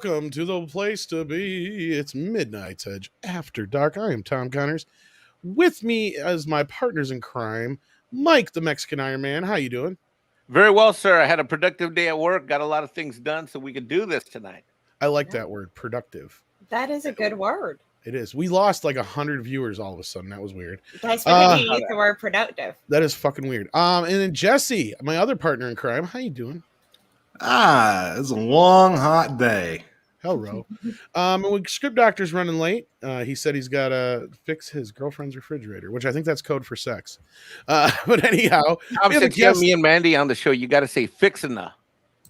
welcome to the place to be. It's Midnight's Edge After Dark. I am Tom Connors. With me as my partners in crime, Mike, the Mexican Iron Man. How you doing? Very well, sir. I had a productive day at work. Got a lot of things done, so we could do this tonight. I like that word, productive. That is a good word. It is. We lost like 100 viewers all of a sudden. That was weird. That's because you used the word productive. That is fucking weird. And then Jesse, my other partner in crime. How you doing? It's a long, hot day. Hello. And Script Doctor's running late. He said he's got to fix his girlfriend's refrigerator, which I think that's code for sex. But anyhow, since you have me and Mandy on the show, you got to say fixina.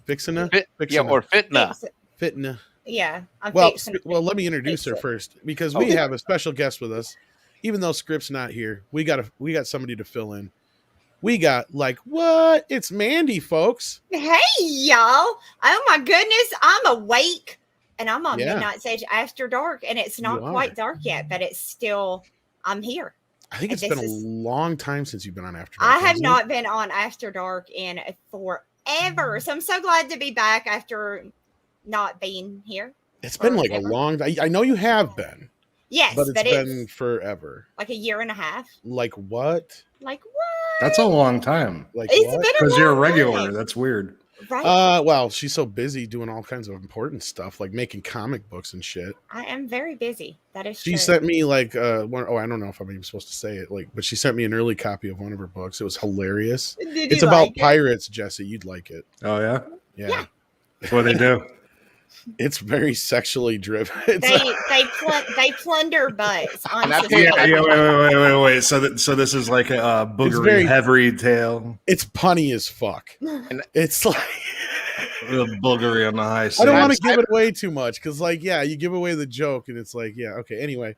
Fixina? Yeah, or fitna. Fitna. Yeah. Well, let me introduce her first because we have a special guest with us. Even though Script's not here, we got somebody to fill in. We got what? It's Mandy, folks. Hey, y'all. Oh, my goodness. I'm awake. And I'm on Midnight's Edge After Dark. And it's not quite dark yet, but it's still, I'm here. I think it's been a long time since you've been on After Dark. I have not been on After Dark in forever. So I'm so glad to be back after not being here. It's been like a long time. I know you have been. Yes, but it's been forever. Like a year and a half. Like what? That's a long time. Because you're a regular. Time. That's weird. Right. Well, she's so busy doing all kinds of important stuff, like making comic books and shit. I am very busy. That is true. She sent me I don't know if I'm even supposed to say it, but she sent me an early copy of one of her books. It was hilarious. It's about pirates, Jesse. You'd like it. Oh yeah? Yeah. That's what they do. It's very sexually driven. They plunder butts. Wait. So this is like a boogery heavy tale. It's punny as fuck. It's like real boogery on the high side. I don't want to give it away too much because, you give away the joke, and it's okay. Anyway,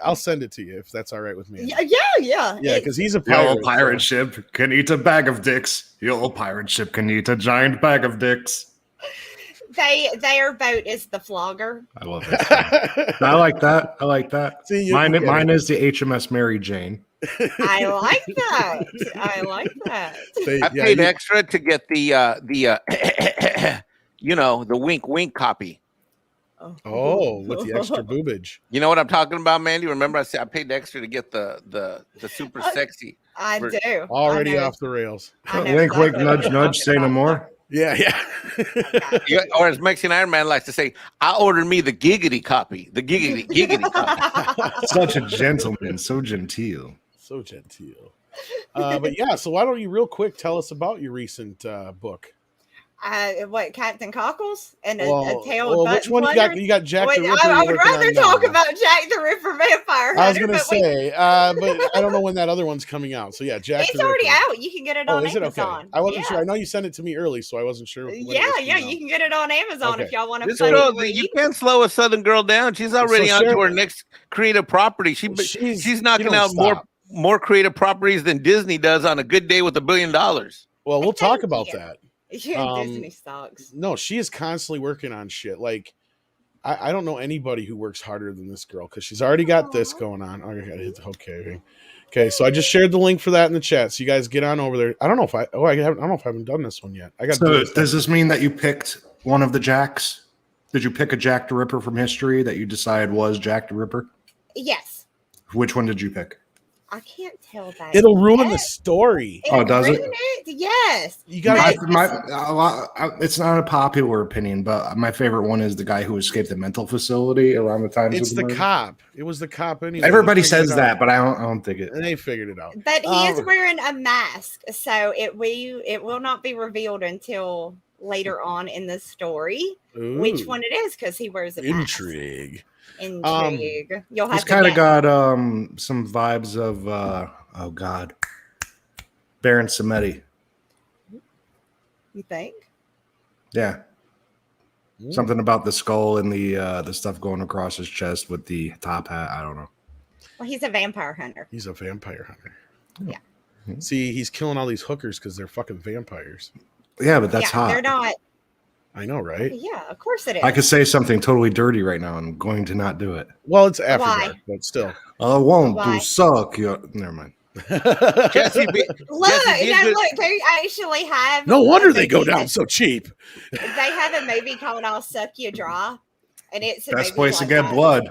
I'll send it to you if that's all right with me. Yeah. Because he's a pirate. Your old pirate ship can eat a bag of dicks. Your old pirate ship can eat a giant bag of dicks. Their boat is the flogger. I love that. I like that. See, mine is the HMS Mary Jane. I like that. I paid extra to get the the wink copy. Oh, with the extra boobage. You know what I'm talking about, Mandy? Remember I said I paid extra to get the super sexy. I do. Already off the rails. Wink, wink, nudge, nudge. Say no more. Yeah. Or as Mexican Iron Man likes to say, I ordered me the giggity copy. The giggity copy. Such a gentleman, so genteel. So genteel. But yeah, so why don't you real quick tell us about your recent book? Captain Cockles and a tail of which one you got? You got Jack the Ripper. I would rather talk about Jack the Ripper Vampire Hunter. I was going to say, but I don't know when that other one's coming out. So yeah, Jack. It's already out. You can get it on Amazon. Okay. I wasn't sure. I know you sent it to me early, so I wasn't sure. You can get it on Amazon if y'all want to. This girl, you can't slow a Southern girl down. She's already on to her next creative property. She's knocking out more creative properties than Disney does on a good day with $1 billion. Well, we'll talk about that. Disney stocks. No, she is constantly working on shit. I don't know anybody who works harder than this girl because she's already got this going on. Oh, I gotta hit the okay. So I just shared the link for that in the chat. So you guys get on over there. I don't know if I haven't done this one yet. So does this mean that you picked one of the Jacks? Did you pick a Jack the Ripper from history that you decided was Jack the Ripper? Yes. Which one did you pick? I can't tell that. It'll ruin the story. Does it? Yes. You got it's not a popular opinion, but my favorite one is the guy who escaped the mental facility around the time. It's the cop. It was the cop anyway. Everybody says that, but I don't think it. And they figured it out. But he is wearing a mask, so it will not be revealed until later on in the story which one it is because he wears a mask. Intrigue. You'll have. He's kind of got some vibes of Baron Samedi. You think? Yeah. Something about the skull and the stuff going across his chest with the top hat. I don't know. Well, he's a vampire hunter. Yeah. See, he's killing all these hookers because they're fucking vampires. Yeah, but that's hot. They're not. I know, right? Yeah, of course it is. I could say something totally dirty right now. I'm going to not do it. Well, it's after dark, but still. I want to suck your. Never mind. Jesse, look, they actually have. No wonder they go down so cheap. They have a movie called "I'll Suck You Dry," and it's a best place to get blood.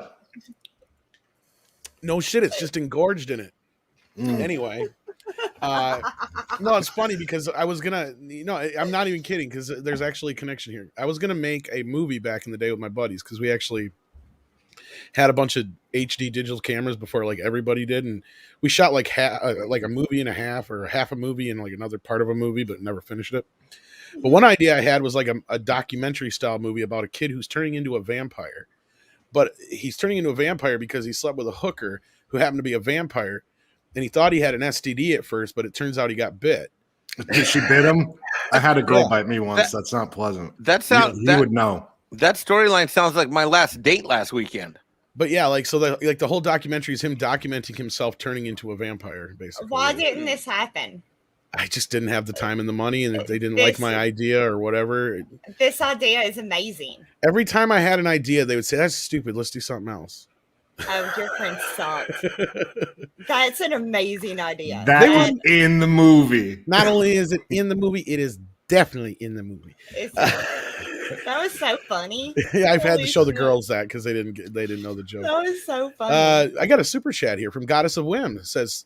No shit, it's just engorged in it. Anyway, no, it's funny because I was gonna, I'm not even kidding because there's actually a connection here. I was gonna make a movie back in the day with my buddies because we actually had a bunch of HD digital cameras before like everybody did, and we shot like a movie and a half or half a movie and like another part of a movie, but never finished it. But one idea I had was like a documentary style movie about a kid who's turning into a vampire, but he's turning into a vampire because he slept with a hooker who happened to be a vampire, and he thought he had an STD at first, but it turns out he got bit. Did she bit him? I had a girl bite me once. That's not pleasant. You would know. That storyline sounds like my last date last weekend. But yeah, the whole documentary is him documenting himself turning into a vampire, basically. Why didn't this happen? I just didn't have the time and the money, and they didn't like my idea or whatever. This idea is amazing. Every time I had an idea, they would say, "That's stupid. Let's do something else." Oh, your friend sucks. That's an amazing idea. That was in the movie. Not only is it in the movie, it is definitely in the movie. That was so funny. Yeah, I've had to show the girls that because they didn't know the joke. That was so funny. I got a super chat here from Goddess of Whim. It says,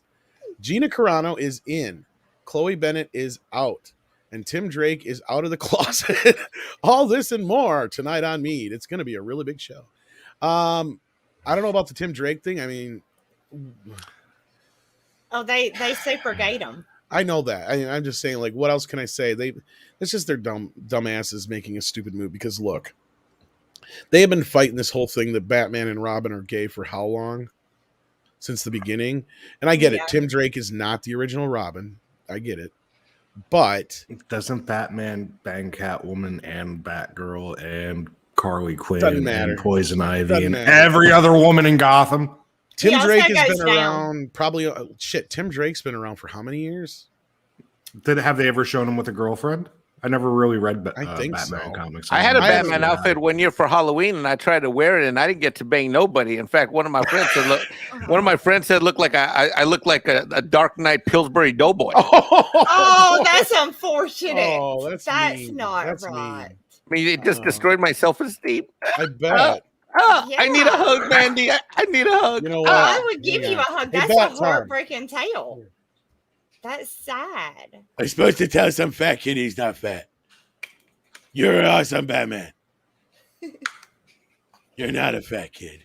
Gina Carano is in, Chloe Bennett is out, and Tim Drake is out of the closet. All this and more tonight on Mead. It's going to be a really big show. I don't know about the Tim Drake thing. I mean, they super gate him. I know that. I'm just saying, like, what else can I say? It's just their dumbasses making a stupid move. Because look, they have been fighting this whole thing that Batman and Robin are gay for how long? Since the beginning. And I get it. Tim Drake is not the original Robin. I get it. But doesn't Batman bang Catwoman and Batgirl and Harley Quinn and Poison Ivy and every other woman in Gotham? Tim Drake has been around probably Tim Drake's been around for how many years? Have they ever shown him with a girlfriend? I never really read Batman comics. I had a Batman outfit one year for Halloween, and I tried to wear it, and I didn't get to bang nobody. In fact, one of my friends said, "Look like I look like a Dark Knight Pillsbury Doughboy." Oh, that's unfortunate. Oh, that's not right. Mean. I mean, it just destroyed my self-esteem. I bet. Yeah. I need a hug, Mandy. I need a hug. You know what? I would give you a hug. That's a heartbreaking tale. That's sad. I'm supposed to tell some fat kid he's not fat. You're an awesome Batman. You're not a fat kid.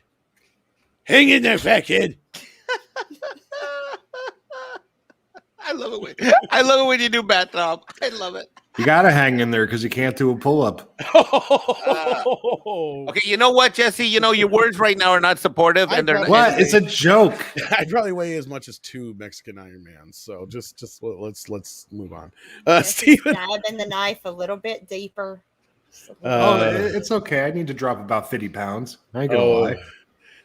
Hang in there, fat kid. I love it when you do Bat Top. I love it. You gotta hang in there because you can't do a pull-up. Okay, you know what, Jesse? You know your words right now are not supportive, and they're what? It's a joke. I'd probably weigh as much as 2 Mexican Iron Mans. So just let's move on. Steven, stabbing the knife a little bit deeper. It's okay. I need to drop about 50 pounds. I ain't gonna lie.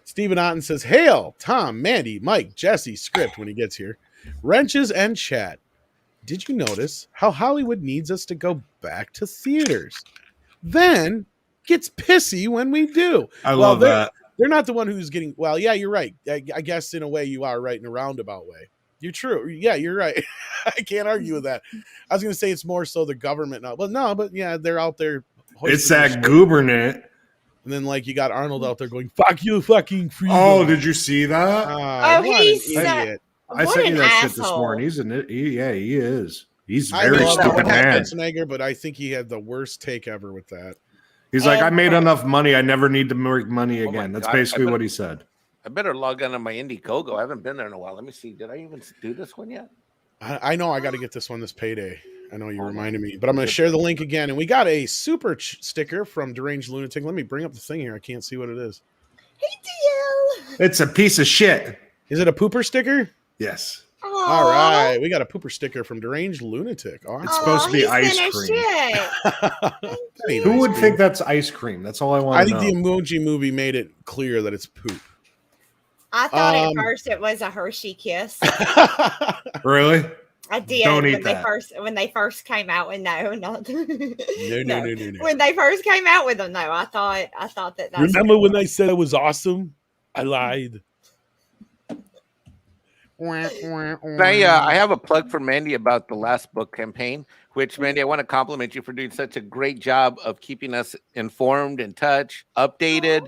Stephen Otten says, "Hail, Tom, Mandy, Mike, Jesse, script when he gets here. Wrenches and chat. Did you notice how Hollywood needs us to go back to theaters? Then gets pissy when we do." I love that. They're not the one who's getting, well, yeah, you're right. I guess in a way you are right in a roundabout way. You're true. Yeah, you're right. I can't argue with that. I was going to say it's more so the government now. Well, no, but yeah, they're out there. It's that goobernet. And then, like, you got Arnold out there going, "Fuck you, fucking free." Oh, did you see that? He's an idiot. I sent you that shit this morning. He is. He's a very stupid man. But I think he had the worst take ever with that. He's like, "I made enough money. I never need to make money again." That's basically what he said. I better log on to my Indiegogo. I haven't been there in a while. Let me see. Did I even do this one yet? I know I got to get this one this payday. I know you reminded me, but I'm going to share the link again. And we got a super sticker from Deranged Lunatic. Let me bring up the thing here. I can't see what it is. Hey, DL. It's a piece of shit. Is it a pooper sticker? Yes. Aww. All right. We got a pooper sticker from Deranged Lunatic. Awesome. It's supposed to be ice cream. Who would think that's ice cream? That's all I want to know. I think the Emoji Movie made it clear that it's poop. I thought at first it was a Hershey Kiss. Really? I did. Don't eat that. When they first came out with no. No. When they first came out with them, no. I thought that. Remember when I said it was awesome? I lied. I have a plug for Mandy about the last book campaign, which, Mandy, I want to compliment you for doing such a great job of keeping us informed, in touch, updated.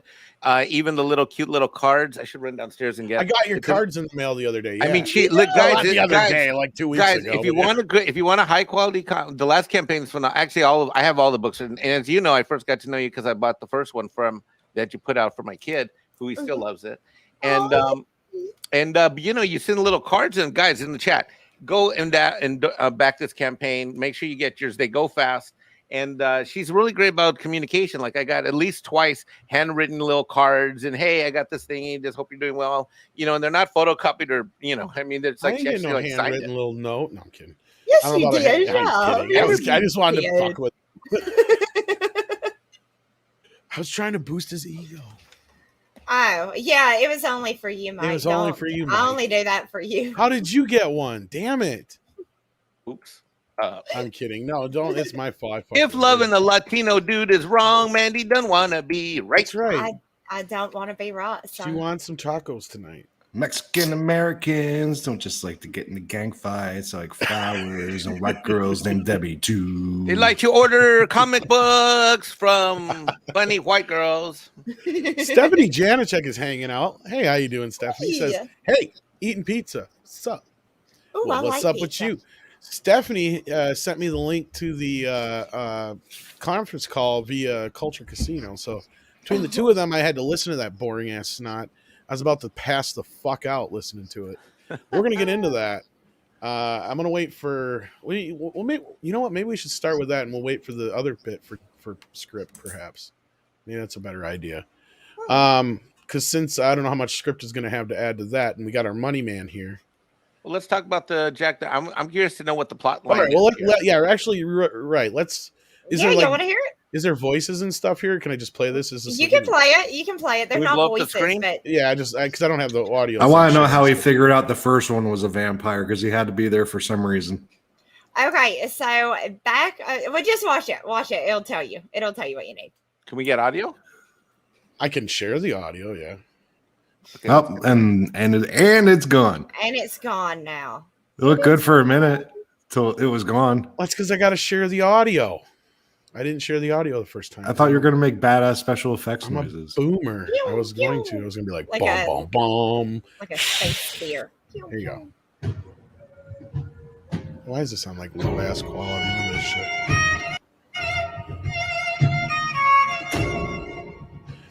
Even the cute little cards. I should run downstairs and get. I got your cards in the mail the other day. Yeah. I mean, look, guys, the other day, like 2 weeks ago. If you want a high quality, the last campaign is phenomenal. Actually, I have all the books, and as you know, I first got to know you because I bought the first one that you put out for my kid, who he still loves it, and you send little cards in, guys, in the chat. Go and back this campaign. Make sure you get yours. They go fast. And she's really great about communication. Like, I got at least twice handwritten little cards, and hey, I got this thingy. Just hope you're doing well. And they're not photocopied or I mean, it's like she actually like handwritten little note. No, I'm kidding. Yes, you did. I just wanted to fuck with. I was trying to boost his ego. Oh, yeah, it was only for you, Mike. It was only for you, Mike. I only do that for you. How did you get one? Damn it. Oops. I'm kidding. No, don't. It's my fault. If loving a Latino dude is wrong, Mandy doesn't want to be right. That's right. I don't want to be right. So. She wants some tacos tonight. Mexican Americans don't just like to get into gang fights like flowers and white girls named Debbie too. They like to order comic books from funny white girls. Stephanie Janicek is hanging out. Hey, how you doing, Stephanie? Says, hey, eating pizza. What's up? Ooh, what's up with you? Stephanie sent me the link to the conference call via Culture Casino. So between the two of them, I had to listen to that boring ass snot. I was about to pass the fuck out listening to it. We're gonna get into that. I'm gonna wait for. You know what? Maybe we should start with that, and we'll wait for the other bit for script, perhaps. Maybe that's a better idea. Because since I don't know how much script is gonna have to add to that, and we got our money man here. Well, let's talk about the Jack. I'm curious to know what the plot line. All right. Well, actually, right. Let's. You want to hear it? Is there voices and stuff here? Can I just play this? You can play it. You can play it. They're not voices, but yeah, because I don't have the audio. I want to know how he figured out the first one was a vampire because he had to be there for some reason. Okay, so back. Well, just watch it. Watch it. It'll tell you. It'll tell you what you need. Can we get audio? I can share the audio. Yeah. Okay. Oh, and it's gone. And it's gone now. It looked good for a minute till it was gone. Well, that's because I got to share the audio. I didn't share the audio the first time. I thought you were going to make badass special effects noises. Boomer. I was going to. I was going to be like bomb, bomb, bomb. Like a space sphere. Here you go. Why does it sound like low ass quality of this shit?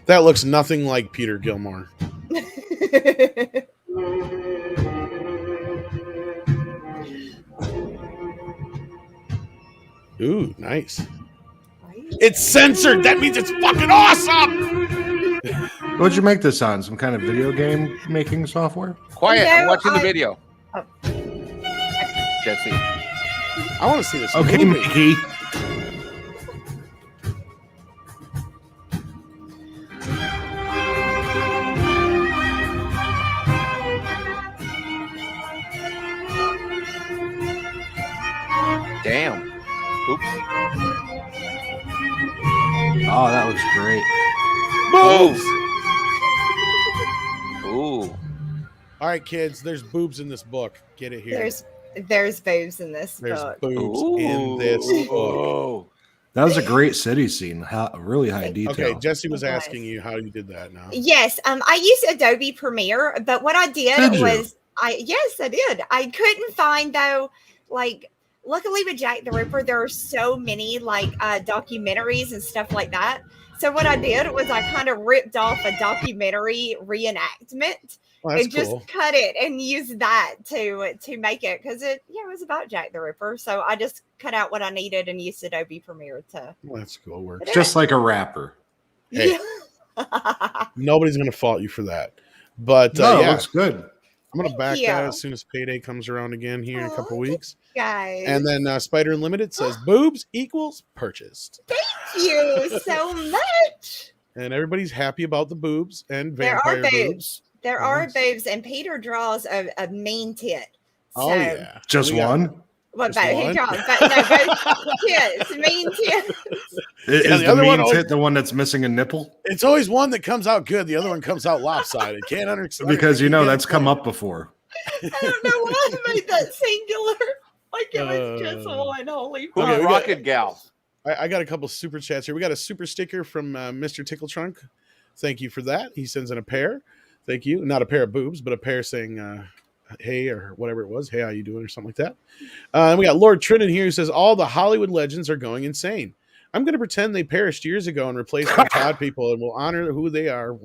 That looks nothing like Peter Gilmore. Ooh, nice. It's censored. That means it's fucking awesome. What'd you make this on? Some kind of video game making software? Quiet. I'm watching the video. Oh. Jesse. I want to see this. Okay, movie. Mickey. Damn. Oops. Oh, that looks great. Boobs. Ooh. All right, kids. There's boobs in this book. Get it here. There's boobs in this book. There's boobs in this book. That was a great city scene. Really high detail. Okay, Jesse was asking you how you did that now. Yes, I used Adobe Premiere, but what I did was I did. I couldn't find though, like, luckily with Jack the Ripper, there are so many like documentaries and stuff like that. So what I did was I kind of ripped off a documentary reenactment and just cut it and used that to make it because it was about Jack the Ripper. So I just cut out what I needed and used Adobe Premiere to. Well, that's cool. Works just like a rapper. Hey, nobody's gonna fault you for that. But no, it looks good. I'm gonna back that as soon as payday comes around again here in a couple weeks. Guys. And then Spider Unlimited says boobs equals purchased. Thank you so much. And everybody's happy about the boobs and vampire boobs. There are boobs, and Peter draws a mean tit. So. Oh yeah, just one. What about he draws? But no, tits, mean tits. Is the mean tit the one that's missing a nipple? It's always one that comes out good. The other one comes out lopsided. Can't understand because that's come up before. don't know why I made that singular. Like it was just one. Holy fuck. Who's Rocket Gal? I got a couple super chats here. We got a super sticker from Mr. Tickle Trunk. Thank you for that. He sends in a pair. Thank you. Not a pair of boobs, but a pair saying hey, or whatever it was. Hey, how you doing? Or something like that. And we got Lord Trinan here who says, all the Hollywood legends are going insane. I'm going to pretend they perished years ago and replaced by pod people, and will honor who they are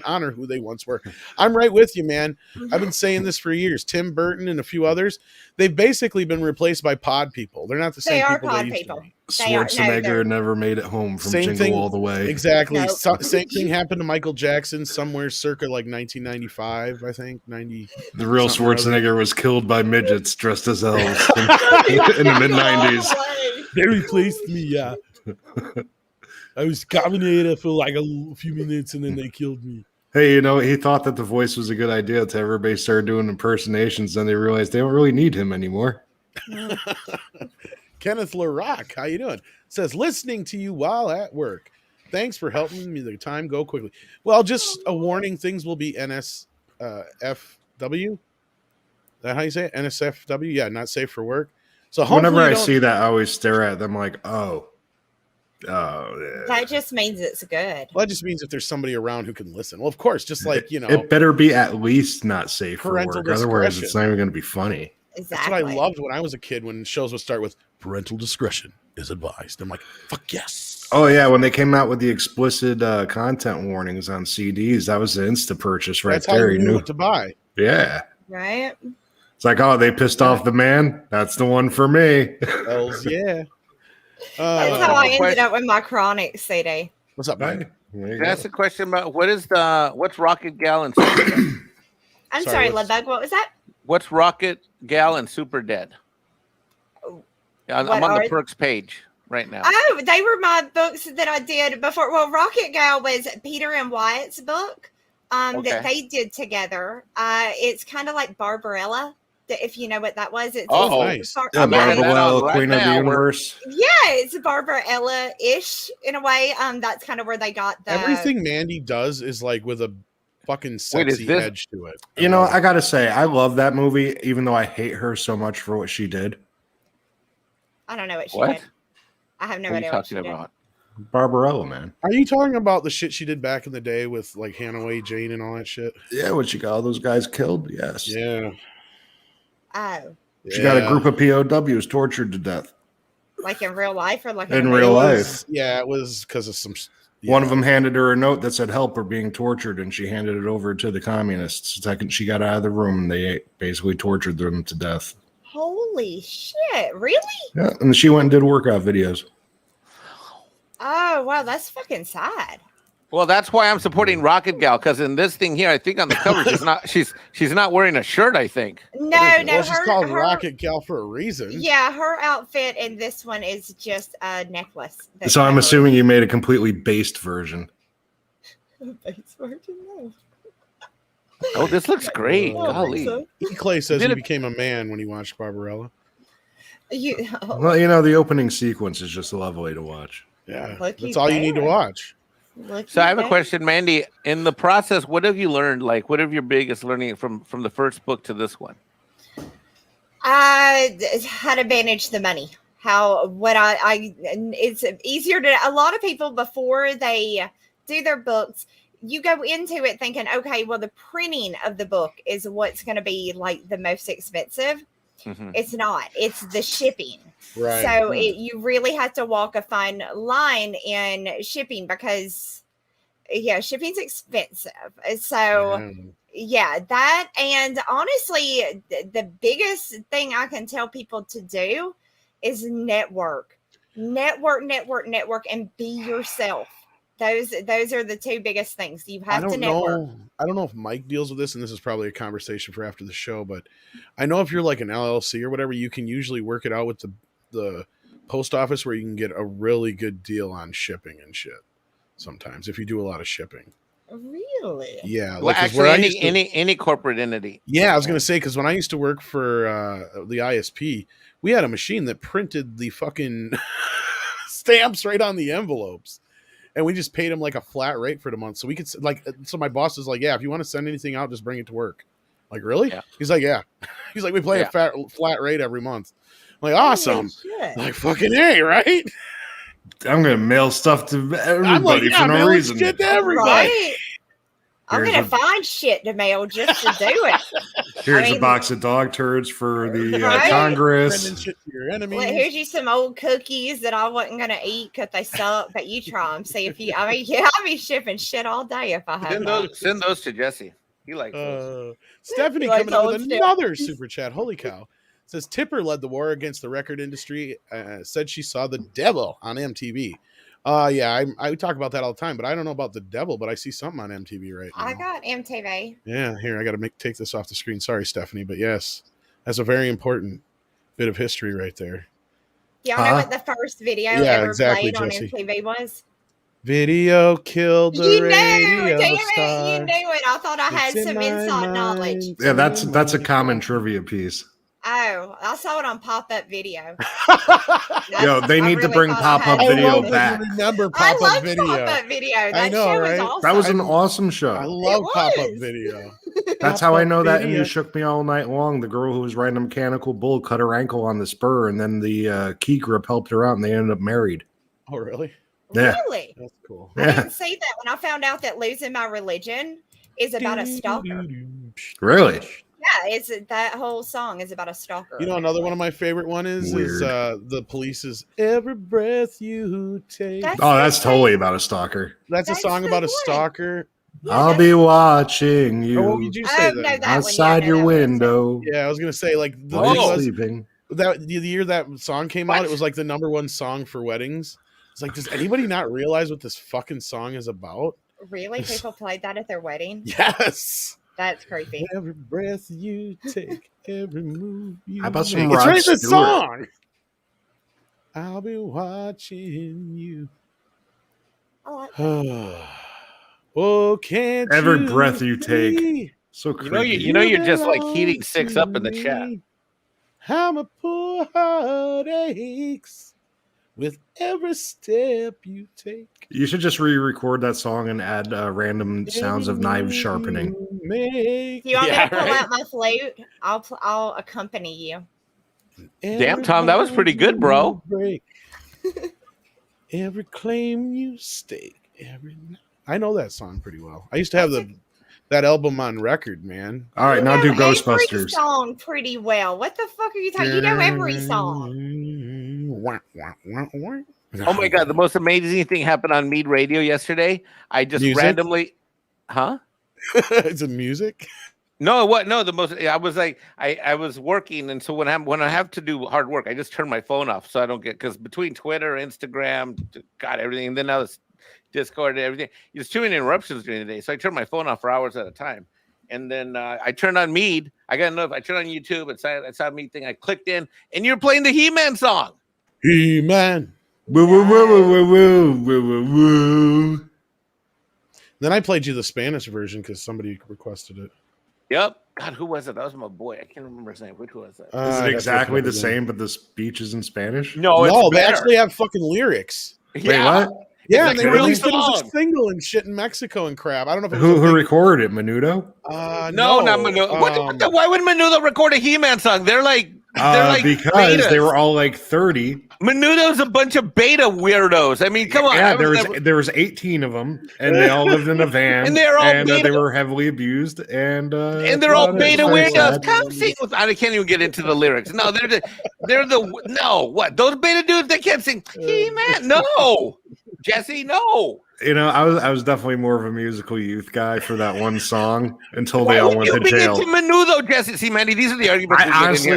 honor who they once were. I'm right with you, man. I've been saying this for years. Tim Burton and a few others, they've basically been replaced by pod people. They're not the same people. They used to be. Schwarzenegger never made it home from Jingle All the Way. Exactly. Nope. Same thing happened to Michael Jackson somewhere circa like 1995, I think. 90. The real Schwarzenegger was killed by midgets dressed as elves in the mid-90s. They replaced me, yeah. I was Terminator for like a few minutes and then they killed me. Hey, he thought that the voice was a good idea until everybody started doing impersonations. Then they realized they don't really need him anymore. Kenneth LaRock, how you doing? Says, listening to you while at work. Thanks for helping me the time go quickly. Well, just a warning, things will be NSFW. Is that how you say it? NSFW? Yeah, not safe for work. So whenever I see that, I always stare at them like, oh. Yeah. That just means it's good. Well, that just means if there's somebody around who can listen. Well, of course, just like, it better be at least not safe for work. Otherwise, it's not even going to be funny. Exactly. That's what I loved when I was a kid, when shows would start with parental discretion is advised. I'm like, fuck yes. Oh, yeah. When they came out with the explicit content warnings on CDs, that was the insta purchase right there. You knew what to buy. Yeah. Right. It's like, oh, they pissed off the man. That's the one for me. Hells yeah. That's how I ended up with my Chronic CD. What's up, man? That's a question about what's Rocket Gal and Super Dead? I'm sorry, Ledbug, what was that? What's Rocket Gal and Super Dead? I'm on the perks page right now. Oh, they were my books that I did before. Well, Rocket Gal was Peter and Wyatt's book that they did together. It's kind of like Barbarella. If you know what that was, it's nice. Barbarella, Queen of the Universe. Yeah, it's Barbarella-ish in a way. That's kind of where they got the everything Mandy does is like with a fucking sexy edge to it. I gotta say, I love that movie, even though I hate her so much for what she did. I don't know what she did. I have no idea what she did. Barbarella, man. Are you talking about the shit she did back in the day with like Hanaway Jane and all that shit? Yeah, when she got all those guys killed. Yes. Yeah. Oh. She got a group of POWs tortured to death. Like in real life, or like in real life? Yeah, it was because of some. Yeah. One of them handed her a note that said "Help, we're being tortured," and she handed it over to the communists. The second she got out of the room, they basically tortured them to death. Holy shit! Really? Yeah, and she went and did workout videos. Oh wow, that's fucking sad. Well, that's why I'm supporting Rocket Gal, because in this thing here, I think on the cover she's not wearing a shirt. I think. No, she's called Rocket Gal for a reason. Yeah, her outfit in this one is just a necklace. So I'm assuming you made a completely based version. Based version, no. Oh, this looks great. Golly. Clay says he became a man when he watched Barbarella. Well, the opening sequence is just lovely to watch. Yeah, that's all you need to watch. So I have a question, Mandy. In the process, what have you learned? Like, what have your biggest learning from the first book to this one? How to manage the money. It's easier to, a lot of people before they do their books, you go into it thinking, okay, well, the printing of the book is what's going to be like the most expensive. Mm-hmm. It's not. It's the shipping. Right. So you really have to walk a fine line in shipping because, shipping's expensive. So, that. And honestly, the biggest thing I can tell people to do is network, and be yourself. Those are the two biggest things. You have to network. I don't know if Mike deals with this, and this is probably a conversation for after the show, but I know if you're like an LLC or whatever, you can usually work it out with the post office where you can get a really good deal on shipping and shit sometimes if you do a lot of shipping. Really? Yeah. Well, actually, any corporate entity. Yeah, I was going to say, because when I used to work for the ISP, we had a machine that printed the fucking stamps right on the envelopes. And we just paid him like a flat rate for the month. So we could so my boss is like, yeah, if you want to send anything out, just bring it to work. Like, really? Yeah. He's like, yeah. He's like, we play a flat rate every month. I'm like, awesome. Like, fucking A, right? I'm gonna mail stuff to everybody for no reason. Shit to everybody. Right? I'm gonna find shit to mail just to do it. Here's a box of dog turds for the Congress. Sending shit to your enemies. Well, here's you some old cookies that I wasn't gonna eat because they suck, but you try them. See if you. I mean, yeah, I'll be shipping shit all day if I have. Send those to Jesse. He likes those. Stephanie coming up with another super chat. Holy cow! Says Tipper led the war against the record industry. Said she saw the devil on MTV. Yeah, I talk about that all the time, but I don't know about the devil, but I see something on MTV right now. I got MTV. Yeah, here, I got to take this off the screen. Sorry, Stephanie, but yes, that's a very important bit of history right there. Y'all know what the first video ever played on MTV was? Video killed the radio star. You knew it. I thought I had some inside knowledge. Yeah, that's a common trivia piece. Oh, I saw it on Pop-Up Video. Yo, they need to bring Pop-Up Video back. Remember Pop-Up Video? Pop-Up Video. I know, right? Was awesome. That was an awesome show. I love Pop-Up Video. That's how I know that. And You Shook Me All Night Long. The girl who was riding a mechanical bull cut her ankle on the spur, and then the key grip helped her out, and they ended up married. Oh, really? Yeah. Really? That's cool. I didn't see that when I found out that Losing My Religion is about a stalker. Really? Yeah, that whole song is about a stalker. You know, another one of my favorite one is the Police's "Every Breath You Take." That's totally about a stalker. That's a song about a stalker. Yeah, I'll be watching you. What would you say outside your window? Yeah, I was gonna say like sleeping. That the year that song came out, it was like the #1 song for weddings. It's like, does anybody not realize what this fucking song is about? Really? People played that at their wedding? Yes. That's creepy. Every breath you take, every move you How about make. some It's Rod right in the Stewart? song. I'll be watching you. I like that. Oh, can't Every you breath you take. see? So creepy. You know you're just like heating 6 up in the chat. How my poor heart aches with every step you take. You should just re-record that song and add random sounds of knives sharpening. Do you want me to pull out my flute? I'll accompany you. Damn, Tom, that was pretty good, bro. Every claim you stake. I know that song pretty well. I used to have that album on record, man. All right, now do Every Ghostbusters. song pretty well. What the fuck are you talking? You know every song. Oh my god, the most amazing thing happened on MEAD Radio yesterday. I just randomly It's a music? No, what? No, I was like, I was working, and so when I have to do hard work, I just turn my phone off so I don't get, because between Twitter, Instagram, God, everything, and then now this Discord and everything, there's too many interruptions during the day, so I turn my phone off for hours at a time. And then I turned on MEAD. I turned on YouTube. I saw a MEAD thing. I clicked in, and you're playing the He-Man song. He-Man. Woo, woo, woo, woo, woo, woo, woo, woo. Then I played you the Spanish version because somebody requested it. Yep. God, who was it? That was my boy. I can't remember his name. Which was it? Is it exactly the same, but the speech is in Spanish? No, they actually have fucking lyrics. Wait, what? Yeah, and they released it as a single and shit in Mexico and crap. I don't know if it was who recorded it, Menudo? No, not Menudo. Why would Menudo record a He-Man song? They're like because betas. They were all like 30. Menudo's a bunch of beta weirdos. I mean, come on. Yeah, there was 18 of them, and they all lived in a van, and they're all they were heavily abused, and they're all beta weirdos. Come sing with. I can't even get into the lyrics. No, those beta dudes, they can't sing He-Man. No, Jesse, no. You know, I was definitely more of a musical youth guy for that one song until they all went to jail. Into Menudo, Jesse. See, Mandy, these are the arguments.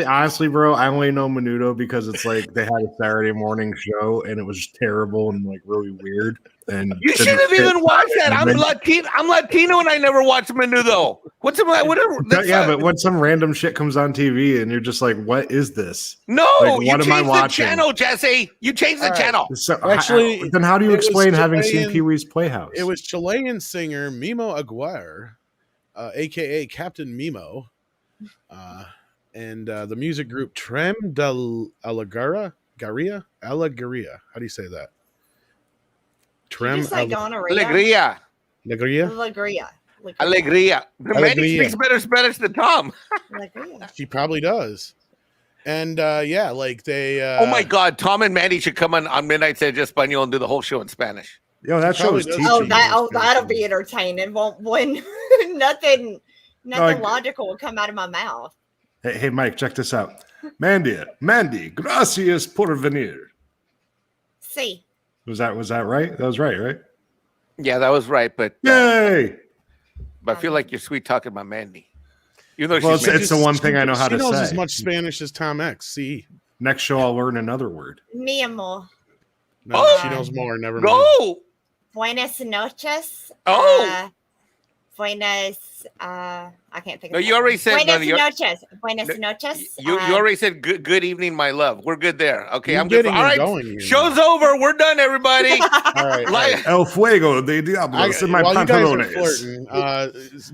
Honestly, bro, I only know Menudo because it's like they had a Saturday morning show and it was terrible and like really weird. And you should have even watched that. I'm Latino and I never watched Menudo. But when some random shit comes on TV and you're just like, what is this? No, like, what am I watching? The channel, Jesse. You changed the channel. So, actually, then how do you explain having seen Pee-wee's Playhouse? It was Chilean singer Mimo Aguirre, aka Captain Mimo, and the music group Trem de Alegria. How do you say that? Alegria. Alegria. Alegria. Alegría. Mandy speaks better Spanish than Tom. She probably does. And yeah, like they. Oh my God, Tom and Mandy should come on Midnight Edge Espanol and do the whole show in Spanish. Yo, that show is teaching. That'll be entertaining. When nothing logical will come out of my mouth. Hey, Mike, check this out. Mandy, gracias por venir. See. Was that right? That was right? Yeah, that was right. But yay! But I feel like you're sweet talking about Mandy. Even though it's the one thing I know how to say. She knows as much Spanish as Tom X. See. Next show, I'll learn another word. Mi amor. No, she knows more. Never mind. Go. Buenas noches. Buenas. I can't think. No, you already said. Buenas noches. Buenas noches. You already said good evening, my love. We're good there. Okay, I'm good. All right, show's over. We're done, everybody. All right. El fuego de diablos in my pantalones.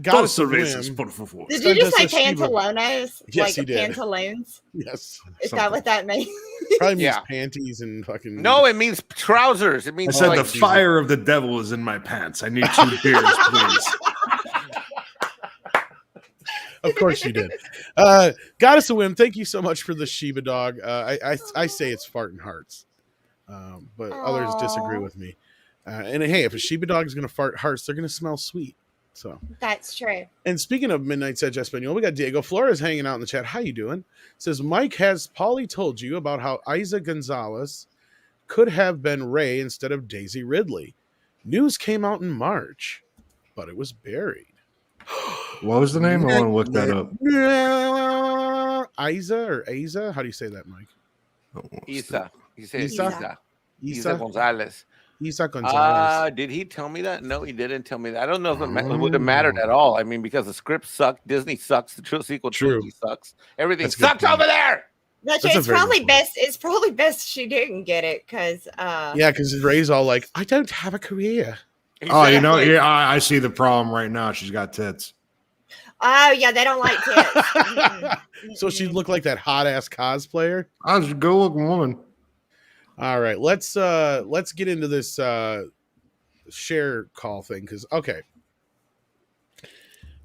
Dos cervezas, por favor. Did you just say pantalones? Yes, he did. Pantaloons? Yes. Is that what that means? Probably means panties and fucking. No, it means trousers. It means. I said the fire of the devil is in my pants. I need 2 beers, please. Of course you did. Goddess of Whim, thank you so much for the Shiba dog. I say it's farting hearts, but others disagree with me. And hey, if a Shiba dog is going to fart hearts, they're going to smell sweet. So that's true. And speaking of Midnight Edge Espanol, we got Diego Flores hanging out in the chat. How you doing? Says Mike, has Paulie told you about how Isa Gonzalez could have been Ray instead of Daisy Ridley? News came out in March, but it was buried. What was the name? I want to look that up. Isa or Isa? How do you say that, Mike? Isa. You say Isa? Isa Gonzalez. Isa Gonzalez. Did he tell me that? No, he didn't tell me that. I don't know if it would have mattered at all. I mean, because the script sucked, Disney sucks, the true sequel trilogy sucks. Everything sucks over there. It's probably best. It's probably best she didn't get it because. Yeah, because Ray's all like, I don't have a career. Exactly. Oh, I see the problem right now. She's got tits. Oh yeah, they don't like tits. So she'd look like that hot ass cosplayer. I was a good looking woman. All right, let's get into this share call thing because okay,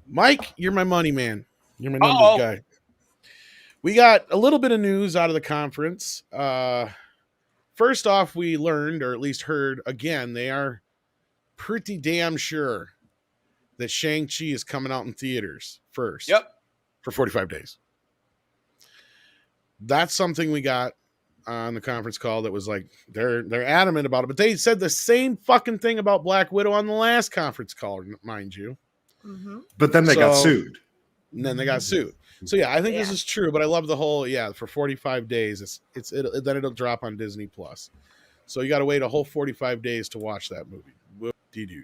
Mike, you're my money man. You're my numbers guy. We got a little bit of news out of the conference. First off, we learned, or at least heard again, they are pretty damn sure that Shang-Chi is coming out in theaters first. Yep. For 45 days. That's something we got on the conference call that was like, they're adamant about it, but they said the same fucking thing about Black Widow on the last conference call, mind you. Mm-hmm. But then they got sued. And then they got sued. So yeah, I think this is true, but I love the whole, for 45 days, then it'll drop on Disney Plus. So you got to wait a whole 45 days to watch that movie. Whoop-de-doo.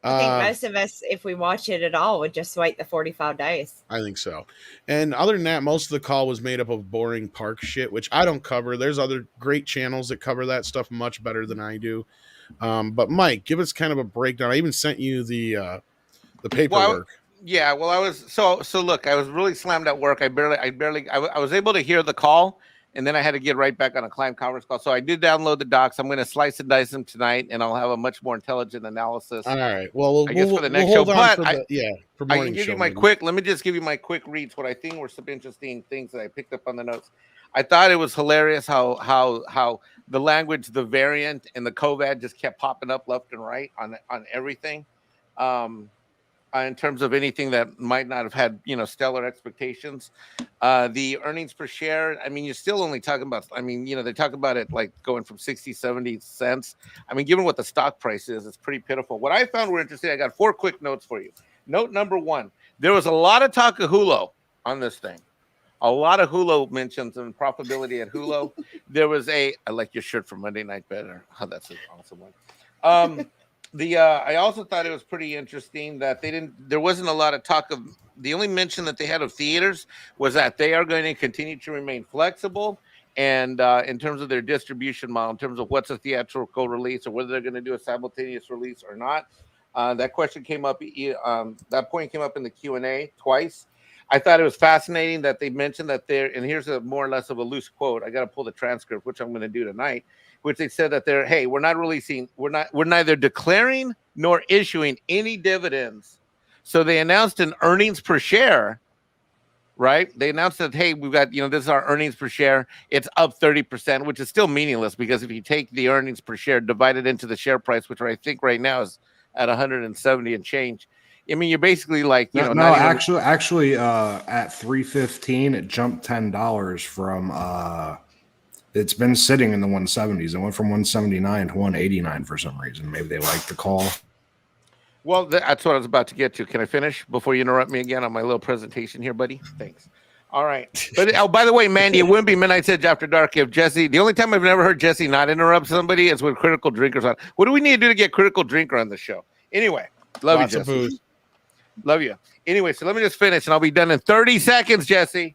I think most of us, if we watch it at all, would just wait the 45 days. I think so. And other than that, most of the call was made up of boring park shit, which I don't cover. There's other great channels that cover that stuff much better than I do. But Mike, give us kind of a breakdown. I even sent you the paperwork. Well, I was so look, I was really slammed at work. I was able to hear the call. And then I had to get right back on a client conference call. So I did download the docs. I'm going to slice and dice them tonight, and I'll have a much more intelligent analysis. All right. Well, I guess for the next show. But I can give you my quick. Let me just give you my quick reads. What I think were some interesting things that I picked up on the notes. I thought it was hilarious how the language, the variant, and the COVID just kept popping up left and right on everything. In terms of anything that might not have had, stellar expectations. The earnings per share, I mean, you're still only talking about, they talk about it like going from 60, 70 cents. I mean, given what the stock price is, it's pretty pitiful. What I found were interesting, I got 4 quick notes for you. Note number 1, there was a lot of talk of Hulu on this thing. A lot of Hulu mentions and profitability at Hulu. There was I like your shirt from Monday Night Better. Oh, that's an awesome one. I also thought it was pretty interesting that there wasn't a lot of talk of, the only mention that they had of theaters was that they are going to continue to remain flexible. And in terms of their distribution model, in terms of what's a theatrical release or whether they're going to do a simultaneous release or not, that question came up. That point came up in the Q&A twice. I thought it was fascinating that they mentioned that and here's a more or less of a loose quote. I got to pull the transcript, which I'm going to do tonight. Which they said that we're neither declaring nor issuing any dividends So they announced an earnings per share, right? They announced that, hey, we've got, this is our earnings per share. It's up 30%, which is still meaningless because if you take the earnings per share, divide it into the share price, which I think right now is at 170 and change. I mean, you're basically like, actually, at 315, it jumped $10 from, it's been sitting in the 170s. It went from 179 to 189 for some reason. Maybe they like the call. Well, that's what I was about to get to. Can I finish before you interrupt me again on my little presentation here, buddy? Thanks. All right. But by the way, Mandy, it wouldn't be Midnight Edge After Dark if Jesse, the only time I've never heard Jesse not interrupt somebody is with Critical Drinkers on. What do we need to do to get Critical Drinker on the show? Anyway, love you, Jesse. Love you. Anyway, so let me just finish and I'll be done in 30 seconds, Jesse.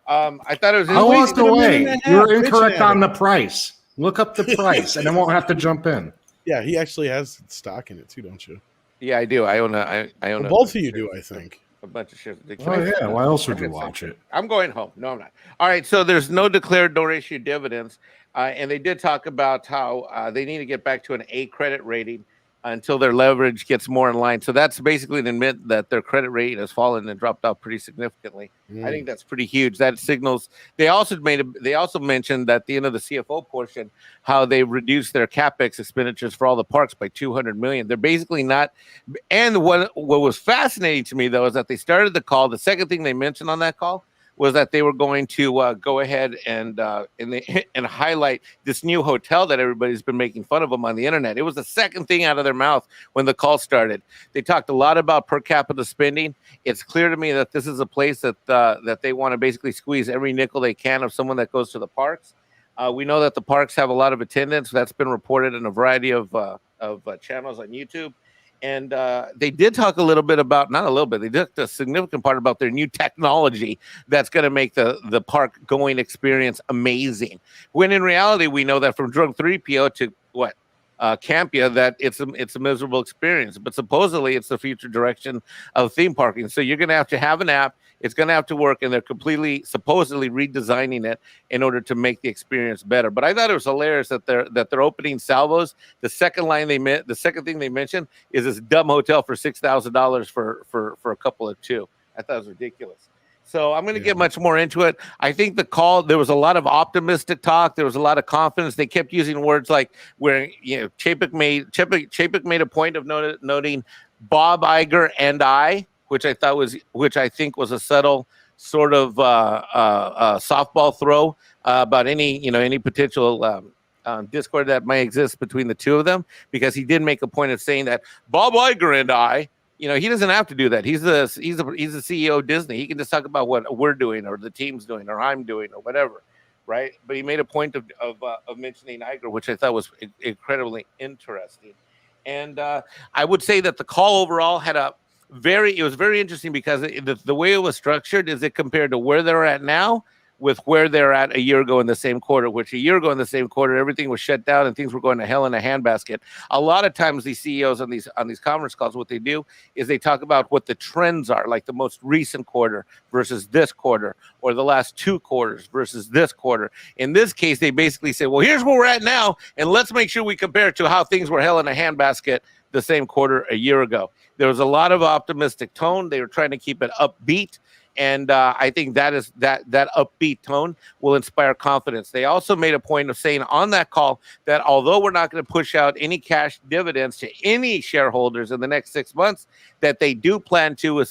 I thought it was. I walked away. You're incorrect on the price. Look up the price and I won't have to jump in. Yeah, he actually has stock in it too, don't you? Yeah, I do. I own a both of you do, I think. A bunch of shares. Oh, yeah. Why else would you watch it? I'm going home. No, I'm not. All right. So there's no declared nor issued dividends. And they did talk about how they need to get back to an A credit rating until their leverage gets more in line. So that's basically an admit that their credit rating has fallen and dropped off pretty significantly. I think that's pretty huge. That signals. They also mentioned that at the end of the CFO portion how they reduced their capex expenditures for all the parks by $200 million. They're basically not. And what was fascinating to me though is that they started the call. The second thing they mentioned on that call was that they were going to go ahead and highlight this new hotel that everybody's been making fun of them on the internet. It was the second thing out of their mouth when the call started. They talked a lot about per capita spending. It's clear to me that this is a place that they want to basically squeeze every nickel they can of someone that goes to the parks. We know that the parks have a lot of attendance. That's been reported in a variety of channels on YouTube. And they did talk a little bit about, not a little bit, they did a significant part about their new technology that's going to make the park going experience amazing. When in reality, we know that from Drunk 3PO to Campia, that it's a miserable experience. But supposedly it's the future direction of theme parking. So you're going to have an app. It's going to have to work, and they're supposedly redesigning it in order to make the experience better. But I thought it was hilarious that they're opening salvos. The second thing they mentioned is this dumb hotel for $6,000 for a couple of two. I thought it was ridiculous. So I'm going to get much more into it. I think the call, there was a lot of optimistic talk. There was a lot of confidence. They kept using words like where Chapek made a point of noting Bob Iger and I. Which I think was a subtle sort of softball throw about any potential discord that might exist between the two of them, because he did make a point of saying that Bob Iger and I, he doesn't have to do that. He's the CEO of Disney. He can just talk about what we're doing or the team's doing or I'm doing or whatever, right? But he made a point of mentioning Iger, which I thought was incredibly interesting. And I would say that the call overall had it was very interesting because the way it was structured is it compared to where they're at now with where they're at a year ago in the same quarter, which a year ago in the same quarter, everything was shut down and things were going to hell in a handbasket. A lot of times these CEOs on these conference calls, what they do is they talk about what the trends are, like the most recent quarter versus this quarter, or the last 2 quarters versus this quarter. In this case, they basically say, well, here's where we're at now, and let's make sure we compare it to how things were hell in a handbasket the same quarter a year ago. There was a lot of optimistic tone. They were trying to keep it upbeat. And I think that upbeat tone will inspire confidence. They also made a point of saying on that call that although we're not going to push out any cash dividends to any shareholders in the next 6 months, that they do plan to in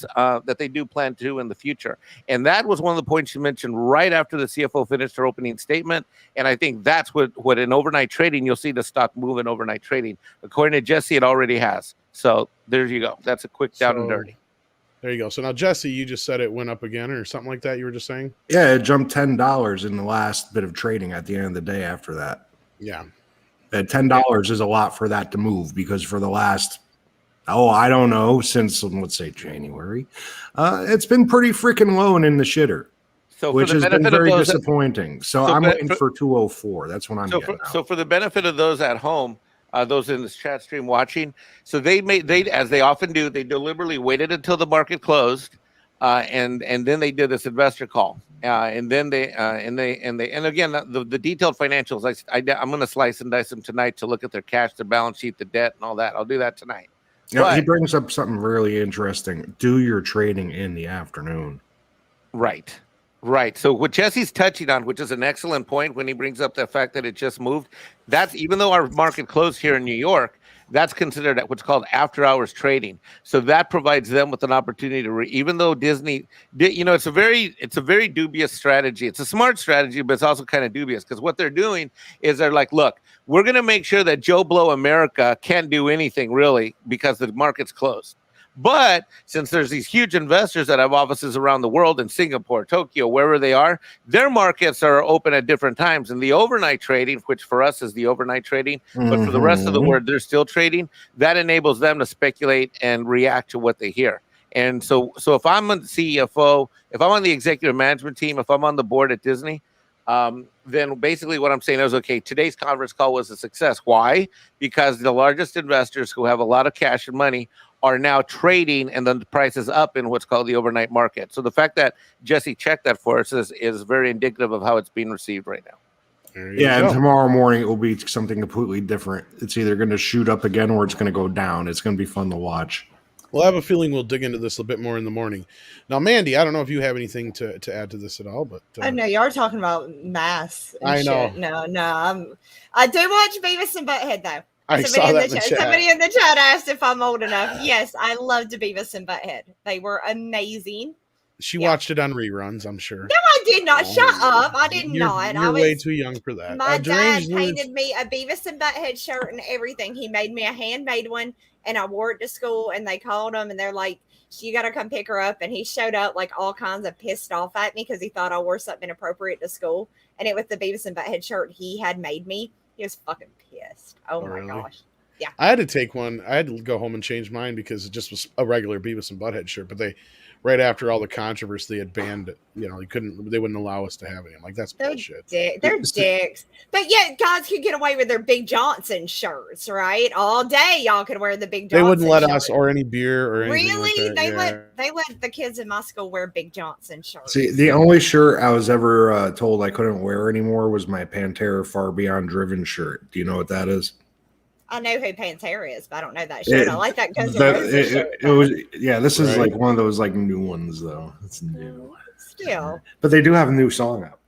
the future. And that was one of the points you mentioned right after the CFO finished her opening statement. And I think that's what in overnight trading, you'll see the stock move in overnight trading. According to Jesse, it already has. So there you go. That's a quick down and dirty. There you go. So now, Jesse, you just said it went up again or something like that. You were just saying? Yeah, it jumped $10 in the last bit of trading at the end of the day after that. Yeah. $10 is a lot for that to move because for the last, I don't know, since, let's say, January, it's been pretty freaking low and in the shitter, which has been very disappointing. So I'm waiting for 204. That's what I'm getting now. So for the benefit of those at home, those in this chat stream watching, so they as they often do, they deliberately waited until the market closed, and then they did this investor call, and then again the detailed financials. I'm going to slice and dice them tonight to look at their cash, their balance sheet, the debt, and all that. I'll do that tonight. He brings up something really interesting. Do your trading in the afternoon. Right. So what Jesse's touching on, which is an excellent point when he brings up the fact that it just moved, that's even though our market closed here in New York, that's considered what's called after hours trading. So that provides them with an opportunity to, even though Disney, it's a very dubious strategy. It's a smart strategy, but it's also kind of dubious because what they're doing is they're like, look, we're going to make sure that Joe Blow America can't do anything really because the market's closed. But since there's these huge investors that have offices around the world in Singapore, Tokyo, wherever they are, their markets are open at different times. And the overnight trading, which for us is the overnight trading, but for the rest of the world, they're still trading. That enables them to speculate and react to what they hear. And so if I'm a CFO, if I'm on the executive management team, if I'm on the board at Disney, then basically what I'm saying is, okay, today's conference call was a success. Why? Because the largest investors who have a lot of cash and money are now trading, and then the price is up in what's called the overnight market. So the fact that Jesse checked that for us is very indicative of how it's being received right now. And tomorrow morning it will be something completely different. It's either going to shoot up again or it's going to go down. It's going to be fun to watch. Well, I have a feeling we'll dig into this a bit more in the morning. Now, Mandy, I don't know if you have anything to add to this at all, but I know y'all are talking about mass. I know. Shit. No. I do watch Beavis and Butthead though. Somebody in the chat asked if I'm old enough. Yes, I loved Beavis and Butthead. They were amazing. She watched it on reruns, I'm sure. No, I did not. Shut up. I did not. You're way too young for that. My dad painted me a Beavis and Butthead shirt and everything. He made me a handmade one, and I wore it to school, and they called him, and they're like, you got to come pick her up. And he showed up like all kinds of pissed off at me because he thought I wore something inappropriate to school. And it was the Beavis and Butthead shirt he had made me. He was fucking pissed. Oh my gosh. Yeah. I had to take one. I had to go home and change mine because it just was a regular Beavis and Butthead shirt. But they, right after all the controversy, they had banned it. They wouldn't allow us to have it. I'm like, that's bullshit. They're dicks. But yet guys could get away with their Big Johnson shirts, right? All day y'all could wear the Big Johnson. They wouldn't let us or any beer or anything. Really? Like They let the kids in my school wear Big Johnson shirts. See, the only shirt I was ever told I couldn't wear anymore was my Pantera Far Beyond Driven shirt. Do you know what that is? I know who Pantera is, but I don't know that shirt. I like that because it was. Yeah, this is like one of those like new ones though. It's new. Still, but they do have a new song out.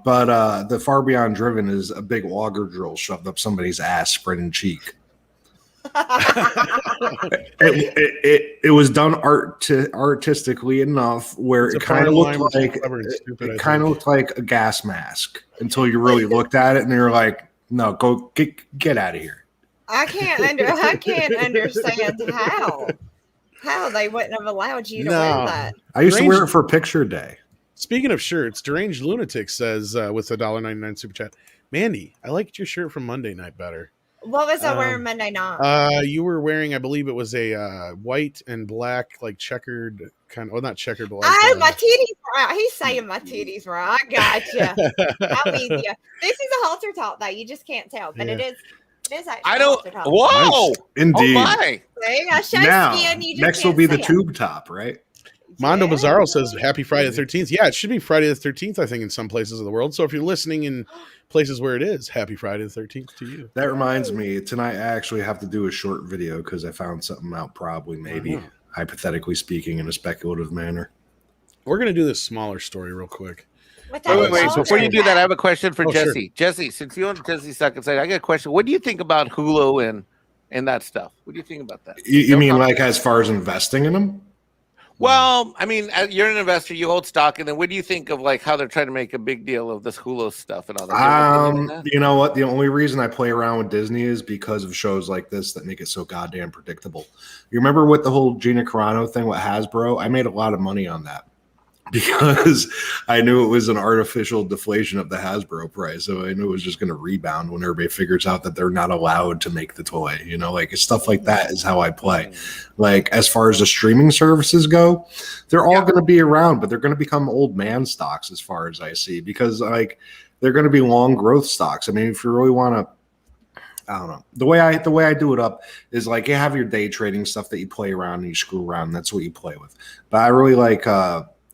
But the Far Beyond Driven is a big auger drill shoved up somebody's ass, spreading cheek. it was done artistically enough where it kind of looked like a gas mask until you really looked at it and you're like, no, go get out of here. I can't understand how they wouldn't have allowed you to wear that. I used to wear it for picture day. Speaking of shirts, Deranged Lunatic says with a $1.99 super chat, Mandy, I liked your shirt from Monday night better. What was I wearing Monday night? You were wearing, I believe it was a white and black, like checkered kind of, well, not checkered, but like, my titties were out. He's saying my titties were out. I gotcha. I'm with you. This is a halter top, though. You just can't tell, but it is actually. I don't. A whoa! Nice. Indeed. Oh my. See, I showed now, skin. You just next will be the tube top, right? Mondo Bizarro says Happy Friday the 13th. Yeah, it should be Friday the 13th, I think, in some places of the world. So if you're listening in places where it is, Happy Friday the 13th to you. That reminds me, tonight I actually have to do a short video because I found something out, maybe, hypothetically speaking, in a speculative manner. We're going to do this smaller story real quick. Wait. Before you do that, I have a question for Jesse. Sure. Jesse, since you own Jesse Second Sight, I got a question. What do you think about Hulu and that stuff? What do you think about that? You mean like as far as investing in them? Well, I mean, you're an investor, you hold stock, and then what do you think of like how they're trying to make a big deal of this Hulu stuff and all that? You know what? The only reason I play around with Disney is because of shows like this that make it so goddamn predictable. You remember with the whole Gina Carano thing with Hasbro? I made a lot of money on that because I knew it was an artificial deflation of the Hasbro price. So I knew it was just going to rebound when everybody figures out that they're not allowed to make the toy, like stuff like that is how I play. Like as far as the streaming services go, they're all going to be around, but they're going to become old man stocks as far as I see, because like they're going to be long growth stocks. I mean, if you really want to, I don't know. The way I do it up is like you have your day trading stuff that you play around and you screw around. And that's what you play with. But I really like,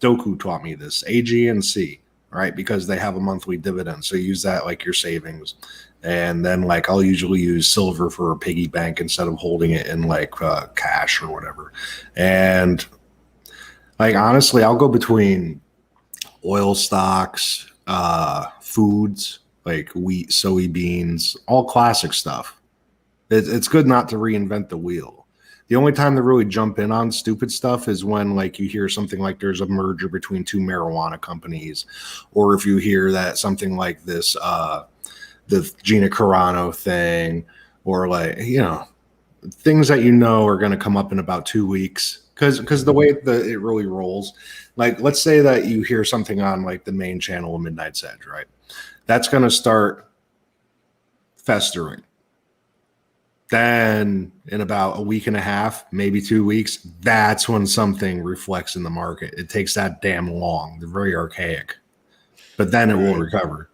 Doku taught me this. AG and C right? Because they have a monthly dividend. So use that like your savings. And then like I'll usually use silver for a piggy bank instead of holding it in like cash or whatever. And like honestly, I'll go between oil stocks, foods like wheat, soybeans, all classic stuff. It's good not to reinvent the wheel. The only time to really jump in on stupid stuff is when like you hear something like there's a merger between two marijuana companies, or if you hear that something like this, the Gina Carano thing, or like, you know, things that you know are going to come up in about 2 weeks. Because the way it really rolls, like let's say that you hear something on like the main channel of Midnight's Edge, right? That's going to start festering. Then in about a week and a half, maybe 2 weeks, that's when something reflects in the market. It takes that damn long. They're very archaic, but then it will recover.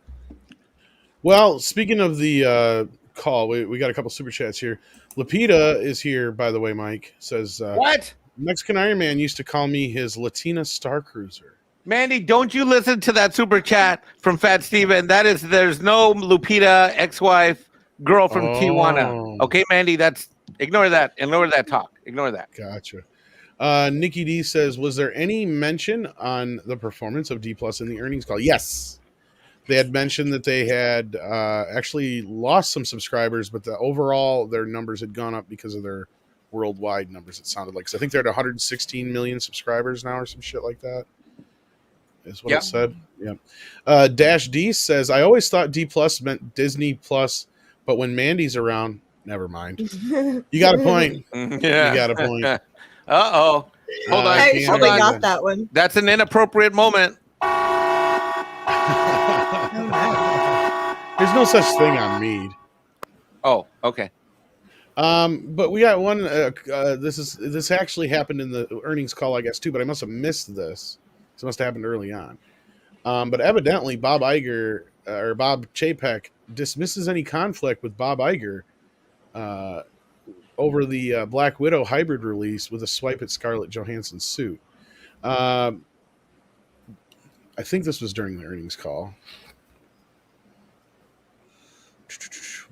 Well, speaking of the call, we got a couple super chats here. Lapita is here, by the way. Mike says, what? Mexican Iron Man used to call me his Latina Star Cruiser. Mandy, don't you listen to that super chat from Fat Steven. There's no Lupita ex-wife girl from Tijuana. Okay, Mandy, ignore that. Ignore that talk. Ignore that. Gotcha. Nikki D says, was there any mention on the performance of D Plus in the earnings call? Yes. They had mentioned that they had actually lost some subscribers, but overall their numbers had gone up because of their worldwide numbers, it sounded like. So I think they're at 116 million subscribers now or some shit like that. Is what it said. Yeah. Dash D says, I always thought D Plus meant Disney Plus, but when Mandy's around, never mind. You got a point. Yeah. You got a point. Uh-oh. Hold on. I actually got that one. That's an inappropriate moment. There's no such thing on MEAD. Oh, okay. But we got one. This actually happened in the earnings call, I guess, too. But I must have missed this. This must have happened early on. But evidently, Bob Iger or Bob Chapek dismisses any conflict with Bob Iger over the Black Widow hybrid release with a swipe at Scarlett Johansson's suit. I think this was during the earnings call.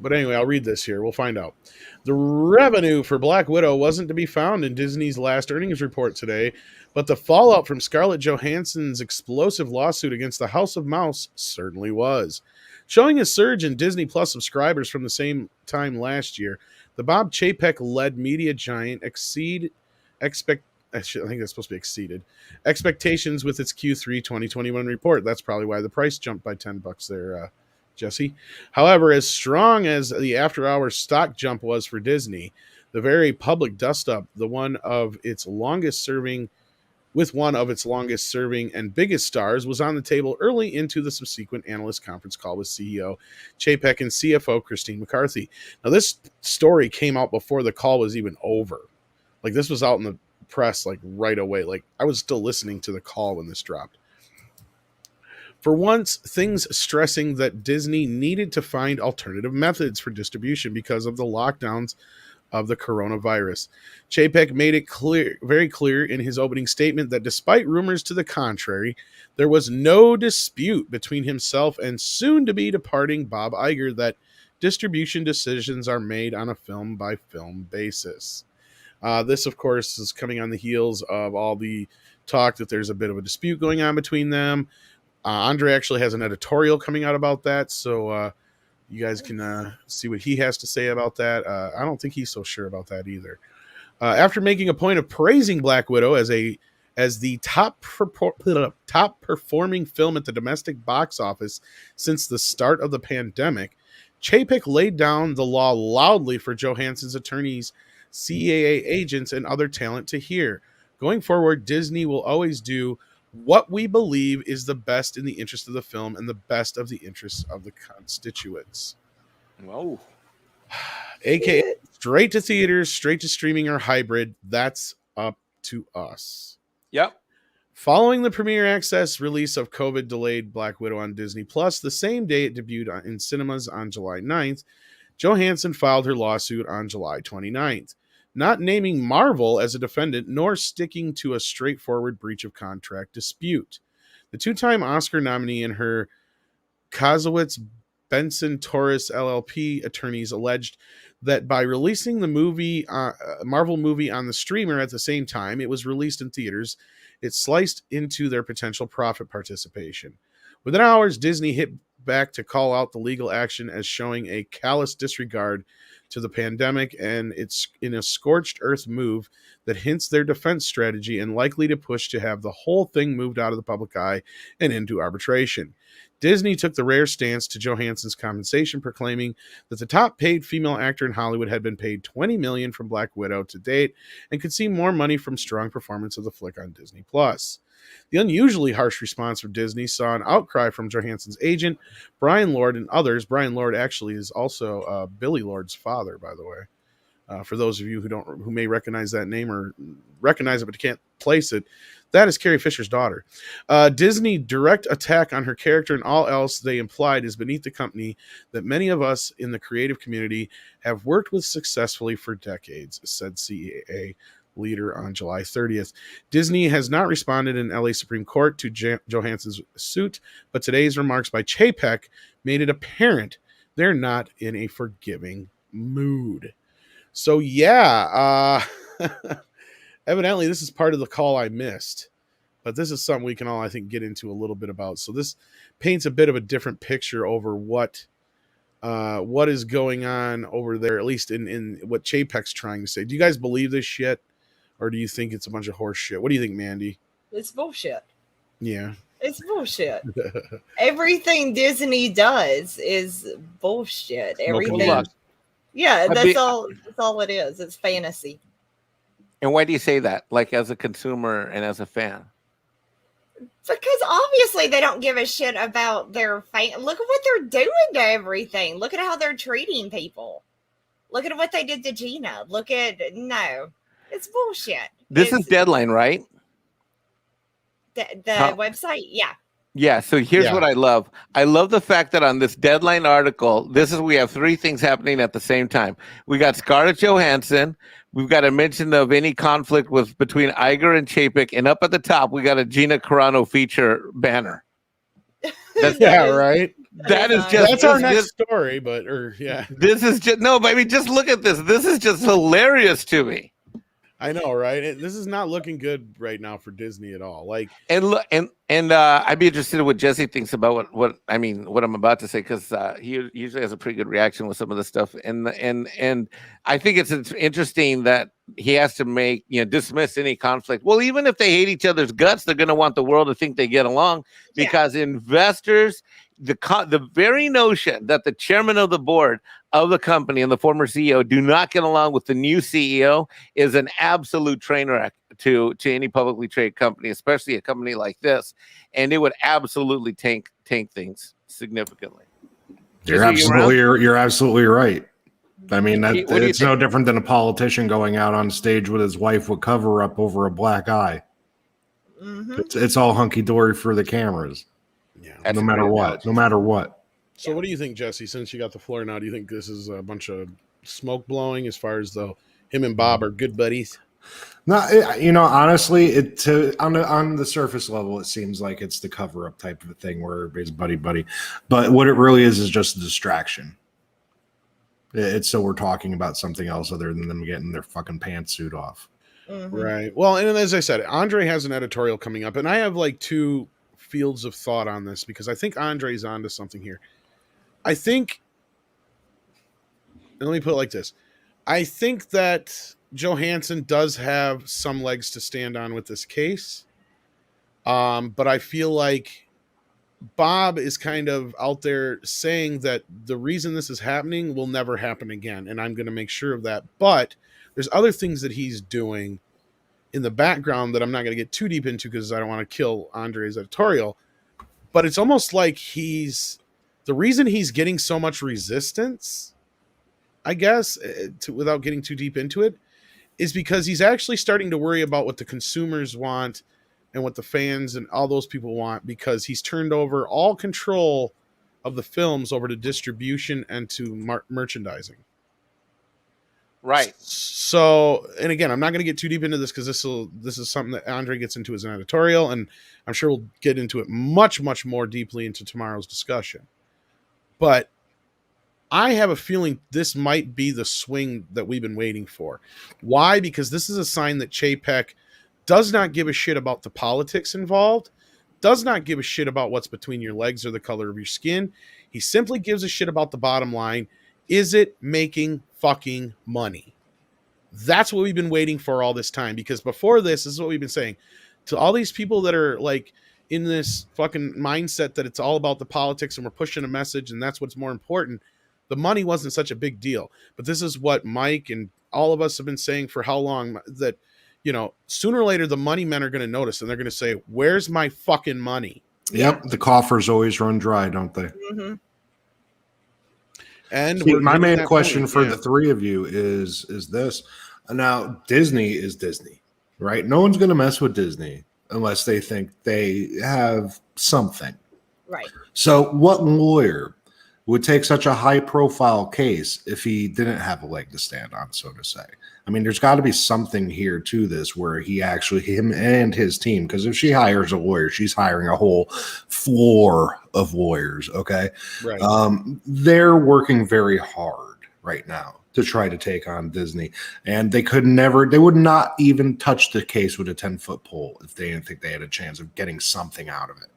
But anyway, I'll read this here. We'll find out. The revenue for Black Widow wasn't to be found in Disney's last earnings report today, but the fallout from Scarlett Johansson's explosive lawsuit against the House of Mouse certainly was. Showing a surge in Disney Plus subscribers from the same time last year, the Bob Chapek-led media giant I think that's supposed to be exceeded expectations with its Q3 2021 report. That's probably why the price jumped by $10 there, Jesse. However, as strong as the after-hours stock jump was for Disney, the very public dust-up, one of its longest-serving and biggest stars, was on the table early into the subsequent analyst conference call with CEO Chapek and CFO Christine McCarthy. Now, this story came out before the call was even over. Like, this was out in the press, like, right away. Like, I was still listening to the call when this dropped. For once, things stressing that Disney needed to find alternative methods for distribution because of the lockdowns of the coronavirus. Chapek made it very clear in his opening statement that despite rumors to the contrary, there was no dispute between himself and soon-to-be departing Bob Iger that distribution decisions are made on a film-by-film basis. This, of course, is coming on the heels of all the talk that there's a bit of a dispute going on between them. Andre actually has an editorial coming out about that, so you guys can see what he has to say about that. I don't think he's so sure about that either. After making a point of praising Black Widow as the top performing film at the domestic box office since the start of the pandemic, Chapek laid down the law loudly for Johansson's attorneys, CAA agents, and other talent to hear. Going forward, Disney will always do what we believe is the best in the interest of the film and the best of the interests of the constituents. Whoa. AKA straight to theaters, straight to streaming, or hybrid. That's up to us. Yep. Following the premiere access release of COVID-delayed Black Widow on Disney Plus, the same day it debuted in cinemas on July 9th, Johansson filed her lawsuit on July 29th. Not naming Marvel as a defendant nor sticking to a straightforward breach of contract dispute. The two-time Oscar nominee and her Kazowitz Benson Torres LLP attorneys alleged that by releasing the movie, Marvel movie on the streamer at the same time it was released in theaters, it sliced into their potential profit participation. Within hours, Disney hit back to call out the legal action as showing a callous disregard to the pandemic, and it's in a scorched earth move that hints their defense strategy and likely to push to have the whole thing moved out of the public eye and into arbitration. Disney took the rare stance to Johansson's compensation, proclaiming that the top paid female actor in Hollywood had been paid $20 million from Black Widow to date and could see more money from strong performance of the flick on Disney+. The unusually harsh response from Disney saw an outcry from Johansson's agent, Brian Lord, and others. Brian Lord actually is also Billy Lord's father, by the way. For those of you who may recognize that name or recognize it but can't place it, that is Carrie Fisher's daughter. Disney direct attack on her character and all else they implied is beneath the company that many of us in the creative community have worked with successfully for decades, said CAA leader on July 30th. Disney has not responded in LA Supreme Court to Johansson's suit, but today's remarks by Chapek made it apparent they're not in a forgiving mood. So yeah, evidently this is part of the call I missed, but this is something we can all, I think, get into a little bit about. So this paints a bit of a different picture over what is going on over there, at least in what Chapek's trying to say. Do you guys believe this shit, or do you think it's a bunch of horse shit? What do you think, Mandy? It's bullshit. Yeah. It's bullshit. Everything Disney does is bullshit. Everything. Yeah, that's all it is. It's fantasy. And why do you say that? Like as a consumer and as a fan? Because obviously they don't give a shit about their fan. Look at what they're doing to everything. Look at how they're treating people. Look at what they did to Gina. No, it's bullshit. This is Deadline, right? The website, yeah. Yeah, so here's what I love. I love the fact that on this Deadline article, we have three things happening at the same time. We got Scarlett Johansson. We've got a mention of any conflict between Iger and Chapek. And up at the top, we got a Gina Carano feature banner. Right? That's our next story, This is just, no, but I mean, just look at this. This is just hilarious to me. I know, right? This is not looking good right now for Disney at all. Like, and I'd be interested in what Jesse thinks about what I'm about to say, because he usually has a pretty good reaction with some of this stuff. And I think it's interesting that he has to dismiss any conflict. Well, even if they hate each other's guts, they're going to want the world to think they get along, because investors, the very notion that the chairman of the board of the company and the former CEO do not get along with the new CEO is an absolute train wreck to any publicly traded company, especially a company like this, and it would absolutely tank things significantly. You're absolutely right. I mean, it's no different than a politician going out on stage with his wife with cover up over a black eye. Mm-hmm. It's all hunky dory for the cameras. Yeah, no matter what. So what do you think, Jesse, since you got the floor now? Do you think this is a bunch of smoke blowing as far as though him and Bob are good buddies? No, honestly, on the surface level, it seems like it's the cover up type of a thing where everybody's buddy. But what it really is just a distraction. It's so we're talking about something else other than them getting their fucking pantsuit off. Mm-hmm. Right. Well, and as I said, Andre has an editorial coming up, and I have like two fields of thought on this, because I think Andre's onto something here. I think, and let me put it like this. I think that Johansson does have some legs to stand on with this case. But I feel like Bob is kind of out there saying that the reason this is happening will never happen again. And I'm going to make sure of that. But there's other things that he's doing in the background that I'm not going to get too deep into because I don't want to kill Andre's editorial. But it's almost like the reason he's getting so much resistance, I guess, without getting too deep into it, is because he's actually starting to worry about what the consumers want and what the fans and all those people want, because he's turned over all control of the films over to distribution and to merchandising. Right. So, and again, I'm not going to get too deep into this because this is something that Andre gets into as an editorial, and I'm sure we'll get into it much, much more deeply into tomorrow's discussion. But I have a feeling this might be the swing that we've been waiting for. Why? Because this is a sign that Chapek does not give a shit about the politics involved, does not give a shit about what's between your legs or the color of your skin. He simply gives a shit about the bottom line. Is it making fucking money? That's what we've been waiting for all this time, because before this is what we've been saying to all these people that are like in this fucking mindset that it's all about the politics and we're pushing a message and that's what's more important. The money wasn't such a big deal, but this is what Mike and all of us have been saying for how long, that, you know, sooner or later, the money men are going to notice and they're going to say, where's my fucking money? Yep. The coffers always run dry, don't they? Mm-hmm. And see, my main question for the three of you is this. Now, Disney is Disney, right? No one's going to mess with Disney unless they think they have something. Right. So what lawyer would take such a high profile case if he didn't have a leg to stand on, so to say? I mean, there's got to be something here to this where he actually, him and his team, because if she hires a lawyer, she's hiring a whole floor of lawyers, okay? Right. They're working very hard right now to try to take on Disney. And they would not even touch the case with a 10-foot pole if they didn't think they had a chance of getting something out of it.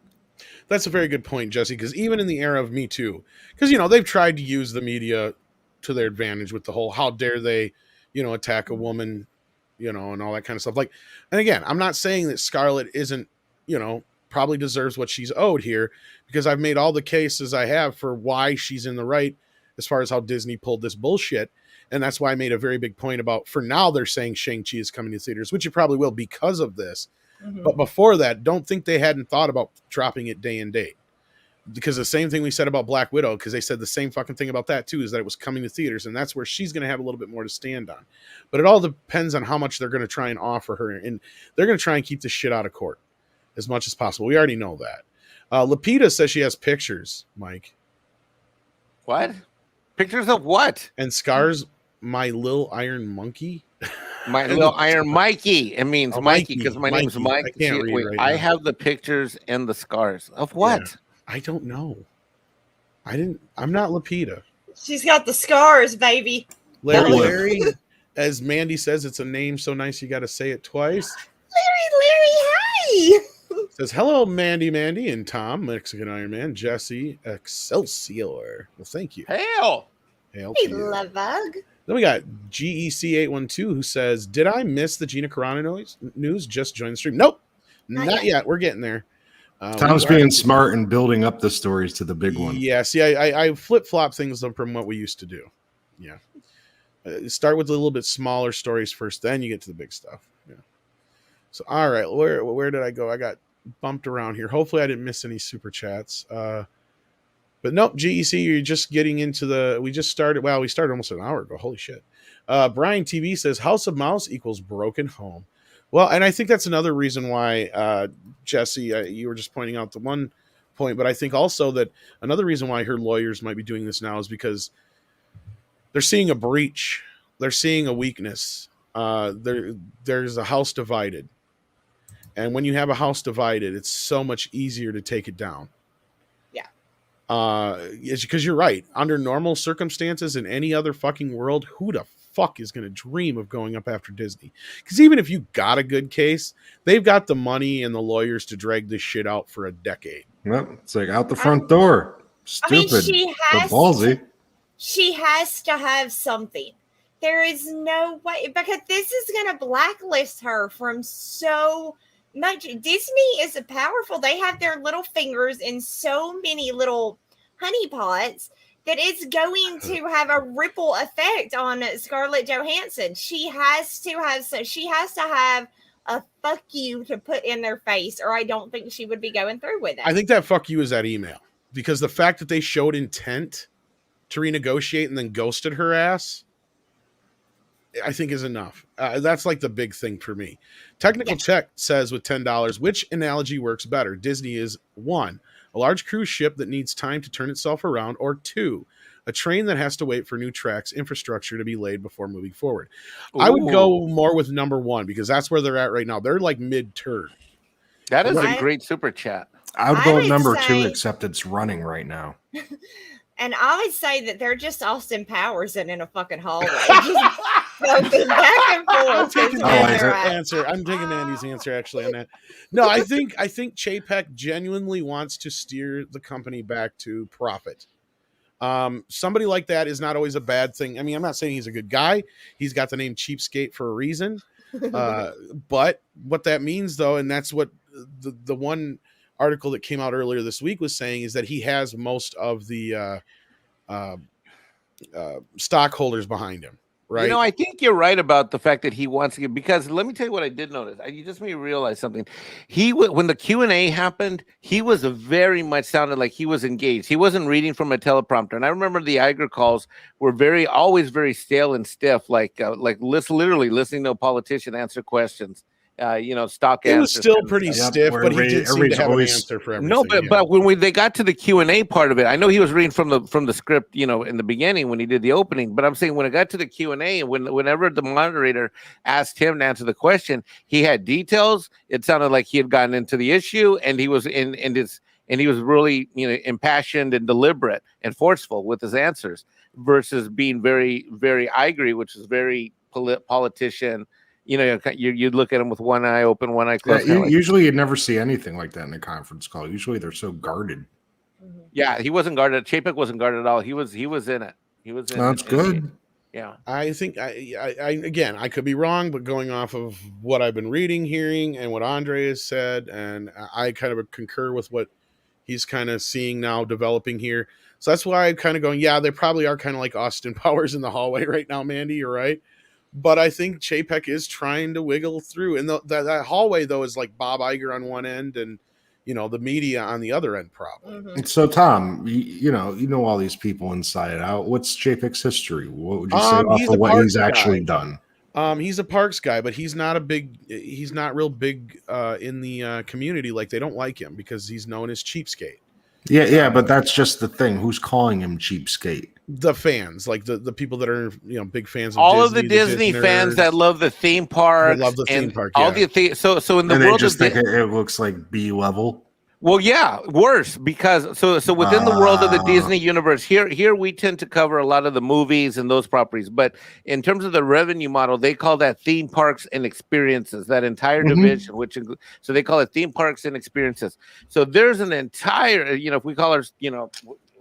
That's a very good point, Jesse, because even in the era of Me Too, because, you know, they've tried to use the media to their advantage with the whole, how dare they, you know, attack a woman, you know, and all that kind of stuff. Like, and again, I'm not saying that Scarlett isn't, you know, probably deserves what she's owed here, because I've made all the cases I have for why she's in the right as far as how Disney pulled this bullshit. And that's why I made a very big point about, for now, they're saying Shang-Chi is coming to theaters, which it probably will because of this. Mm-hmm. But before that, don't think they hadn't thought about dropping it day and date. Because the same thing we said about Black Widow, because they said the same fucking thing about that too, is that it was coming to theaters, and that's where she's going to have a little bit more to stand on. But it all depends on how much they're going to try and offer her, and they're going to try and keep this shit out of court as much as possible. We already know that. Lapita says she has pictures, Mike. What? Pictures of what? And Scar's My Little Iron Monkey. My Little Iron Mikey. It means Mikey because my name's Mike. I can't read right I now. have the pictures and the scars of what? Yeah. I don't know. I'm not Lapita. She's got the scars, baby. Larry, as Mandy says, it's a name so nice you got to say it twice. Larry, hi. Says, hello, Mandy, and Tom, Mexican Iron Man, Jesse, Excelsior. Well, thank you. Hail. Hey, love bug. Then we got GEC812 who says, did I miss the Gina Carano news? Just join the stream. Nope. Not yet. We're getting there. Tom's being smart and building up the stories to the big one. Yeah, see, I flip-flop things from what we used to do. Yeah. Start with a little bit smaller stories first, then you get to the big stuff. Yeah. So, all right, where did I go? I got bumped around here. Hopefully I didn't miss any super chats. But nope, GEC, you're just getting into we started almost an hour ago. Holy shit. Brian TV says, House of Mouse equals broken home. Well, and I think that's another reason why, Jesse, you were just pointing out the one point, but I think also that another reason why her lawyers might be doing this now is because they're seeing a breach. They're seeing a weakness. There's a house divided. And when you have a house divided, it's so much easier to take it down. Yeah. It's because you're right. Under normal circumstances in any other fucking world, who the fuck is going to dream of going up after Disney? Because even if you got a good case, they've got the money and the lawyers to drag this shit out for a decade. Well, it's like out the front door. Stupid. But ballsy. She has to have something. There is no way, because this is going to blacklist her from so much. Disney is powerful. They have their little fingers in so many little honeypots that it's going to have a ripple effect on Scarlett Johansson. She has to have a fuck you to put in their face, or I don't think she would be going through with it. I think that fuck you is that email, because the fact that they showed intent to renegotiate and then ghosted her ass, I think is enough. That's like the big thing for me. Technical Check says with $10, which analogy works better? Disney is 1, a large cruise ship that needs time to turn itself around, or 2, a a train that has to wait for new tracks infrastructure to be laid before moving forward. Ooh. I would go more with number 1 because that's where they're at right now. They're like mid-turd. That is a great super chat. I would go with number 2, except it's running right now. And I would say that they're just Austin Powers in a fucking hallway. Just back and forth. I'm taking Mandy's answer actually on that. No, I think Chapek genuinely wants to steer the company back to profit. Somebody like that is not always a bad thing. I mean, I'm not saying he's a good guy. He's got the name Cheapskate for a reason. But what that means, though, and that's what the one article that came out earlier this week was saying, is that he has most of the stockholders behind him. Right. You know, I think you're right about the fact that he wants to get, because let me tell you what I did notice. You just made me realize something. When the Q&A happened, he was very much sounded like he was engaged. He wasn't reading from a teleprompter. And I remember the Iger calls were always very stale and stiff, literally listening to a politician answer questions. Stock answers. It was still pretty stiff, but he did seem to have an answer for everything. No, but when they got to the Q&A part of it, I know he was reading from the script, in the beginning when he did the opening. But I'm saying when it got to the Q&A, and whenever the moderator asked him to answer the question, he had details. It sounded like he had gotten into the issue, and he was he was really impassioned and deliberate and forceful with his answers, versus being very, very Igery, which is very politician. You look at him with one eye open, one eye closed. Yeah, usually you'd never see anything like that in a conference call. Usually they're so guarded. Yeah, he wasn't guarded. Chapek wasn't guarded at all. He was in it. He was in That's good. Yeah. I think I could be wrong, but going off of what I've been reading, hearing, and what Andre has said, and I kind of concur with what he's kind of seeing now developing here. So that's why I'm kind of going, yeah, they probably are kind of like Austin Powers in the hallway right now, Mandy. You're right. But I think Chapek is trying to wiggle through. And that hallway, though, is like Bob Iger on one end and, the media on the other end, probably. Mm-hmm. So, Tom, you know all these people inside and out. What's Chapek's history? What would you say off of what he's actually done? He's a parks guy, but he's not real big in the community. Like, they don't like him because he's known as Cheapskate. Yeah, but that's just the thing. Who's calling him Cheapskate? The fans, like the people that are big fans of all Disney, of the Disney fans that love the theme park. Love the theme park. All the so in the and world they just of think it looks like B level. Well, yeah, worse, because so within the world of the Disney universe, here we tend to cover a lot of the movies and those properties, but in terms of the revenue model, they call that theme parks and experiences, that entire division, so they call it theme parks and experiences. So there's an entire, if we call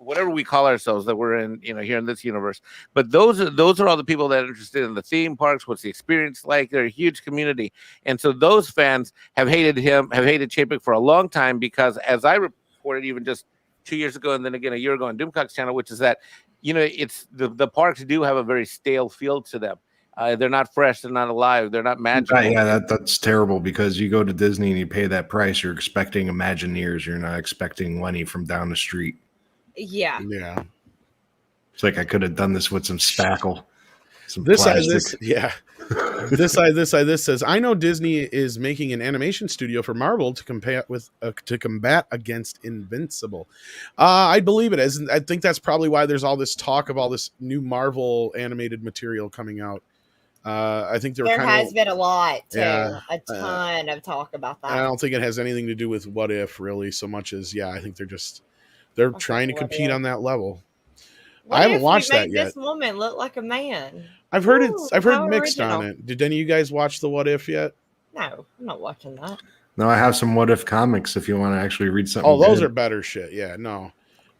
whatever we call ourselves that we're in, here in this universe. But those are all the people that are interested in the theme parks. What's the experience like? They're a huge community. And so those fans have hated Chapek for a long time because, as I reported even just 2 years ago and then again a year ago on Doomcock's channel, which is that, it's the parks do have a very stale feel to them. They're not fresh. They're not alive. They're not magical. Yeah, that's terrible because you go to Disney and you pay that price. You're expecting Imagineers. You're not expecting Lenny from down the street. Yeah. It's like I could have done this with some spackle. This says, I know Disney is making an animation studio for Marvel to combat against Invincible. I believe it is. I think that's probably why there's all this talk of all this new Marvel animated material coming out. I think there has been a lot too. A ton of talk about that. I don't think it has anything to do with What If really so much as I think they're trying to compete on that level. I haven't watched that yet. This woman look like a man. I've heard mixed original on it. Did any of you guys watch the What If yet? No, I'm not watching that. No, I have some What If comics if you want to actually read something. Oh, those are better shit. Yeah, no.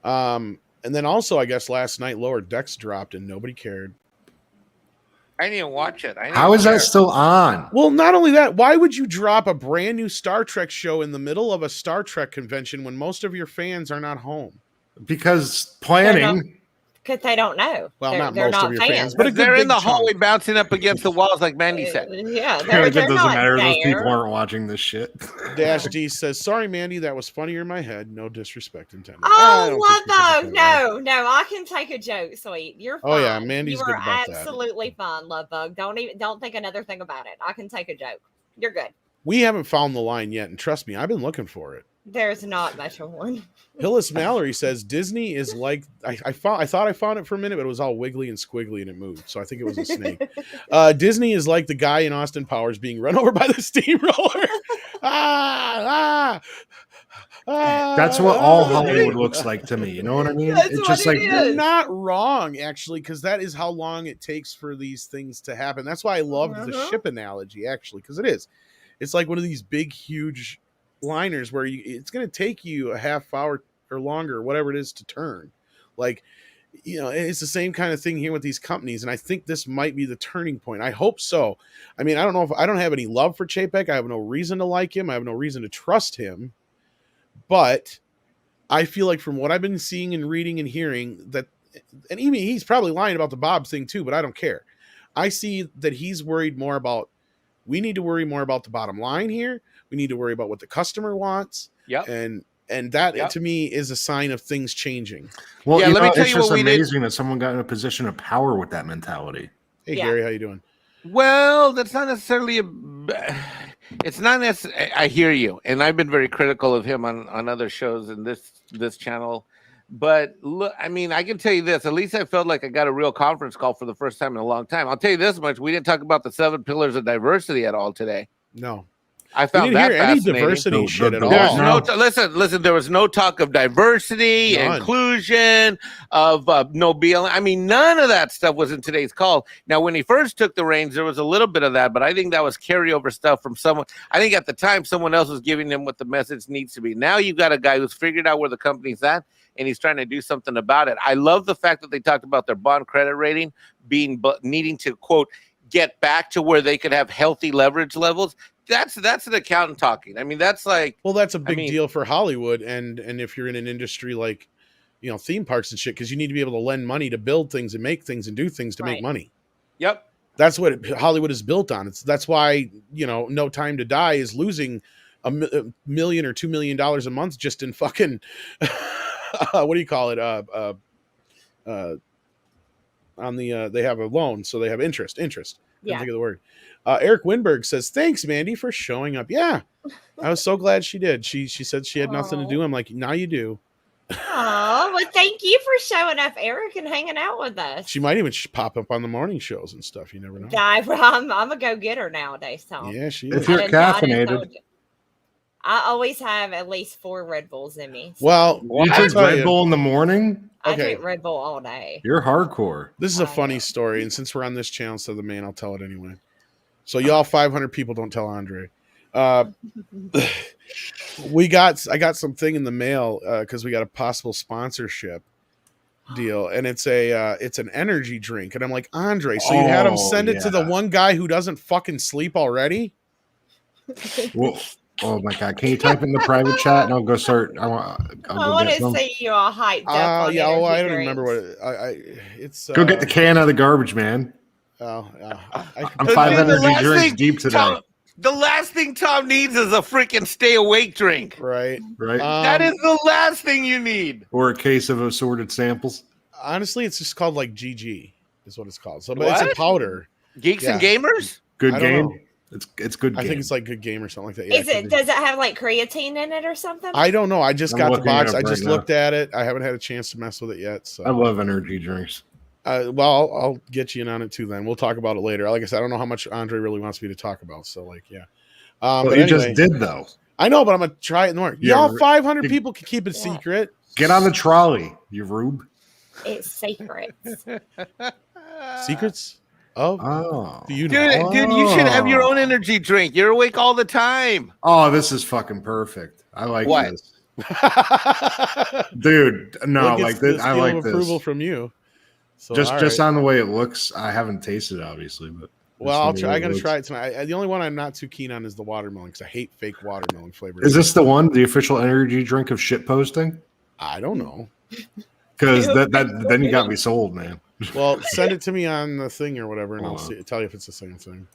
And then also, I guess last night Lower Decks dropped and nobody cared. I didn't even watch it. How is that still on? Well, not only that, why would you drop a brand new Star Trek show in the middle of a Star Trek convention when most of your fans are not home? Because planning. Because they don't know. Well, they're not of your fans, but they're in the hallway bouncing up against the walls, like Mandy said. Yeah, it doesn't matter. Those people aren't watching this shit. Dash D says, "Sorry, Mandy, that was funnier in my head. No disrespect intended." Oh, Love Bug, no, I can take a joke, sweet. You're fine. Oh yeah, Mandy's good about that. Absolutely fine, Love Bug. Don't think another thing about it. I can take a joke. You're good. We haven't found the line yet, and trust me, I've been looking for it. There's not much of one. Hillis Mallory says Disney is like I thought I found it for a minute, but it was all wiggly and squiggly and it moved, so I think it was a snake. Disney is like the guy in Austin Powers being run over by the steamroller. That's what all Hollywood looks like to me. You know what I mean? That's It's just like you're not wrong, actually, because that is how long it takes for these things to happen. That's why I loved the ship analogy, actually, because it is. It's like one of these big, huge liners where it's going to take you a half hour or longer, or whatever it is, to turn. Like, it's the same kind of thing here with these companies, and I think this might be the turning point. I hope so. I mean, I don't know if I don't have any love for Chapek. I have no reason to like him. I have no reason to trust him. But I feel like from what I've been seeing and reading and hearing that, and even he's probably lying about the Bob thing too, but I don't care. I see that he's worried more about, we need to worry more about the bottom line here. We need to worry about what the customer wants. Yep. And that to me is a sign of things changing. Well, let me tell you what we did. It's just amazing that someone got in a position of power with that mentality. Hey, Gary, how you doing? Well, that's not necessarily it's not necessarily. I hear you, and I've been very critical of him on other shows in this channel. But look, I mean, I can tell you this. At least I felt like I got a real conference call for the first time in a long time. I'll tell you this much: we didn't talk about the 7 pillars of diversity at all today. No. I found that fascinating. Any diversity shit at all. Listen. There was no talk of diversity, inclusion, of no BLM. I mean, none of that stuff was in today's call. Now, when he first took the reins, there was a little bit of that, but I think that was carryover stuff from someone. I think at the time, someone else was giving him what the message needs to be. Now you've got a guy who's figured out where the company's at, and he's trying to do something about it. I love the fact that they talked about their bond credit rating needing to, quote, get back to where they could have healthy leverage levels. That's an accountant talking. I mean, that's like, well, that's a big deal for Hollywood, and if you're in an industry like, theme parks and shit, because you need to be able to lend money to build things and make things and do things to make money. Yep, that's what Hollywood is built on. That's why No Time to Die is losing $1 million or $2 million a month just in fucking what do you call it? On the they have a loan, so they have interest. Can't think of the word. Eric Winberg says, thanks, Mandy, for showing up. Yeah, I was so glad she did. She said she had nothing to do. I'm like, now you do. Oh, well, thank you for showing up, Eric, and hanging out with us. She might even pop up on the morning shows and stuff. You never know. I'm a go-getter nowadays, Tom. Yeah, she is. If you're caffeinated. I always have at least 4 Red Bulls in me. So. Well, you drink Red Bull in the morning? I drink Red Bull all day. You're hardcore. This is a funny story, and since we're on this channel, so the man, I'll tell it anyway. So y'all 500 people don't tell Andre. I got something in the mail because we got a possible sponsorship deal, and it's an energy drink, and I'm like, Andre, so you had him send it to the one guy who doesn't fucking sleep already? Well, oh my God! Can you type in the private chat and I'll go start? I want to see you all hyped up. Yeah. Oh, I don't remember what it's. Go get the can out of the garbage, man. I'm 5 energy drinks deep today. Tom, the last thing Tom needs is a freaking stay awake drink. Right. That is the last thing you need. Or a case of assorted samples. Honestly, it's just called like GG is what it's called. So, but it's a powder. Geeks and Gamers. Good game. It's good. I think it's like Good Game or something like that. Yeah, does it have like creatine in it or something? I don't know. I just got the box. I just looked at it. I haven't had a chance to mess with it yet. So I love energy drinks. Well, I'll get you in on it too. Then we'll talk about it later. Like I said, I don't know how much Andre really wants me to talk about. So like, yeah. But you just did though. I know, but I'm gonna try it more. Y'all 500 people can keep it secret. Get on the trolley, you rube. It's secrets. Secrets? Oh, dude, you should have your own energy drink. You're awake all the time. Oh, this is fucking perfect. I like this. Dude, no, like this. I like this. Approval from you. So, just on the way it looks. I haven't tasted it, obviously, but well, I'm gonna try it tonight. The only one I'm not too keen on is the watermelon because I hate fake watermelon flavor. Is this the official energy drink of shit posting? I don't know. Because then you got me sold, man. Well, send it to me on the thing or whatever, and I'll tell you if it's the same thing.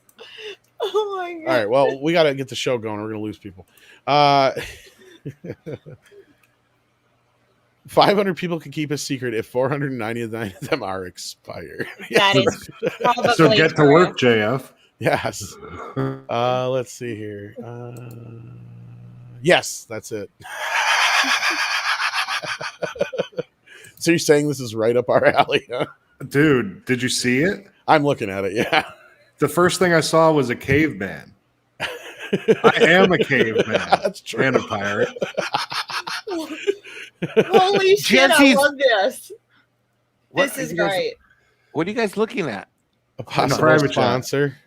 Oh my God! All right. Well, we got to get the show going. We're gonna lose people. 500 people can keep a secret if 499 of them are expired. That is probably so get to work, JF. Yes. Let's see here. Yes, that's it. So you're saying this is right up our alley, huh? Dude, did you see it? I'm looking at it, yeah. The first thing I saw was a caveman. I am a caveman. That's true. And a pirate. Holy shit, I love this. This is great. What are you guys looking at? A possible sponsor.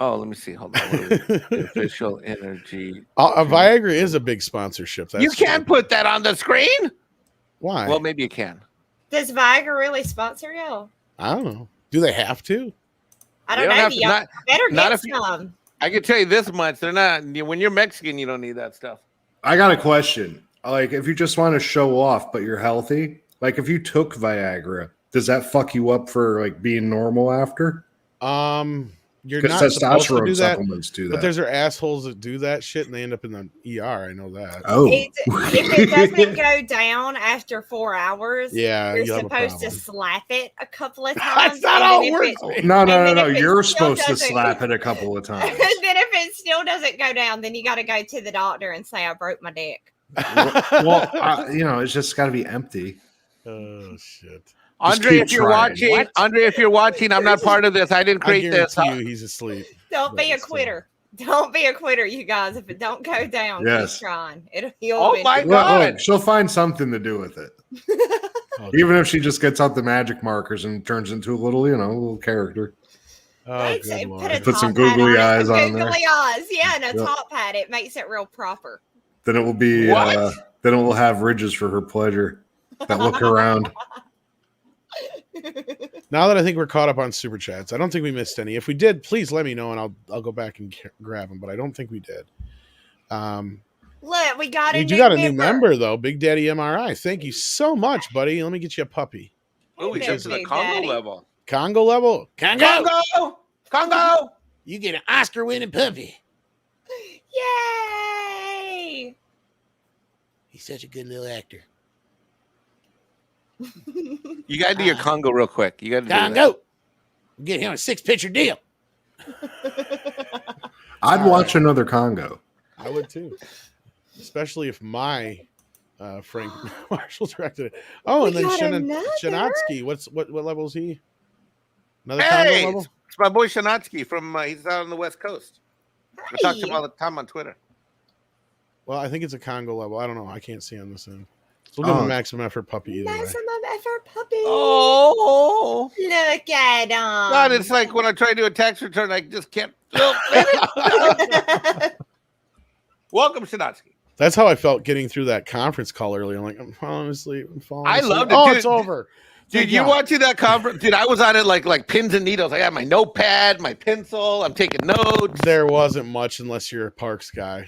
Oh, let me see. Hold on. Official energy. Viagra is a big sponsorship. You can't put that on the screen. Why? Well, maybe you can. Does Viagra really sponsor you? I don't know. Do they have to? I don't know. You better get some. I can tell you this much. They're not. When you're Mexican, you don't need that stuff. I got a question. Like, if you just want to show off, but you're healthy, like if you took Viagra, does that fuck you up for like being normal after? You're not supposed to do that, supplements do that. But there's assholes that do that shit and they end up in the ER. I know that. Oh, if it doesn't go down after 4 hours, yeah, you're supposed to slap it a couple of times. That's not how it works. No. You're supposed to slap it a couple of times. And then if it still doesn't go down, then you got to go to the doctor and say, I broke my dick. It's just got to be empty. Oh shit. Andre, if you're watching, I'm not part of this. I didn't create this. He's asleep. Don't be a quitter. Don't be a quitter, you guys. If it don't go down, keep trying. Oh my God. Look, she'll find something to do with it. Even if she just gets out the magic markers and turns into a little character. Put some googly eyes on there. Googly eyes, yeah, and a top hat. It makes it real proper. Then it will be. Then it will have ridges for her pleasure that look around. Now that I think we're caught up on super chats, I don't think we missed any. If we did, please let me know and I'll go back and grab them. But I don't think we did. Look, we got a new member though, Big Daddy MRI. Thank you so much, buddy. Let me get you a puppy. Oh, we jumped to the Congo level. Congo level. Congo. You get an Oscar-winning puppy. Yay! He's such a good little actor. You gotta do your Congo real quick. You gotta Congo. Get him a 6-picture deal. I'd watch another Congo. I would too, especially if my Frank Marshall directed it. Oh, and then Shanatsky. What level is he? Another Congo level? It's my boy Shanatsky from. He's out on the West Coast. I talk to him all the time on Twitter. Well, I think it's a Congo level. I don't know. I can't see on this end. So we'll give him maximum effort puppy either maximum effort puppy. Oh, look at him. God, it's like when I try to do a tax return, I just can't. Welcome, Shanatsky. That's how I felt getting through that conference call earlier. I'm like, I'm falling asleep. I loved it. Oh, dude, it's over. Dude, you watching that conference? Dude, I was on it like pins and needles. I got my notepad, my pencil. I'm taking notes. There wasn't much unless you're a parks guy.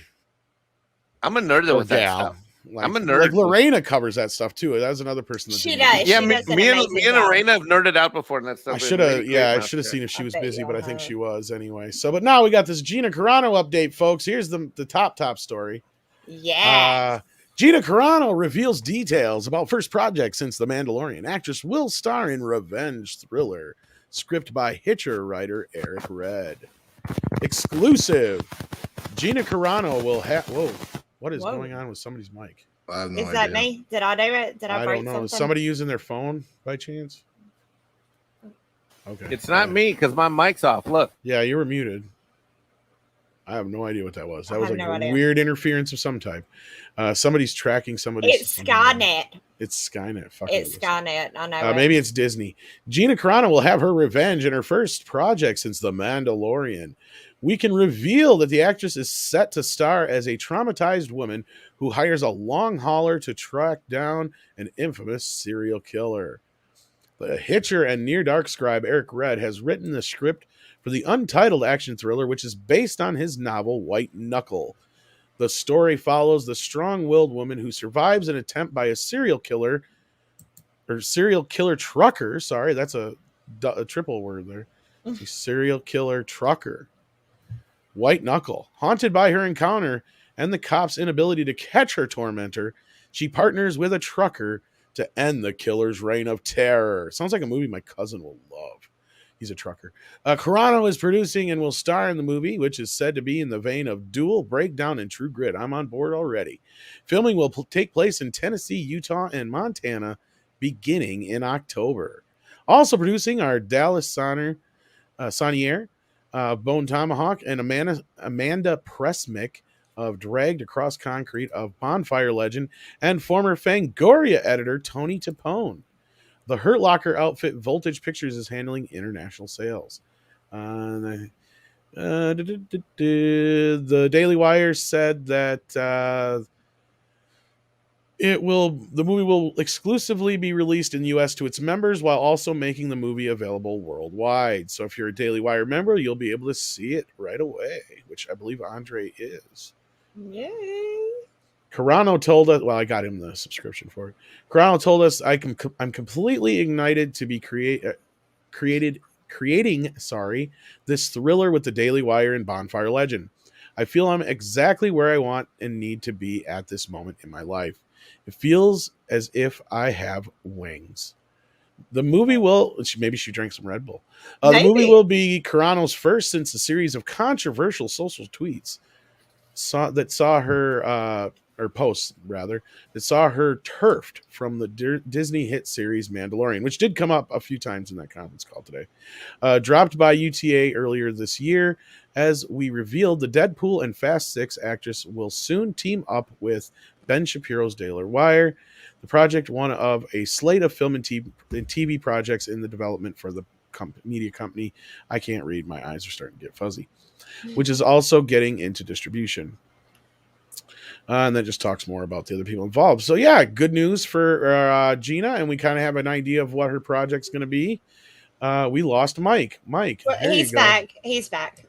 I'm a nerd with that stuff. I'm a nerd. Like Lorena covers that stuff too. That was another person that she does. Yeah, me and Lorena have nerded out before and that stuff. I should have seen if she was busy, but I think she was anyway. So, but now we got this Gina Carano update, folks. Here's the top story. Yeah. Gina Carano reveals details about first project since The Mandalorian. Actress will star in revenge thriller, script by Hitcher writer Eric Red. Exclusive. Gina Carano will have. Whoa. What is going on with somebody's mic? I have no idea. Is that me? Did I do it? Did I break don't know. something? Is somebody using their phone by chance? Okay. It's not me because my mic's off. Look. Yeah, you were muted. I have no idea what that was. That was like a weird interference of some type. Somebody's tracking somebody. It's Skynet. It's Skynet. Fuck it's Skynet. I know. Maybe it's Disney. Gina Carano will have her revenge in her first project since The Mandalorian. We can reveal that the actress is set to star as a traumatized woman who hires a long hauler to track down an infamous serial killer. The Hitcher and Near Dark scribe Eric Red has written the script for the Untitled action thriller, which is based on his novel White Knuckle. The story follows the strong-willed woman who survives an attempt by a serial killer trucker. Sorry, that's a triple word there. A serial killer trucker. White Knuckle. Haunted by her encounter and the cops' inability to catch her tormentor, she partners with a trucker to end the killer's reign of terror. Sounds like a movie my cousin will love. He's a trucker. Carano is producing and will star in the movie, which is said to be in the vein of Dual, Breakdown, and True Grit. I'm on board already. Filming will take place in Tennessee, Utah, and Montana beginning in October. Also producing are Dallas Sonnier, Bone Tomahawk, and Amanda Pressmick of Dragged Across Concrete, of Bonfire legend, and former Fangoria editor Tony Tapone. The Hurt Locker outfit Voltage Pictures is handling international sales. The Daily Wire said that the movie will exclusively be released in the U.S. to its members, while also making the movie available worldwide. So if you're a Daily Wire member, you'll be able to see it right away, which I believe Andre is. Yay! Carano told us, well, I got him the subscription for it. Carano told us, I'm completely ignited to be creating this thriller with the Daily Wire and Bonfire legend. I feel I'm exactly where I want and need to be at this moment in my life. It feels as if I have wings. The movie will, maybe she drank some Red Bull. The movie will be Carano's first since a series of controversial social tweets that saw her turfed from the Disney hit series Mandalorian, which did come up a few times in that conference call today. Dropped by UTA earlier this year. As we revealed, the Deadpool and Fast 6 actress will soon team up with Ben Shapiro's Daily Wire. The project, one of a slate of film and TV projects in the development for the media company. I can't read. My eyes are starting to get fuzzy. Which is also getting into distribution. And then just talks more about the other people involved. So yeah, good news for Gina, and we kind of have an idea of what her project's going to be. We lost Mike. Mike, well, he's back. He's back.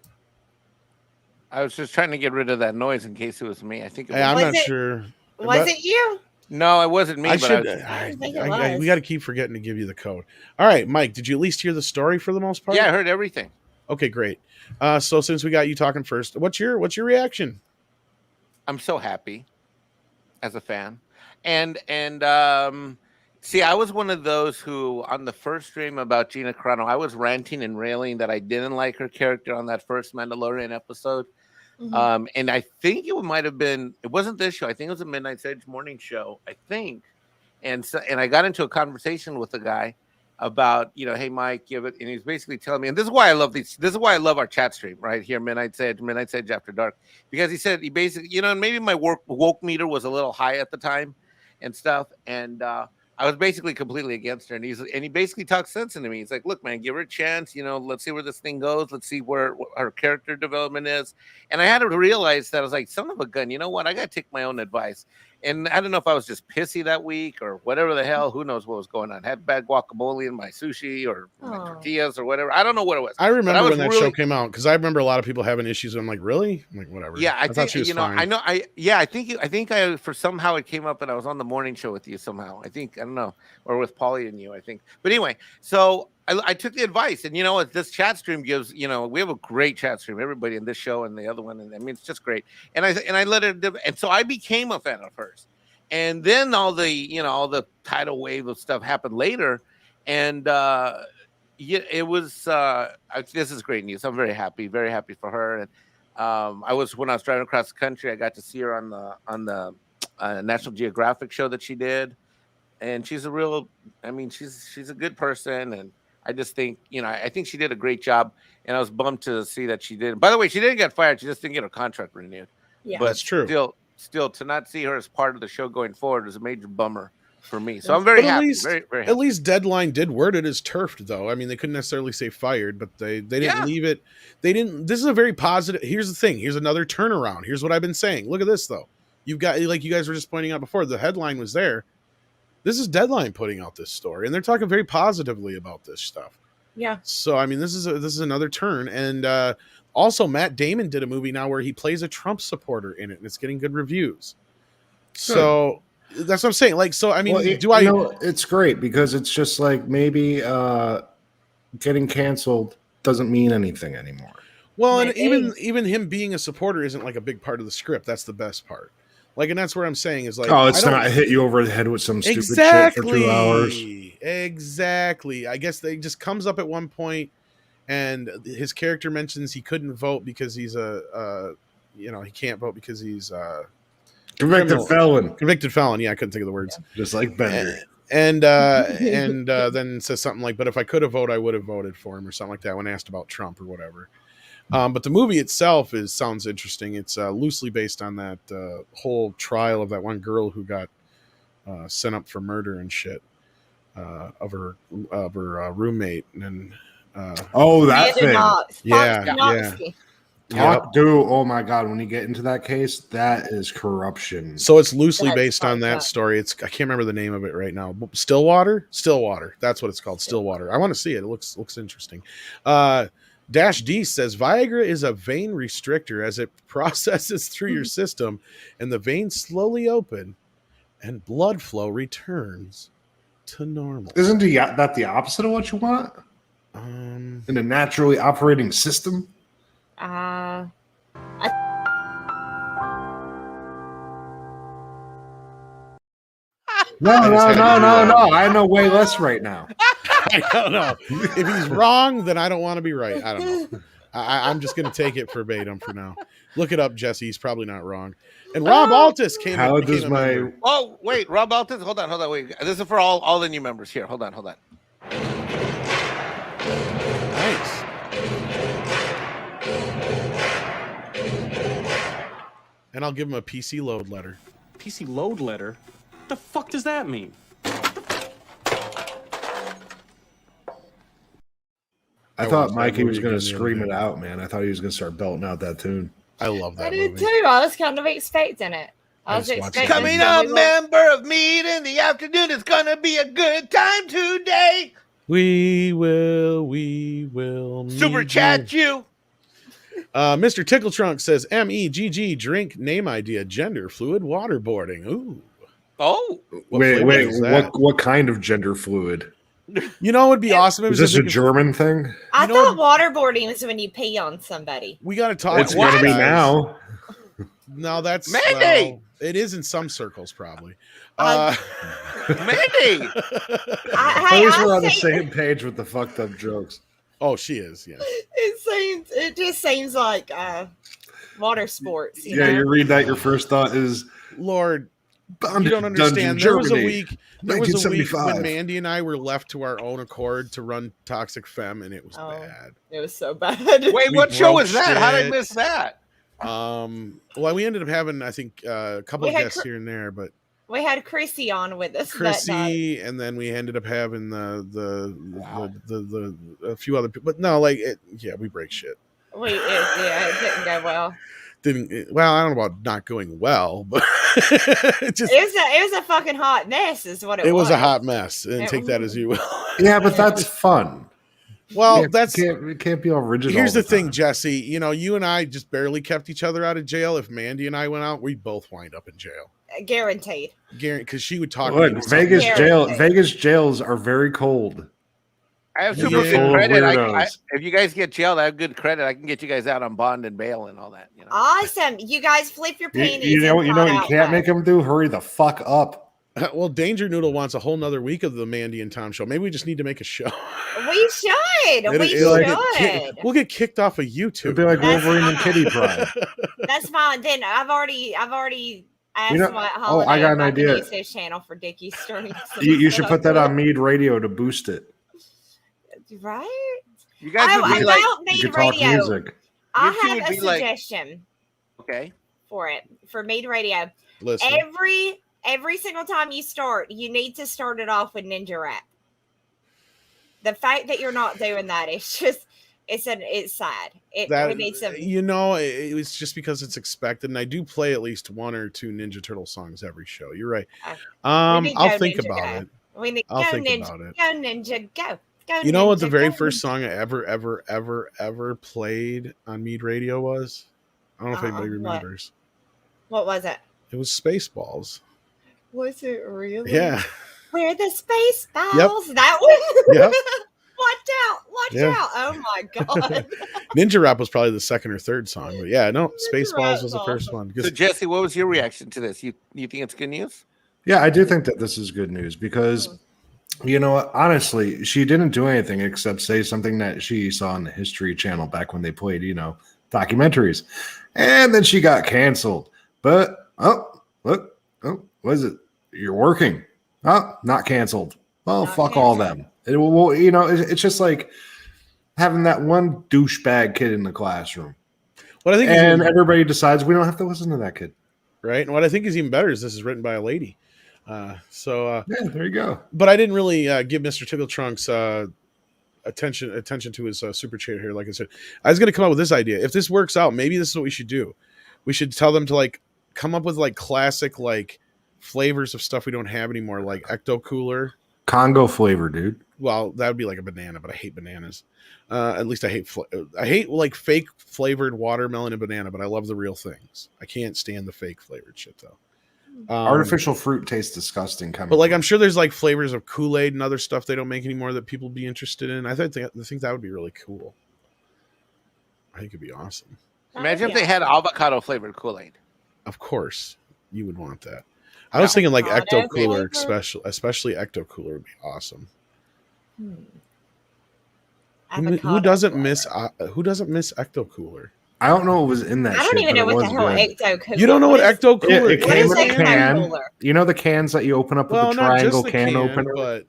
I was just trying to get rid of that noise in case it was me. I think it was. I'm not sure. Was it you? No, it wasn't me. I we got to keep forgetting to give you the code. All right, Mike, did you at least hear the story for the most part? Yeah, I heard everything. Okay, great. So since we got you talking first, what's your reaction? I'm so happy as a fan. And see, I was one of those who on the first stream about Gina Carano, I was ranting and railing that I didn't like her character on that first Mandalorian episode. Mm-hmm. And I think it might have been, it wasn't this show. I think it was a Midnight Edge morning show, I think. And I got into a conversation with the guy about, hey, Mike, give it. And he's basically telling me, and this is why I love these. This is why I love our chat stream right here, Midnight Edge After Dark, because he said he basically, and maybe my woke meter was a little high at the time and stuff. And I was basically completely against her. And he basically talked sense into me. He's like, look, man, give her a chance. Let's see where this thing goes. Let's see where her character development is. And I had to realize that I was like, son of a gun, you know what? I got to take my own advice. And I don't know if I was just pissy that week or whatever the hell. Who knows what was going on? Had bad guacamole in my sushi or my tortillas or whatever. I don't know what it was. I remember when that show came out because I remember a lot of people having issues. I'm like, really? I'm like, whatever. Yeah, I think she was fine. I know. I think for somehow it came up and I was on the morning show with you somehow. I don't know, or with Paulie and you. I think. But anyway, so I took the advice, and this chat stream gives. We have a great chat stream. Everybody in this show and the other one, and I mean, it's just great. And I let it, and so I became a fan of hers. And then all the tidal wave of stuff happened later, and it was. This is great news. I'm very happy for her. And when I was driving across the country, I got to see her on the National Geographic show that she did, and she's a real. I mean, she's a good person, and I just think I think she did a great job. And I was bummed to see that she did. By the way, she didn't get fired. She just didn't get her contract renewed. Yeah, but that's true. Still, to not see her as part of the show going forward is a major bummer for me. So I'm very happy. Very happy. At least Deadline did word it as turfed, though. I mean, they couldn't necessarily say fired, but they didn't leave it. They didn't. This is a very positive. Here's the thing. Here's another turnaround. Here's what I've been saying. Look at this, though. You've got, like you guys were just pointing out before, the headline was there. This is Deadline putting out this story, and they're talking very positively about this stuff. Yeah. So I mean, this is another turn, and also Matt Damon did a movie now where he plays a Trump supporter in it, and it's getting good reviews. So that's what I'm saying. Like, so I mean, it's great because it's just like maybe getting canceled doesn't mean anything anymore. Well, and even him being a supporter isn't like a big part of the script. That's the best part. Like, and that's what I'm saying is like, it's not hit you over the head with some stupid shit for 2 hours. Exactly. I guess they just comes up at one point. and his character mentions he couldn't vote because he's he can't vote because he's convicted felon. Yeah, I couldn't think of the words. Just like Bender. And then says something like, but if I could have voted, I would have voted for him or something like that when asked about Trump or whatever. But the movie itself sounds interesting. It's loosely based on that whole trial of that one girl who got sent up for murder and shit of her roommate. And that thing. Yeah. Dude, oh my God, when you get into that case, that is corruption. So it's loosely based on that story. I can't remember the name of it right now. Stillwater, that's what it's called. Stillwater. I want to see it. It looks interesting. Dash D says Viagra is a vein restrictor as it processes through your system and the veins slowly open and blood flow returns to normal. Isn't that the opposite of what you want? In a naturally operating system? No. I know way less right now. I don't know. If he's wrong, then I don't want to be right. I don't know. I'm just going to take it verbatim for now. Look it up, Jesse. He's probably not wrong. And Rob Altus came. How does my? Oh wait, Rob Altus. Hold on. Wait, this is for all the new members here. Hold on. Nice. And I'll give him a PC load letter. PC load letter? What the fuck does that mean? I thought Mikey was going to scream it out, man. I thought he was going to start belting out that tune. I love that movie. I did too. I was kind of expecting it. I was expecting coming up, member of MEAD in the afternoon. It's going to be a good time today. We will super chat you. Mr. Tickle Trunk says MEGG drink name idea gender fluid waterboarding. Ooh. Oh. Wait, what kind of gender fluid? You know, it would be awesome. Is this a German thing? I thought waterboarding was when you pee on somebody. We got to talk. It's going to be now. No, that's Mandy. It is in some circles, probably. Mandy. We're on the same page with the fucked up jokes. Oh, she is. Yes. It just seems like water sports. You know? You read that. Your first thought is, Lord. You don't understand. There was a week when Mandy and I were left to our own accord to run Toxic Femme, and it was bad. It was so bad. Wait, what show was that? How did I miss that? Well, we ended up having, I think, a couple of guests here and there, but we had Chrissy on with us. Chrissy, and then we ended up having a few other people. But no, we break shit. It didn't go well. I don't know about not going well, but it was a fucking hot mess is what it was. It was a hot mess, and take that as you will. Yeah, but that's fun. Well, it can't be all rigid. Here's the thing, Jesse. You know, you and I just barely kept each other out of jail. If Mandy and I went out, we'd both wind up in jail. Guaranteed. Because she would talk. Look, Vegas jails are very cold. I have super good credit. If you guys get jailed, I have good credit. I can get you guys out on bond and bail and all that. You know? Awesome. You guys flip your panties. You know what you can't make them do? Hurry the fuck up. Well, Danger Noodle wants a whole nother week of the Mandy and Tom show. Maybe we just need to make a show. We should. We'll get kicked off of YouTube. It'd be like Wolverine and Kitty Pryde. That's fine. Then I've already asked what holiday I got an idea. Use this channel for Dickie Streams. You should put that on MEAD Radio to boost it. Right? You guys would be like MEAD Radio. I have a suggestion. Okay. For MEAD Radio. Listen. Every single time you start, you need to start it off with Ninja Rap. The fact that you're not doing that is just it's sad. We need some. You know, it's just because it's expected, and I do play at least one or two Ninja Turtle songs every show. You're right. I'll think about it. We need I'll think Ninja, about it. Go Ninja, go. You know what the very first song I ever played on MEAD Radio was? I don't know if anybody remembers. What was it? It was Spaceballs. Was it really? Yeah. We're the Spaceballs. Yep. That one? Yep. Watch out. Oh my God. Ninja Rap was probably the second or third song. But yeah, no, Spaceballs was the first one. So Jesse, what was your reaction to this? You think it's good news? Yeah, I do think that this is good news because You know what? Honestly, she didn't do anything except say something that she saw on the History Channel back when they played, documentaries. And then she got canceled. But, what is it? You're working. Oh, not canceled. Well, Not fuck canceled. all them. It's just like having that one douchebag kid in the classroom. What I think everybody decides we don't have to listen to that kid. Right. And what I think is even better is this is written by a lady. Yeah, there you go. But I didn't really give Mr. Tickle Trunks attention to his super chat here. Like I said, I was going to come up with this idea. If this works out, maybe this is what we should do. We should tell them to like come up with like classic like flavors of stuff we don't have anymore, like Ecto Cooler. Congo flavor, dude. Well, that would be like a banana, but I hate bananas. At least I hate like fake flavored watermelon and banana, but I love the real things. I can't stand the fake flavored shit though. Artificial fruit tastes disgusting. But like I'm sure there's like flavors of Kool-Aid and other stuff they don't make anymore that people be interested in. I think that would be really cool. I think it'd be awesome. Imagine if they had avocado flavored Kool-Aid. Of course, you would want that. I was thinking like Ecto Cooler, especially Ecto Cooler would be awesome. Who doesn't miss Ecto Cooler? I don't know what was in that. I don't even know what the hell Ecto Cooler. You don't know what Ecto Cooler is? It came in a can. You know the cans that you open up with the triangle can opener, but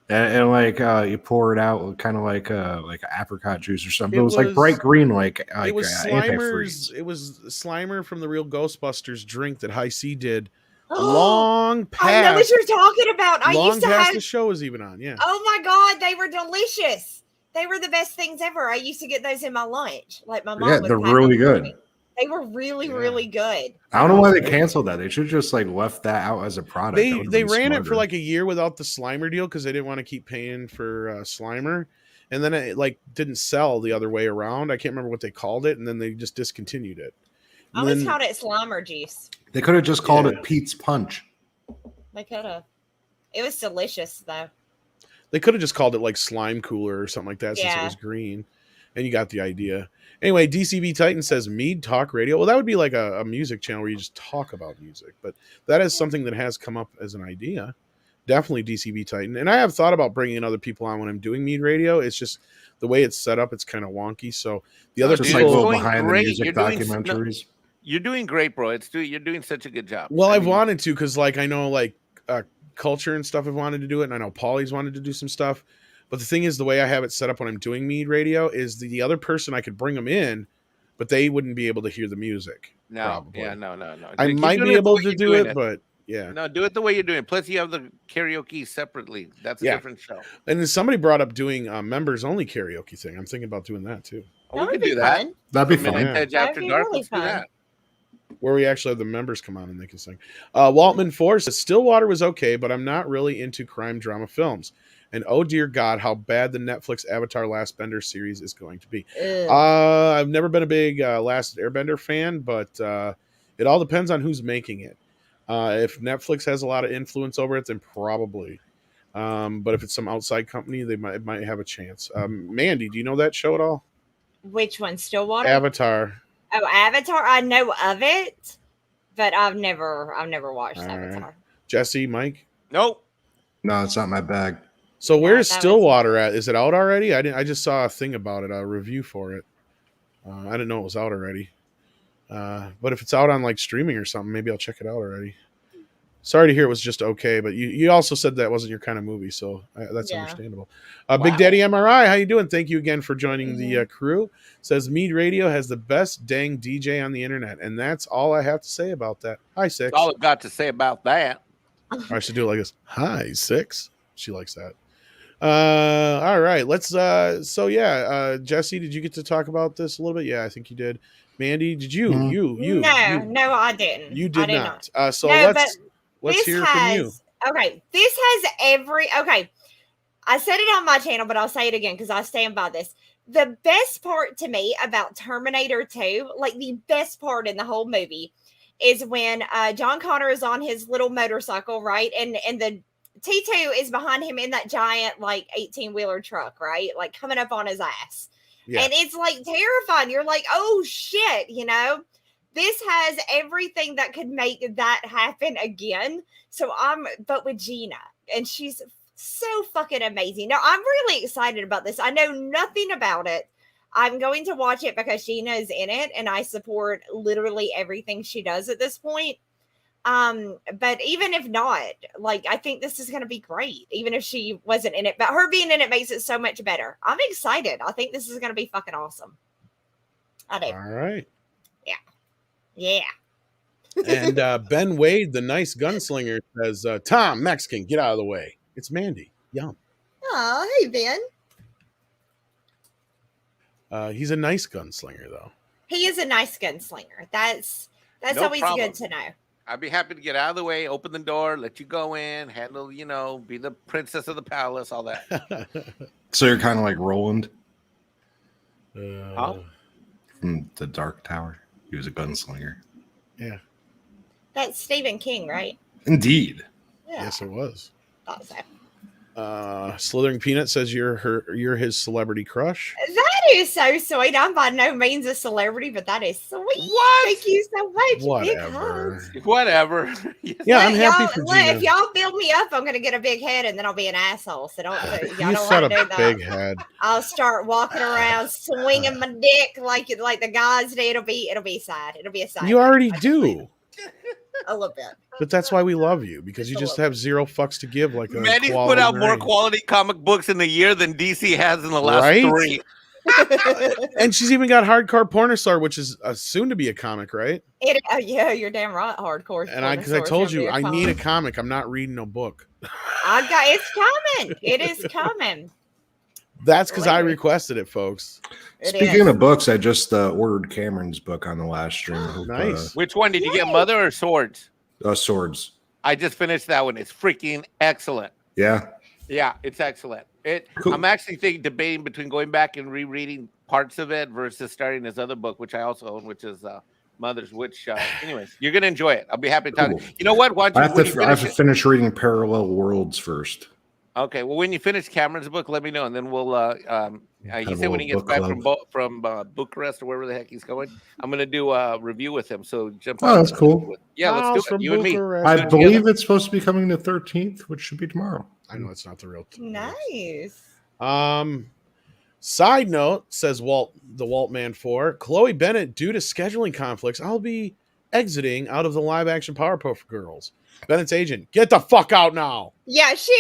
and like you pour it out, kind of like apricot juice or something. It was like bright green, like it was Slimer's. It was Slimer from the real Ghostbusters drink that High C did. Long past. I know what you're talking about. I used to have the show was even on. Yeah. Oh my god, they were delicious. They were the best things ever. I used to get those in my lunch. Like my mom. Yeah, they're really good. They were really, really good. I don't know why they canceled that. They should have just like left that out as a product. They ran it for like a year without the Slimer deal because they didn't want to keep paying for Slimer, and then it like didn't sell the other way around. I can't remember what they called it, and then they just discontinued it. I always called it Slimer juice. They could have just called it Pete's Punch. They could have. It was delicious though. They could have just called it like Slime Cooler or something like that since it was green. And you got the idea. Anyway, DCB Titan says MEAD Talk Radio. Well, that would be like a music channel where you just talk about music. But that is something that has come up as an idea. Definitely DCB Titan. And I have thought about bringing other people on when I'm doing MEAD Radio. It's just the way it's set up, it's kind of wonky. So the other people... Like go behind the music documentaries. You're doing great, bro. You're doing such a good job. Well, I've wanted to because like I know like Culture and stuff have wanted to do it, and I know Paulie's wanted to do some stuff. But the thing is, the way I have it set up when I'm doing MEAD Radio is the other person I could bring them in, but they wouldn't be able to hear the music. No, probably. Yeah, no. I might be able to do it, but yeah. No, do it the way you're doing. Plus, you have the karaoke separately. That's a different show. And then somebody brought up doing members only karaoke thing. I'm thinking about doing that too. We could do that. That'd be fun. After dark, let's do that. Where we actually have the members come on and they can sing. Waltman Force says Stillwater was okay, but I'm not really into crime drama films. And oh dear God, how bad the Netflix Avatar Last Bender series is going to be. I've never been a big Last Airbender fan, but it all depends on who's making it. If Netflix has a lot of influence over it, then probably. But if it's some outside company, it might have a chance. Mandy, do you know that show at all? Which one? Stillwater? Avatar. Oh, Avatar. I know of it, but I've never watched Avatar. Right. Jesse, Mike? Nope. No, it's not my bag. So where's Stillwater at? Is it out already? I just saw a thing about it, a review for it. I didn't know it was out already. But if it's out on like streaming or something, maybe I'll check it out already. Sorry to hear it was just okay, but you also said that wasn't your kind of movie, so that's understandable. Big Daddy MRI, how you doing? Thank you again for joining the crew. Says MEAD Radio has the best dang DJ on the internet, and that's all I have to say about that. Hi, Six. That's all I've got to say about that. I should do it like this. Hi, Six. She likes that. All right, let's. Jesse, did you get to talk about this a little bit? Yeah, I think you did. Mandy, did you? No, I didn't. You did not. So no, let's hear from you. Okay, this has okay. I said it on my channel, but I'll say it again because I stand by this. The best part to me about Terminator 2, like the best part in the whole movie, is when John Connor is on his little motorcycle, right? And the T2 is behind him in that giant, like, 18-wheeler truck, right? Like, coming up on his ass. Yeah. And it's, like, terrifying. You're like, oh, shit, you know? This has everything that could make that happen again. But with Gina, and she's So fucking amazing. Now, I'm really excited about this. I know nothing about it. I'm going to watch it because Gina is in it, and I support literally everything she does at this point. But even if not, like, I think this is going to be great, even if she wasn't in it. But her being in it makes it so much better. I'm excited. I think this is going to be fucking awesome. I do. All right. Yeah. And Ben Wade, the nice gunslinger, says, Tom, Mexican, get out of the way. It's Mandy. Yum. Oh, hey, Ben. He's a nice gunslinger, though. He is a nice gunslinger. That's No always problem. good to know. I'd be happy to get out of the way, open the door, let you go in, handle, be the princess of the palace, all that. So you're kind of like Roland Huh? from the Dark Tower. He was a gunslinger. Yeah. That's Stephen King, right? Indeed. Yeah. Yes, it was. Thought so. Slithering Peanut says you're his celebrity crush. That is so sweet. I'm by no means a celebrity, but that is sweet. What? Thank you so much. Big Whatever. hugs. Whatever. Yeah, I'm happy for Look, Gina. if y'all build me up, I'm gonna get a big head, and then I'll be an asshole. So y'all You don't said want a to do that. big head. I'll start walking around swinging my dick like the guys do. It'll be sad. It'll be a side. You already do. A little bit. But that's why we love you, because you just have zero fucks to give. Like a Mandy's put quality out more brain. quality comic books in a year than DC has in the last Right? 3. And she's even got Hardcore Pornosaur, which is soon to be a comic, right? Yeah, you're damn right. Hardcore. And because I told you, I need a comic. I'm not reading no book. It's coming. It is coming. That's because I Literally. requested it, folks. Speaking of books, I just ordered Cameron's book on the last stream. I hope, Nice. Which one did you get, Mother or Swords? Swords. I just finished that one. It's freaking excellent. Yeah. Yeah, it's excellent. Cool. I'm actually debating between going back and rereading parts of it versus starting this other book, which I also own, which is Mother's. Which, anyways, you're gonna enjoy it. I'll be happy to talk. Cool. You know what? Why don't you, I have to finish reading Parallel Worlds first. Okay, well, when you finish Cameron's book, let me know, and then we'll. He said when he gets back from Bucharest or wherever the heck he's going, I'm going to do a review with him. So jump on. Oh, that's cool. Yeah, let's do it. You and me. I believe it's supposed to be coming the 13th, which should be tomorrow. I know it's not the real. Nice. Side note, says the Waltman 4, Chloe Bennett, due to scheduling conflicts, I'll be exiting out of the live action Powerpuff Girls. Bennett's agent, get the fuck out now. Yeah, she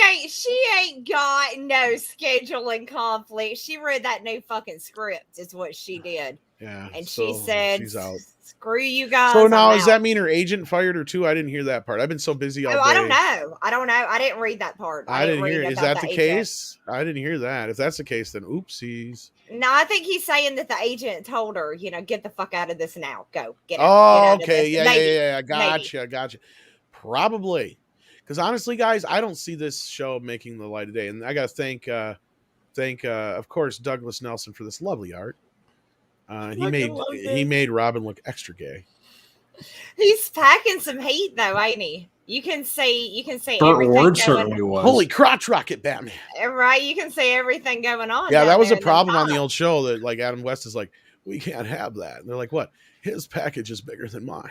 ain't got no scheduling conflict. She read that new fucking script is what she did. Yeah. And so she said, she's out. Screw you guys. So now, I'm does out. that mean her agent fired her too? I didn't hear that part. I've been so busy all day. I don't know. I didn't read that part. I didn't hear. read Is about that the agent. case? I didn't hear that. If that's the case, then oopsies. No, I think he's saying that the agent told her, get the fuck out of this now. Go. Get out. Oh, get out okay. of this. Yeah, Maybe. yeah. Gotcha. Probably. Because honestly, guys, I don't see this show making the light of day. And I got to thank, of course, Douglas Nelson for this lovely art. He made Robin look extra gay. He's packing some heat though, ain't he? You can see Burt everything Ward going certainly was. Holy crotch rocket, Batman! right. You can see everything going on. Yeah, down that was there a in the problem on the top. old show. That like Adam West is like, we can't have that. And they're like, what? His package is bigger than mine.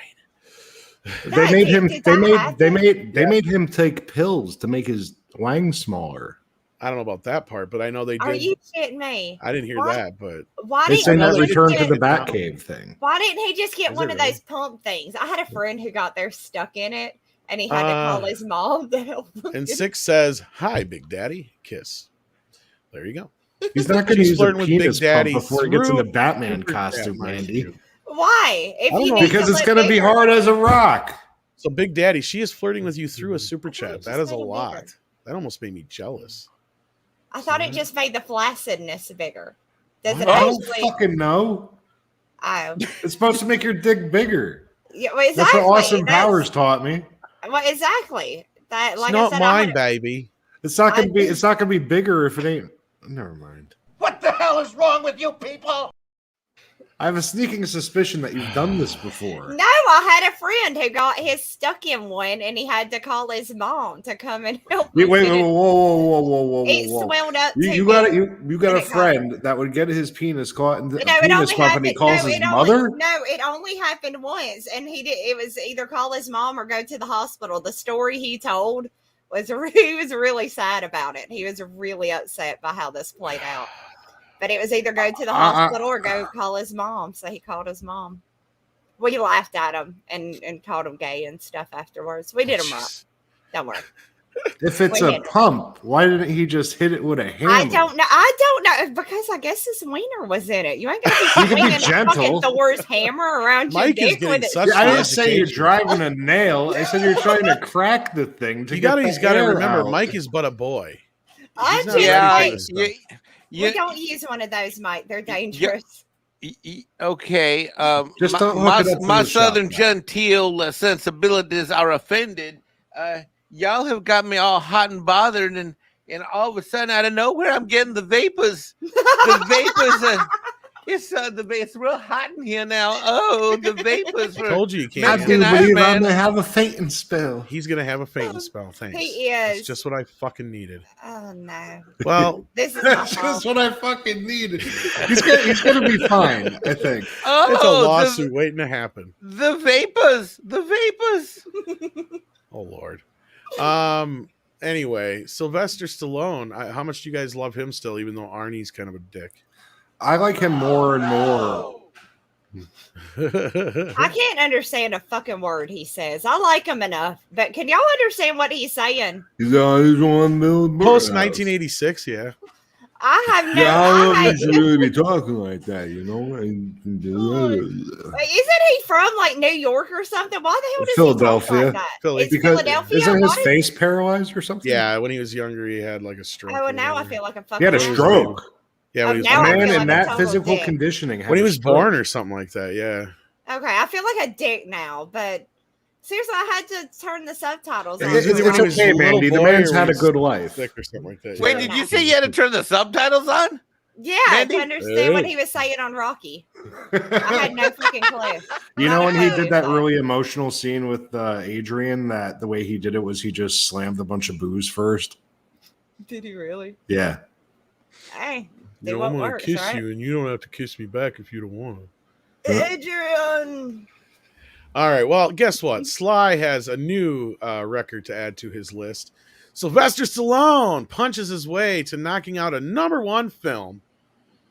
They made him. Did They that made. happen? They made him take pills to make his wang smaller. I don't know about that part, but I know they did. Are you shitting me? I didn't hear What? that, but Why They didn't say he that just Return to get- the Batcave thing. Why didn't he just get Is one it of really? those pump things? I had a friend who got their stuck in it, and he had to call his mom to help him. and 6 says, "Hi, Big Daddy, kiss." There you go. He's not going to She's use a flirting with Big penis pump Daddy before he gets in the through Batman Super costume, Chat, mind Mandy. you. Why? If I don't he know. needs Because it's look going to be bigger- hard as a rock. So, Big Daddy, she is flirting with you through a super chat. just That is a make it lot. bigger. That almost made me jealous. I thought it just made the flaccidness bigger. Does it I don't actually? fucking know. Oh, It's supposed to make your dick bigger. yeah, well, That's exactly. what Austin Powers taught me. Well, exactly. That, like It's not I said, mine, baby. It's not going to be. I- It's not going to be bigger if it ain't. Never mind. What the hell is wrong with you people? I have a sneaking suspicion that you've done this before. No, I had a friend who got his stuck in one, and he had to call his mom to come and help. Wait, him wait, get whoa, it. whoa, whoa, whoa, whoa, It whoa, whoa. swelled up. You too got big. you got a And it friend that would get his penis caught in the No, it penis only pump, and happened. he calls his it mother. it only happened once, and he did. It was either call his mom or go to the hospital. The story he told he was really sad about it. He was really upset by how this played out. But it was either go to the hospital or go call his mom. So he called his mom. We laughed at him and called him gay and stuff afterwards. We did him up. Don't worry. If it's a pump, why didn't he just hit it with a hammer? I don't know because I guess his wiener was in it. You ain't gonna be swinging a fucking Thor's hammer around your dick with it. I didn't say you're driving a nail. I said you're trying to crack the thing. He's got to remember, Mike is but a boy. We don't use one of those, Mike. They're dangerous. Okay. Just don't hook it up my southern genteel sensibilities are offended. Y'all have got me all hot and bothered, and all of a sudden, out of nowhere, I'm getting the vapors. The vapors. It's real hot in here now. Oh, the vapors. I told you can't. I do believe I'm gonna have a fainting spell. He's gonna have a fainting spell. Thanks. He is. That's just what I fucking needed. Oh no. Well, this is just what I fucking needed. He's gonna be fine. I think. Oh, it's a lawsuit waiting to happen. The vapors. Oh Lord. Anyway, Sylvester Stallone. How much do you guys love him still, even though Arnie's kind of a dick? I like him more and more. I can't understand a fucking word he says. I like him enough, but can y'all understand what he's saying? He's always on build post 1986, yeah. I have no. I don't should really be talking like that, you know. Isn't he from like New York or something? Why the hell does Philadelphia? He talk like that? It's because Philadelphia. Isn't his face paralyzed or something? Yeah, when he was younger, he had like a stroke. Oh, and now I feel like a fucking. He had a stroke. Yeah, when he was a man in that physical conditioning. When he was born or something like that, yeah. Okay, I feel like a dick now, but seriously, I had to turn the subtitles on. It's okay, Mandy. The man's had a good life. Or something like that. Wait, did you say you had to turn the subtitles on? Yeah, Mandy? To understand what he was saying on Rocky. I had no fucking clue. You know when he did that really emotional scene with Adrian, that the way he did it was he just slammed a bunch of booze first? Did he really? Yeah. Hey. I'm gonna kiss you, and you don't have to kiss me back if you don't want to. Adrian. All right. Well, guess what? Sly has a new record to add to his list. Sylvester Stallone punches his way to knocking out a #1 film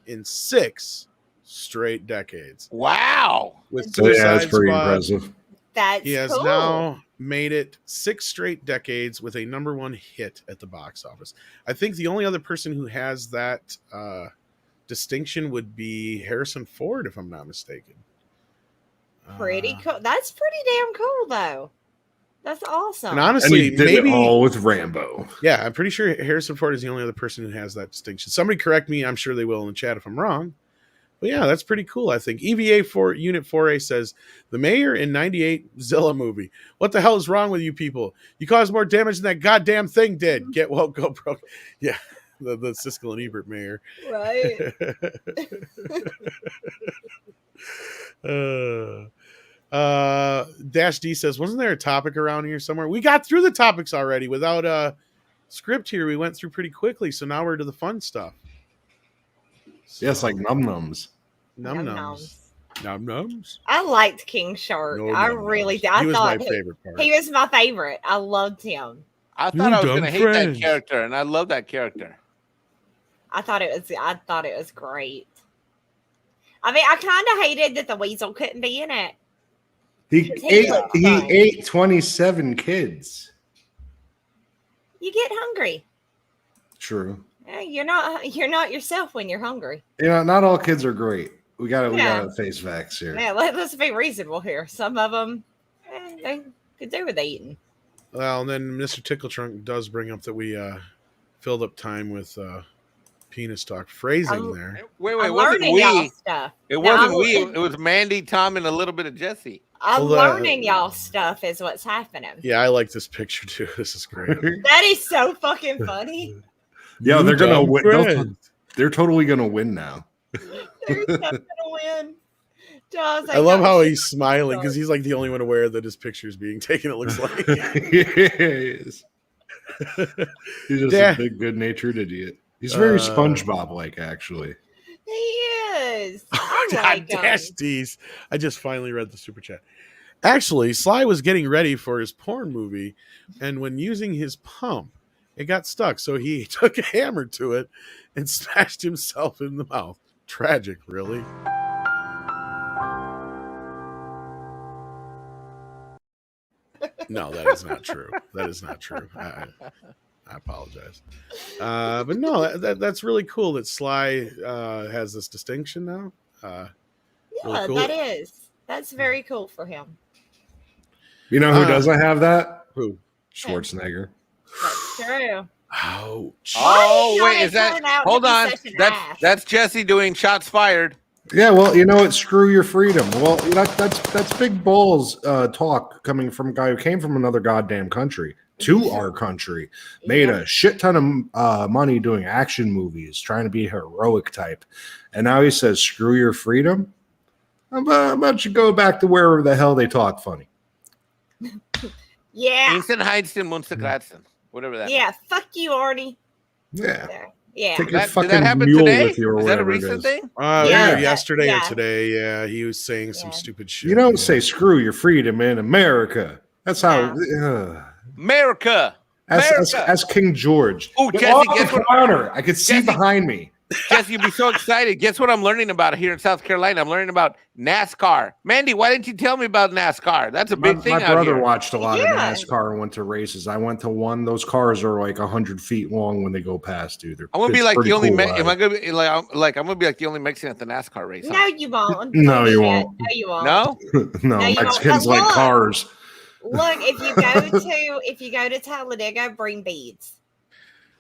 in 6 straight decades. Wow! With that's pretty impressive. That's he has cool. now made it 6 straight decades with a #1 hit at the box office. I think the only other person who has that distinction would be Harrison Ford, if I'm not mistaken. Pretty cool. That's pretty damn cool, though. That's awesome. And honestly, and he did it all with Rambo. Yeah, I'm pretty sure Harrison Ford is the only other person who has that distinction. Somebody correct me. I'm sure they will in the chat if I'm wrong. But yeah, that's pretty cool, I think. EVA for Unit 4A says, the mayor in 98 Zilla movie. What the hell is wrong with you people? You caused more damage than that goddamn thing did. Get well, go broke. Yeah, the Siskel and Ebert mayor. Right. Dash D says, wasn't there a topic around here somewhere? We got through the topics already without a script here. We went through pretty quickly, so now we're to the fun stuff. So, yes, like num-nums. Num-nums. Num-nums? I liked King Shark. No, I really did. He was my favorite part. He was my favorite. I loved him. I thought I was going to hate that character, and I love that character. I thought it was great. I mean, I kind of hated that the weasel couldn't be in it. He ate 27 kids. You get hungry. True. You're not yourself when you're hungry. You know, not all kids are great. We gotta face facts here. Yeah, let's be reasonable here. Some of them, they could do with eating. Well, and then Mr. Tickle Trunk does bring up that we filled up time with penis talk phrasing there. Wait, wasn't we? Stuff. It wasn't we. It was Mandy, Tom, and a little bit of Jesse. I'm learning y'all stuff is what's happening. Yeah, I like this picture too. This is great. That is so fucking funny. Yeah, they're gonna win. They're totally gonna win now. They're gonna win. I love how he's smiling because he's like the only one aware that his picture is being taken. It looks like Yes. He's just a big, good-natured idiot. He's very SpongeBob-like, actually. He is. I like Dash D's. I just finally read the super chat. Actually, Sly was getting ready for his porn movie, and when using his pump, it got stuck. So he took a hammer to it and smashed himself in the mouth. Tragic, really. No, that is not true. That is not true. I apologize. But no, that's really cool that Sly has this distinction now. Really cool. That is. That's very cool for him. You know who doesn't have that? Who? Schwarzenegger. That's true. Ouch. Oh, wait, is that? Hold on. That's Jesse doing shots fired. Yeah, well, you know what? Screw your freedom. Well, that's big balls talk coming from a guy who came from another goddamn country to our country, made a shit ton of money doing action movies, trying to be a heroic type, and now he says, "Screw your freedom." How about you go back to wherever the hell they talk funny? Yeah. Whatever that. Yeah, fuck you, Arnie. Yeah. Yeah. Take your did fucking that happen mule today? with you or Is that a whatever it recent is. thing? Yesterday or today. Yeah, he was saying some stupid shit. You don't say "screw your freedom" in America. That's how. America. As King George. Oh, Jesse, guess what? Counter. I could see behind me. Jesse, you'd be so excited. Guess what I'm learning about here in South Carolina? I'm learning about NASCAR. Mandy, why didn't you tell me about NASCAR? That's a big thing out here. My brother watched a lot of NASCAR and went to races. I went to one. Those cars are like 100 feet long when they go past, dude. I'm gonna be like the only. Am I gonna be like? I'm gonna be like the only Mexican at the NASCAR race. No, you won't. No, you won't. No, you won't. No, no. Mexicans like cars. Look, if you go to Talladega, bring beads.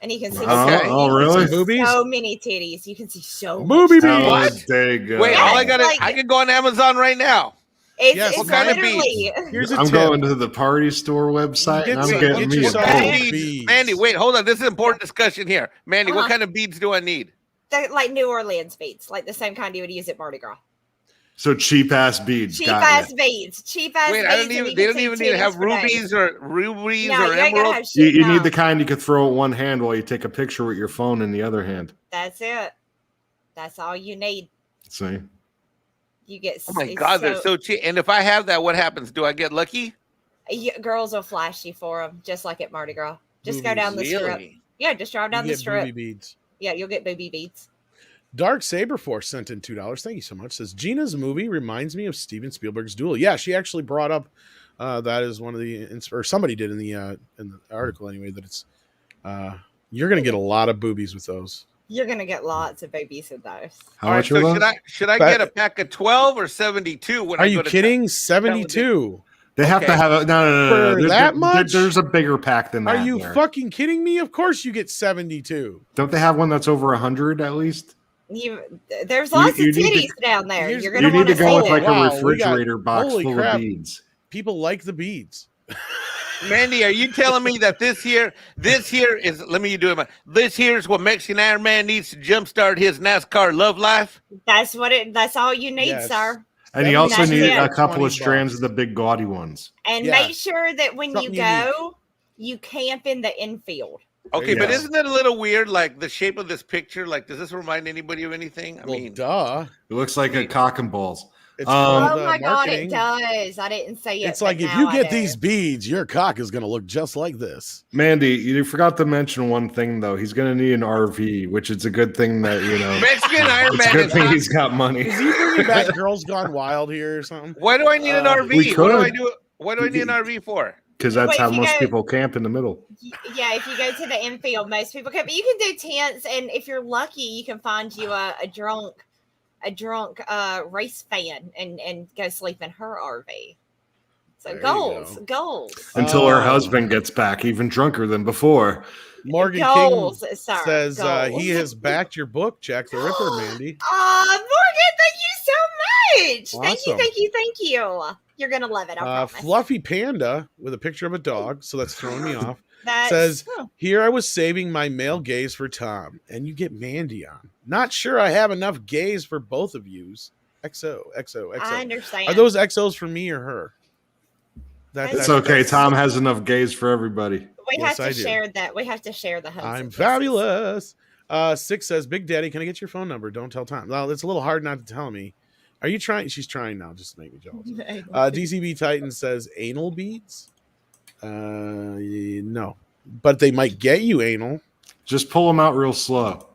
And you can see really? So many titties. You can see so movie beads. What? Wait, all I got is I can go on Amazon right now. It's what kind of beads? I'm going to the party store website and I'm getting me a beads. Mandy, wait, hold on. This is an important discussion here. Mandy, what kind of beads do I need? They're like New Orleans beads, like the same kind you would use at Mardi Gras. So cheap ass beads. Cheap ass beads. Wait, they don't even need to have rubies or emeralds. You need the kind you could throw at one hand while you take a picture with your phone in the other hand. That's it. That's all you need. See? You get. Oh my God, they're so cheap. And if I have that, what happens? Do I get lucky? Girls will flash you for them, just like at Mardi Gras. Just go down the strip. Yeah, just drive down the strip. Beads. Yeah, you'll get booby beads. Dark Saber Force sent in $2. Thank you so much. Says Gina's movie reminds me of Steven Spielberg's Duel. Yeah, she actually brought up that as one of the or somebody did in the article anyway that it's you're gonna get a lot of boobies with those. You're gonna get lots of boobies with those. How much are those? Should I get a pack of 12 or 72? When are you kidding? 72. They have to have no. That much? There's a bigger pack than that. Are you fucking kidding me? Of course you get 72. Don't they have one that's over 100 at least? There's lots of titties down there. You're gonna need to go with like a refrigerator box full of beads. People like the beads. Mandy, are you telling me that this here is? Let me do it. This here's what Mexican Iron Man needs to jumpstart his NASCAR love life. That's all you need, sir. And you also need a couple of strands of the big gaudy ones. And make sure that when you go, you camp in the infield. Okay, but isn't it a little weird? Like the shape of this picture. Like, does this remind anybody of anything? I mean, duh. It looks like a cock and balls. It's oh my God, it does. I didn't say it. It's like if you get these beads, your cock is going to look just like this. Mandy, you forgot to mention one thing though. He's going to need an RV, which it's a good thing that Mexican Iron Man. It's a good thing he's got money. Is he bringing back Girls Gone Wild here or something? Why do I need an RV? What do I do? What do I need an RV for? Because that's how most people camp in the middle. Yeah, if you go to the infield, most people camp. But you can do tents, and if you're lucky, you can find you a drunk race fan and go sleep in her RV. So goals. Until her husband gets back, even drunker than before. Morgan King says he has backed your book, Jack the Ripper, Mandy. Morgan, thank you so much. Awesome. Thank you. You're gonna love it. I promise. Fluffy Panda with a picture of a dog, so that's throwing me off. Says, here I was saving my male gaze for Tom, and you get Mandy on. Not sure I have enough gaze for both of yous. XO. I understand. Are those XOs for me or her? It's okay. Tom has enough gaze for everybody. We have to share that. We have to share the husband. I'm fabulous. 6 says, Big Daddy, can I get your phone number? Don't tell Tom. Well, it's a little hard not to tell me. Are you trying? She's trying now, just to make me jealous. DCB Titan says anal beads. No, but they might get you anal. Just pull them out real slow.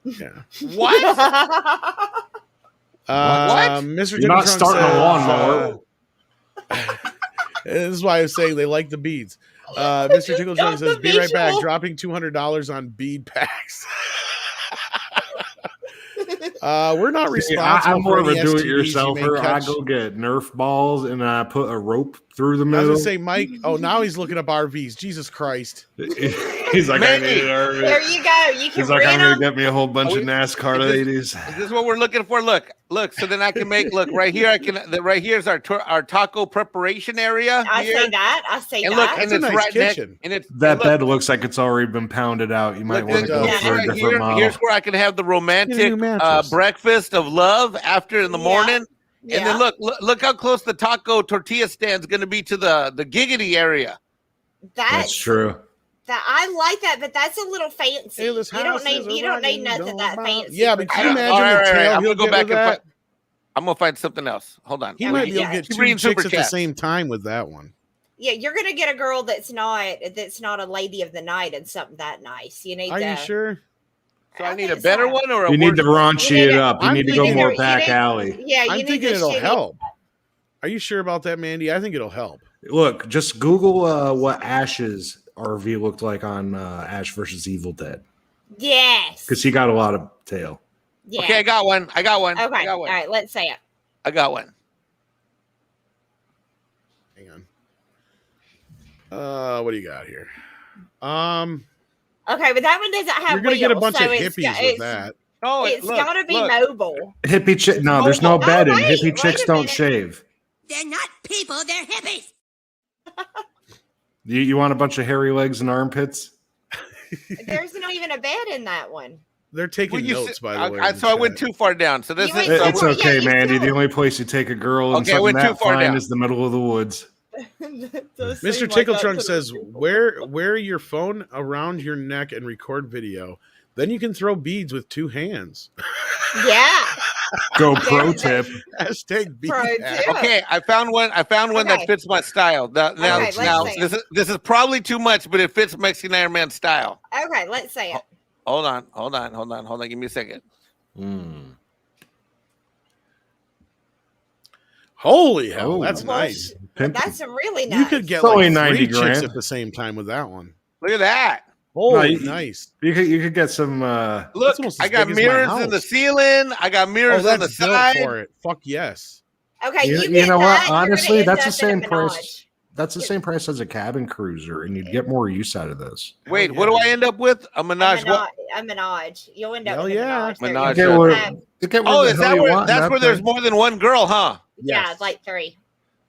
Yeah. What? What? Mr. You're not starting a lawnmower. This is why I was saying they like the beads. Mr. Tickle Trunk says, "Be right back. Dropping $200 on bead packs." We're not responsible. I'm more of a STDs do-it-yourselfer. I go get Nerf balls and I put a rope through the middle. I was gonna say, Mike. Oh, now he's looking up RVs. Jesus Christ! He's like, I need an RV. There you go. You can. He's like, I'm gonna get me a whole bunch of NASCAR ladies. Is this what we're looking for? Look. So then I can make. Look right here. Right here's our taco preparation area. I say that. And look, and it's nice right kitchen. That bed looks like it's already been pounded out. You might want to go for a different model. Here's where I can have the romantic breakfast of love after in the morning. Yeah. And then look how close the taco tortilla stand is going to be to the giggity area. That's true. I like that, but that's a little fancy. Hey, you don't need nothing that fancy. Yeah, but can you imagine the tail? I'm gonna go back and I'm gonna find something else. Hold on. He might be able to get two chicks at the same time with that one. Yeah, you're gonna get a girl that's not a lady of the night and something that nice. You need. Are you sure? So I need a better one or a you need to raunchy it up. You need to go more back alley. Yeah, I'm thinking it'll help. Are you sure about that, Mandy? I think it'll help. Look, just Google what Ash's RV looked like on Ash versus Evil Dead. Yes, because he got a lot of tail. Yeah. Okay, I got one. Okay, all right, let's say it. I got one. Hang on. What do you got here? Okay, but that one doesn't have. You're gonna get a bunch of hippies with that. that. Oh, it's got to be mobile. Hippie chick? No, there's no bed, and hippie chicks don't shave. They're not people; they're hippies. You want a bunch of hairy legs and armpits? There's not even a bed in that one. They're taking notes, by the way. So I went too far down. So this is. It's okay, Mandy. The only place you take a girl and something that fine is the middle of the woods. Mr. Tickle Trunk says, wear your phone around your neck and record video. Then you can throw beads with two hands. Yeah. Go pro tip. Hashtag bead. Okay, I found one that fits my style. Now, this is probably too much, but it fits Mexican Iron Man style. Okay, let's say it. Hold on. Give me a second. Holy hell, that's nice. That's some really nice. You could get like 3 chicks at the same time with that one. Look at that. Holy nice. You could get some. Look, I got mirrors in the ceiling. I got mirrors on the side. For it. Fuck yes. Okay, you know what? Honestly, that's the same price. That's the same price as a cabin cruiser, and you'd get more use out of this. Wait, what do I end up with? A Menage? A Menage. You'll end up with a Menage. That's where there's more than one girl, huh? Yeah, it's like three.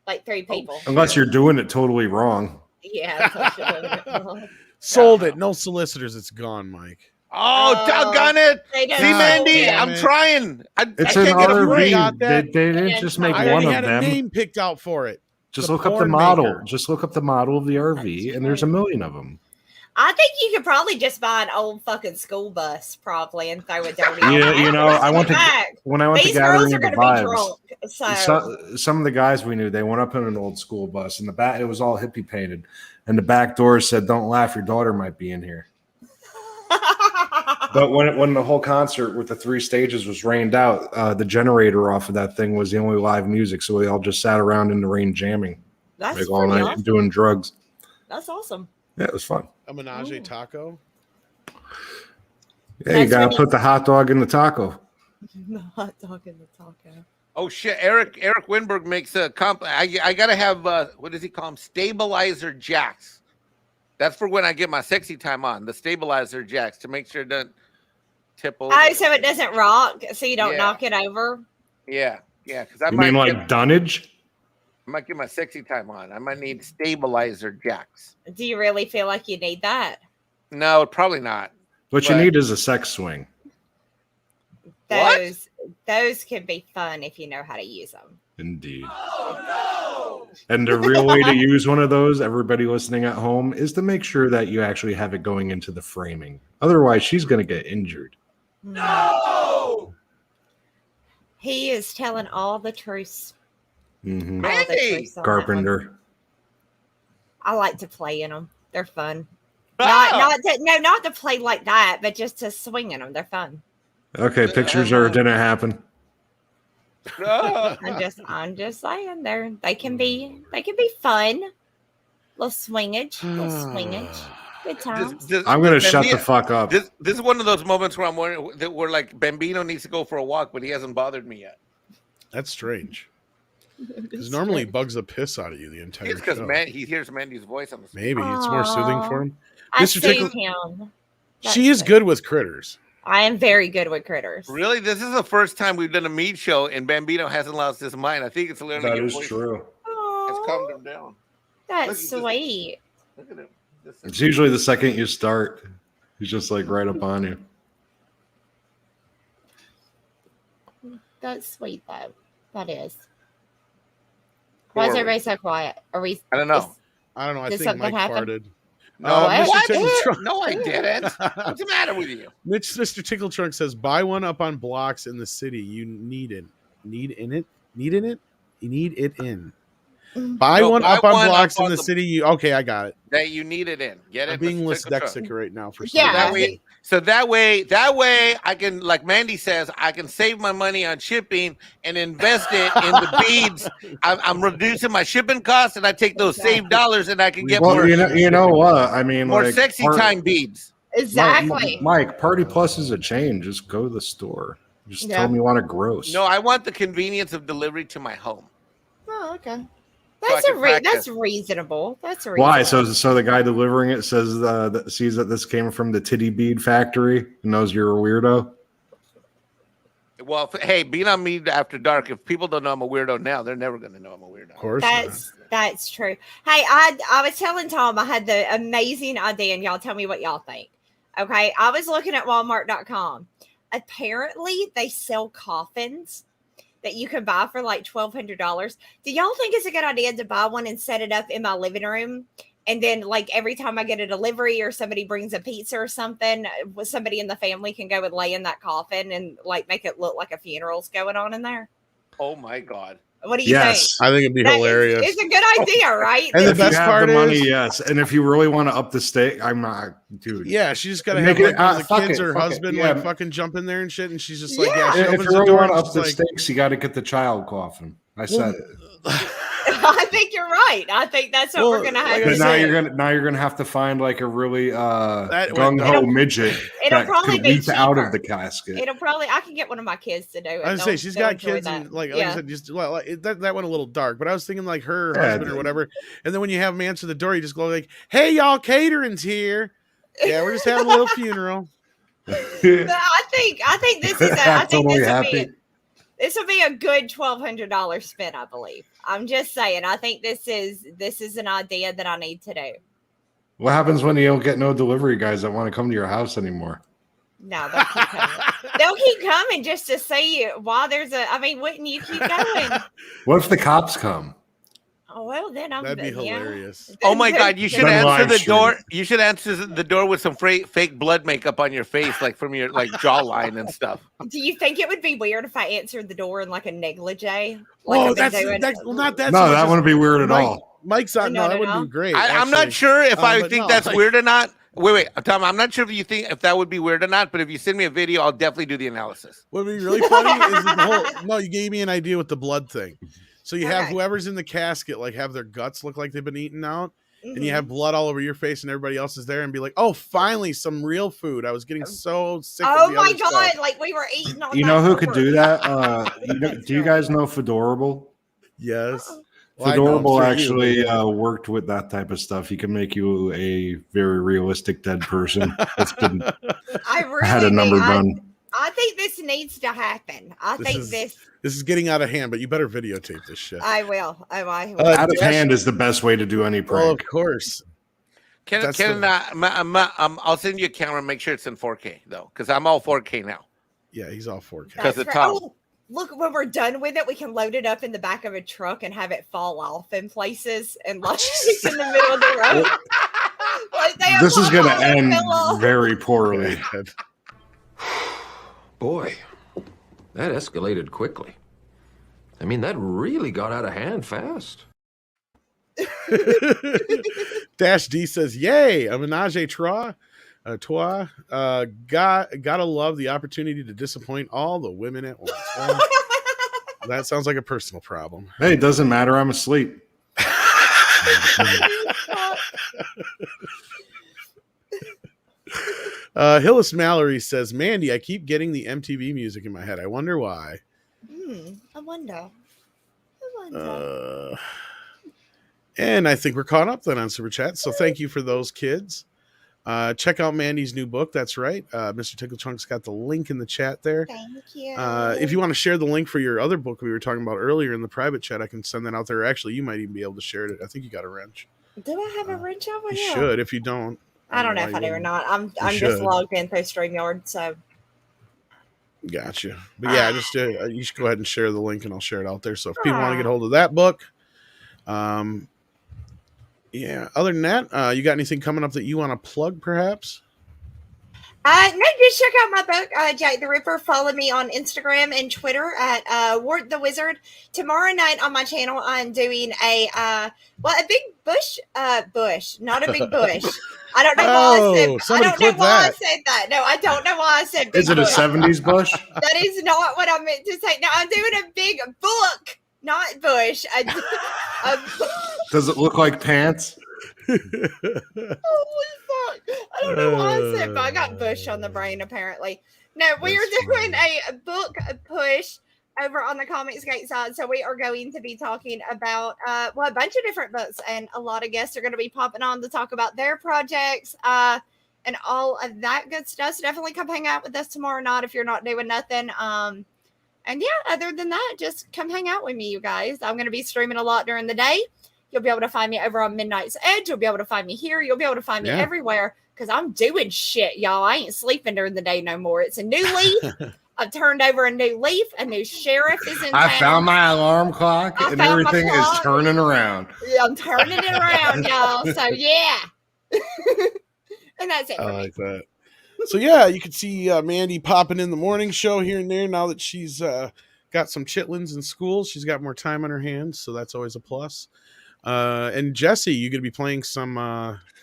Like 3 people. Unless you're doing it totally wrong. Yeah. Sold it. No solicitors. It's gone, Mike. Oh, doggone it. See, Mandy, I'm trying. It's an RV. They didn't just make one of them. I had a name picked out for it. Just look up the model. Just look up the model of the RV, and there's a million of them. I think you could probably just buy an old fucking school bus, probably, and throw it down. When I went to Gathering of the Vibes, some of the guys we knew, they went up in an old school bus, and the back it was all hippie painted, and the back door said, "Don't laugh, your daughter might be in here." But when the whole concert with the 3 stages was rained out, the generator off of that thing was the only live music, so we all just sat around in the rain jamming, like all night awesome. Doing drugs. That's awesome. Yeah, it was fun. A Menage taco. Yeah, you gotta put the hot dog in the taco. The hot dog in the taco. Oh shit! Eric Winberg makes a comp. I gotta have what does he call them? Stabilizer jacks. That's for when I get my sexy time on. The stabilizer jacks to make sure it doesn't tip over. Oh, so it doesn't rock, so you don't knock it over. Yeah. Because I mean like dunnage. I might get my sexy time on. I might need stabilizer jacks. Do you really feel like you need that? No, probably not. What you need is a sex swing. Those can be fun if you know how to use them. Indeed. Oh, no! And the real way to use one of those, everybody listening at home, is to make sure that you actually have it going into the framing. Otherwise, she's going to get injured. No! He is telling all the truths. Mm-hmm. Mandy! Carpenter. I like to play in them. They're fun. Oh! Not to play like that, but just to swing in them. They're fun. Okay, pictures are didn't happen. I'm just saying they can be fun. Little swingage. Good times. I'm gonna shut the fuck up. This is one of those moments where I'm wondering that where like Bambino needs to go for a walk, but he hasn't bothered me yet. That's strange. Because normally he bugs the piss out of you the entire It's because show. he hears Mandy's voice on the screen. Maybe it's more soothing for him. I see him. She is good with critters. I am very good with critters. Really? This is the first time we've done a MEAD show and Bambino hasn't lost his mind. I think it's literally That is true. It's calmed him down. That's sweet. Look at him. It's usually the second you start. He's just like right up on you. That's sweet though. That is. Why is everybody so quiet? Are we? I don't know. I don't know. I Did think something Mike happen? farted. No, Mr. no, I didn't. What's the matter with you? Mr. Tickle Trunk says, "Buy one up on blocks in the city. You need it. Need in it. Need in it. You need it in. Buy one up on blocks in the city. Okay, I got it. That you need it in. Get it. I'm being dyslexic right now for some Yeah. reason. So that way I can, like Mandy says, I can save my money on shipping and invest it in the beads. I'm reducing my shipping costs, and I take those saved dollars and I can get more. You know what? I mean, more like, sexy time beads. Exactly. Mike, Party Plus is a chain. Just go to the store. Just tell them you want a gross. No, I want the convenience of delivery to my home. Oh, okay. So That's reasonable. That's reasonable. Why? So the guy delivering it says that sees that this came from the titty bead factory and knows you're a weirdo. Well, hey, being on MEAD after dark, if people don't know I'm a weirdo now, they're never going to know I'm a weirdo. Of course, that's true. Hey, I was telling Tom I had the amazing idea, and y'all tell me what y'all think. Okay, I was looking at Walmart.com. Apparently, they sell coffins that you can buy for like $1,200. Do y'all think it's a good idea to buy one and set it up in my living room? And then like every time I get a delivery or somebody brings a pizza or something, somebody in the family can go and lay in that coffin and like make it look like a funeral's going on in there. Oh my God. What do you think? I think it'd be hilarious. It's a good idea, right? And the best part is, money, yes. And if you really want to up the stake, I'm not, dude. Yeah, she just gotta have like, the kids or husband like fucking jump in there and shit, and she's just like, yeah. She If opens you the really door want to and up the like, stakes, you got to get the child coffin. I said it. I think you're right. I think that's what we're gonna have. But now you're gonna have to find like a really gung ho midget that probably could be leap out cheaper. of the casket. I can get one of my kids to do it. I was say she's got kids, that. and like I said, just that went a little dark. But I was thinking like her husband or whatever, and then when you have them answer the door, you just go like, "Hey, y'all, catering's here. Yeah, we're just having a little funeral." I think this is. This will be a good $1,200 spend, I believe. I'm just saying. I think this is an idea that I need to do. What happens when you don't get no delivery guys that want to come to your house anymore? No, they'll keep coming. They'll keep coming just to see you while there's a. I mean, wouldn't you keep going? What if the cops come? Oh well, then that'd be hilarious. Oh my God, you should answer the door. You should answer the door with some fake blood makeup on your face, like from your like jawline and stuff. Do you think it would be weird if I answered the door in like a negligee? Like not that. No, that wouldn't be weird at all. Mike's on. No, that would be great. I'm not sure if I think that's weird or not. Wait, Tom. I'm not sure if that would be weird or not. But if you send me a video, I'll definitely do the analysis. What would be really funny is the whole. No, you gave me an idea with the blood thing. So you have whoever's in the casket, like have their guts look like they've been eaten out, and you have blood all over your face, and everybody else is there, and be like, "Oh, finally, some real food." I was getting so sick. Oh of the my other God! stuff. Like we were eating all. You know who could do that? Do you guys know Fedorable? Yes. Fedorable actually worked with that type of stuff. He can make you a very realistic dead person. That's been. I had a number done. I think this needs to happen. This is getting out of hand, but you better videotape this shit. I will. I will. Out of hand is the best way to do any prank. Well, of course. I'll send you a camera and make sure it's in 4K though, because I'm all 4K now. Yeah, he's all 4K. Because the top. Oh, look, when we're done with it, we can load it up in the back of a truck and have it fall off in places and like it's in the middle of the road. Like, this is going to end very poorly. Boy, That escalated quickly. I mean, that really got out of hand fast. Dash D says, "Yay, a menage a trois." Gotta love the opportunity to disappoint all the women at once. Well, that sounds like a personal problem. Hey, it doesn't matter. I'm asleep. Hillis Mallory says, "Mandy, I keep getting the MTV music in my head. I wonder why." I wonder. And I think we're caught up then on Super Chat. So thank you for those kids. Check out Mandy's new book. That's right. Mr. Tickle Chunk's got the link in the chat there. Thank you. If you want to share the link for your other book we were talking about earlier in the private chat, I can send that out there. Actually, you might even be able to share it. I think you got a wrench. Do I have a wrench over You here? should. If you don't, I don't know if I do or not. I'm just logged in through StreamYard, so. Gotcha. But yeah, just you should go ahead and share the link, and I'll share it out there. So if people want to get hold of that book, yeah. Other than that, you got anything coming up that you want to plug, perhaps? No, just check out my book, Jack the Ripper. Follow me on Instagram and Twitter at Wart the Wizard. Tomorrow night on my channel, I'm doing a big bush, not a big bush. I don't know why I said that. No, I don't know why I said big Is it bush. a 70s bush? That is not what I meant to say. No, I'm doing a big book, not bush. Does it look like pants? Holy fuck. I don't know why I said, but I got bush on the brain, apparently. No, we are doing a book push over on the Comics Gate side. So we are going to be talking about a bunch of different books, and a lot of guests are going to be popping on to talk about their projects and all of that good stuff. So definitely come hang out with us tomorrow night if you're not doing nothing. And yeah, other than that, just come hang out with me, you guys. I'm going to be streaming a lot during the day. You'll be able to find me over on Midnight's Edge. You'll be able to find me here. You'll be able to find me everywhere because I'm doing shit, y'all. I ain't sleeping during the day no more. It's a new leaf. I've turned over a new leaf. A new sheriff is in town. I found my alarm clock and everything is turning around. Yeah, I'm turning it around, y'all. So, yeah. And that's it. I like that. So, yeah, you can see Mandy popping in the morning show here and there now that she's got some chitlins in school. She's got more time on her hands, so that's always a plus. And Jesse, you going to be playing some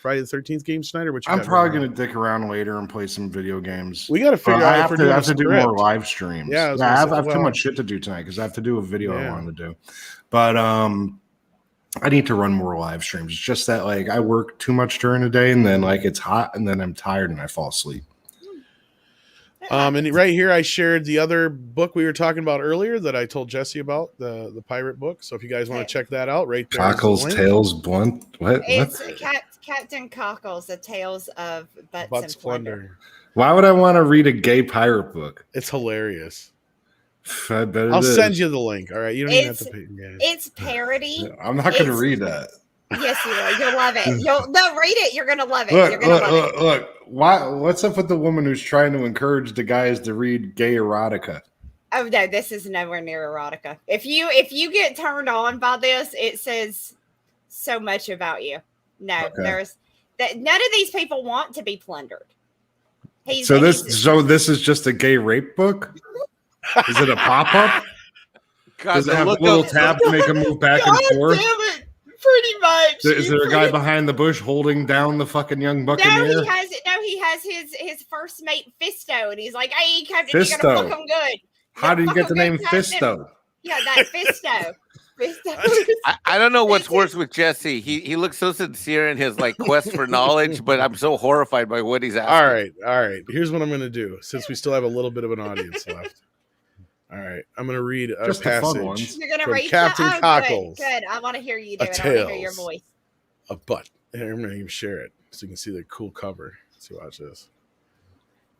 Friday the 13th games tonight, or what? I'm probably going to dick around later and play some video games. We got to figure out if we're doing I have to do more live streams. Yeah, I have too much shit to do tonight because I have to do a video I wanted to do. But I need to run more live streams. It's just that like I work too much during the day, and then like it's hot, and then I'm tired and I fall asleep. And right here, I shared the other book we were talking about earlier that I told Jesse about, the pirate book. So if you guys want to check that out, right there. Cockles, Tails, Blunt. What? It's Captain Cockles, The Tales of Butts and Plunder. Why would I want to read a gay pirate book? It's hilarious. I bet I'll send you the link. All right, you don't even have to pay. It's parody. I'm not going to read that. Yes, you will. You'll love it. Read it. You're gonna love it. Look. What's up with the woman who's trying to encourage the guys to read gay erotica? Oh no, this is nowhere near erotica. If you get turned on by this, it says so much about you. No, there's that. None of these people want to be plundered. So this is just a gay rape book. Is it a pop up? Does it have a little tab to make them move back and forth? Damn it. Pretty much. Is there a guy behind the bush holding down the fucking young buccaneer? He has his first mate Fisto, and he's like, "Hey, Captain, you gotta fuck him good." How did you get the name Fisto? Yeah, that Fisto. I don't know what's worse with Jesse. He looks so sincere in his like quest for knowledge, but I'm so horrified by what he's asking. All right. Here's what I'm gonna do, since we still have a little bit of an audience left. All right, I'm going to read a passage. You're going to read Captain Cockles. Good. I want to hear you do it. I want to hear your voice. A butt. Here, I'm going to even share it so you can see the cool cover. Let's see, watch this.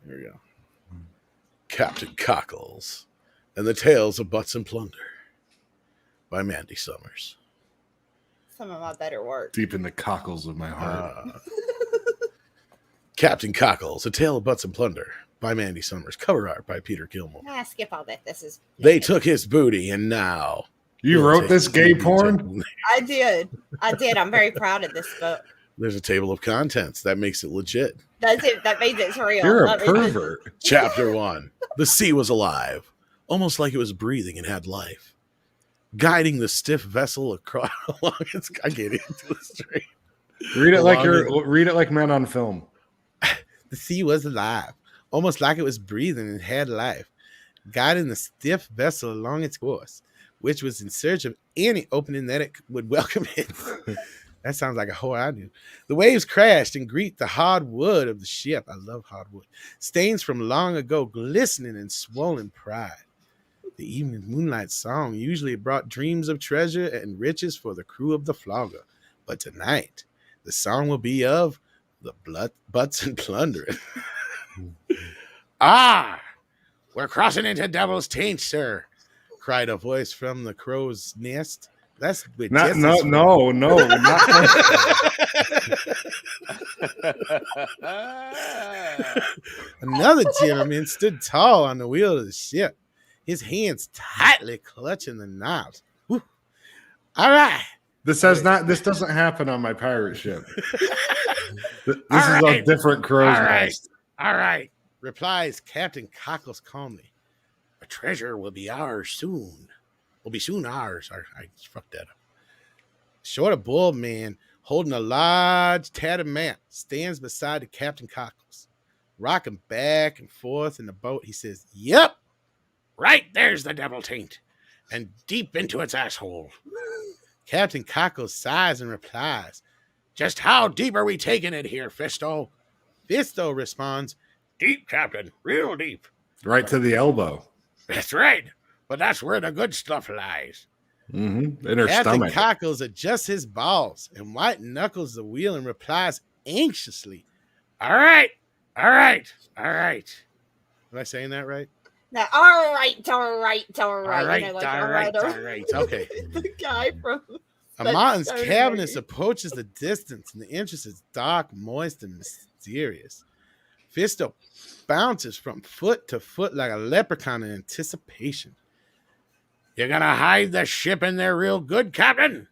Here we go. Captain Cockles and the Tales of Butts and Plunder by Mandy Summers. Some of my better work. Deep in the cockles of my heart. Captain Cockles, A Tale of Butts and Plunder by Mandy Summers. Cover art by Peter Gilmore. Skip all that. This is. They took his booty, and now you wrote this gay porn. I did. I'm very proud of this book. There's a table of contents that makes it legit. That's it. That means it's real. You're a pervert. Chapter 1: The sea was alive. almost like it was breathing and had life, guiding the stiff vessel across along its. I get into the stream. Read it like men on film. The sea was alive, almost like it was breathing and had life, guiding the stiff vessel along its course, which was in search of any opening that it would welcome it. That sounds like a whore I knew. The waves crashed and greet the hard wood of the ship. I love hardwood. Stains from long ago glistening in swollen pride. The evening moonlight song usually brought dreams of treasure and riches for the crew of the flogger. But tonight, the song will be of the blood, butts, and plundering. Ah! We're crossing into Devil's Taint, sir, cried a voice from the crow's nest. That's no. Another gentleman stood tall on the wheel of the ship, his hands tightly clutching the knobs. Woo. All right. This doesn't happen on my pirate ship. This is a different crow's nest. All right, replies Captain Cockles calmly. A treasure will be ours soon. Will be soon ours. I fucked that up. Short, a bald man holding a large tattered map stands beside the Captain Cockles, rocking back and forth in the boat. He says, "Yep, right there's the Devil Taint, and deep into its asshole." Captain Cockles sighs and replies, "Just how deep are we taking it here, Fisto?" Fisto responds, "Deep, Captain, real deep." Right to the elbow. "That's right, but that's where the good stuff lies." Mm-hmm. In her Captain stomach. Cockles adjusts his balls and white knuckles the wheel and replies anxiously, All right. Am I saying that right? No, all right. All right. Okay. The guy from Amon's cavernous approaches the distance, and the entrance is dark, moist, and mysterious. Fisto bounces from foot to foot like a leprechaun in anticipation. "You're gonna hide the ship in there real good, Captain?"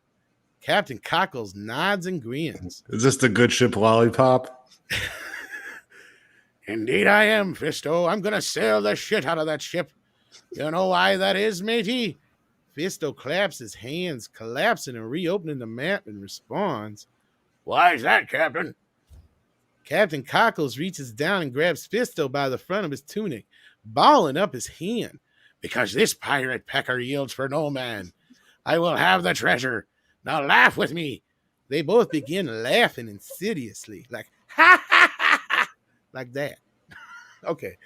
Captain Cockles nods and grins. Is this the good ship lollipop? "Indeed I am, Fisto. I'm gonna sail the shit out of that ship. You know why that is, matey?" Fisto claps his hands, collapsing and reopening the map, and responds, "Why's that, Captain?" Captain Cockles reaches down and grabs Fisto by the front of his tunic, balling up his hand. "Because this pirate pecker yields for no man. I will have the treasure. Now laugh with me." They both begin laughing insidiously, like, ha, ha, ha, ha, like that. Okay.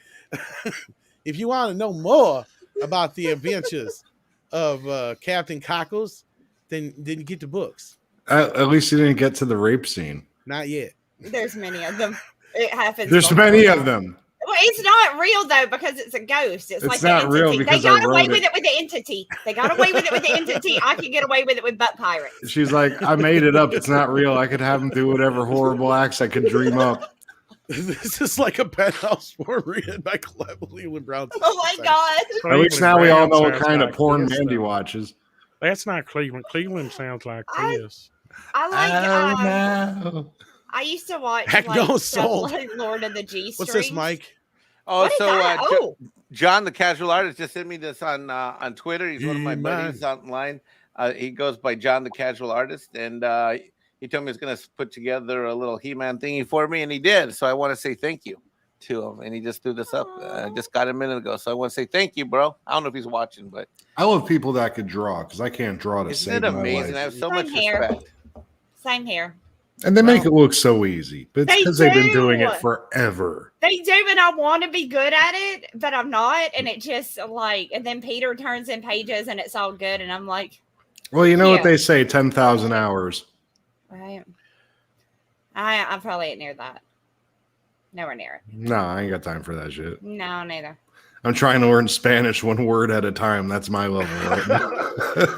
If you want to know more about the adventures of Captain Cockles, then get the books. At least you didn't get to the rape scene. Not yet. There's many of them. It happens. There's many of them. Well, it's not real though because it's a ghost. It's like not the real entity. because They got I away wrote with it. it with the entity. They got away with it with the entity. I can get away with it with butt pirates. She's like, I made it up. It's not real. I could have him do whatever horrible acts I could dream up. This is like a penthouse form written by Cleveland Brown. Oh my god! At least now we all know what kind of porn Mandy watches. That's not Cleveland. Cleveland sounds like this. I like. No. I used to watch Heck like, no, stuff sold. like Lord of the G Strings. What's this, Mike? Oh, What is so that? John, the casual artist, just sent me this on Twitter. He's one of my He buddies online. He goes by John, the casual artist, and he told me he's going to put together a little He-Man thingy for me, and he did. So I want to say thank you to him, and he just threw this up. I just got it a minute ago, so I want to say thank you, bro. I don't know if he's watching, but I love people that could draw because I can't draw to isn't save it my amazing? life. I have so Same much here. respect. Same here. And they make it look so easy, but it's They because they've been doing do. it forever. They do, and I want to be good at it, but I'm not. And it just like, and then Peter turns in pages, and it's all good, and I'm like, Well, you know Yeah. what they say, 10,000 hours. right. I probably ain't near that. Nowhere near it. No, I ain't got time for that shit. No, neither. I'm trying to learn Spanish one word at a time. That's my level right now.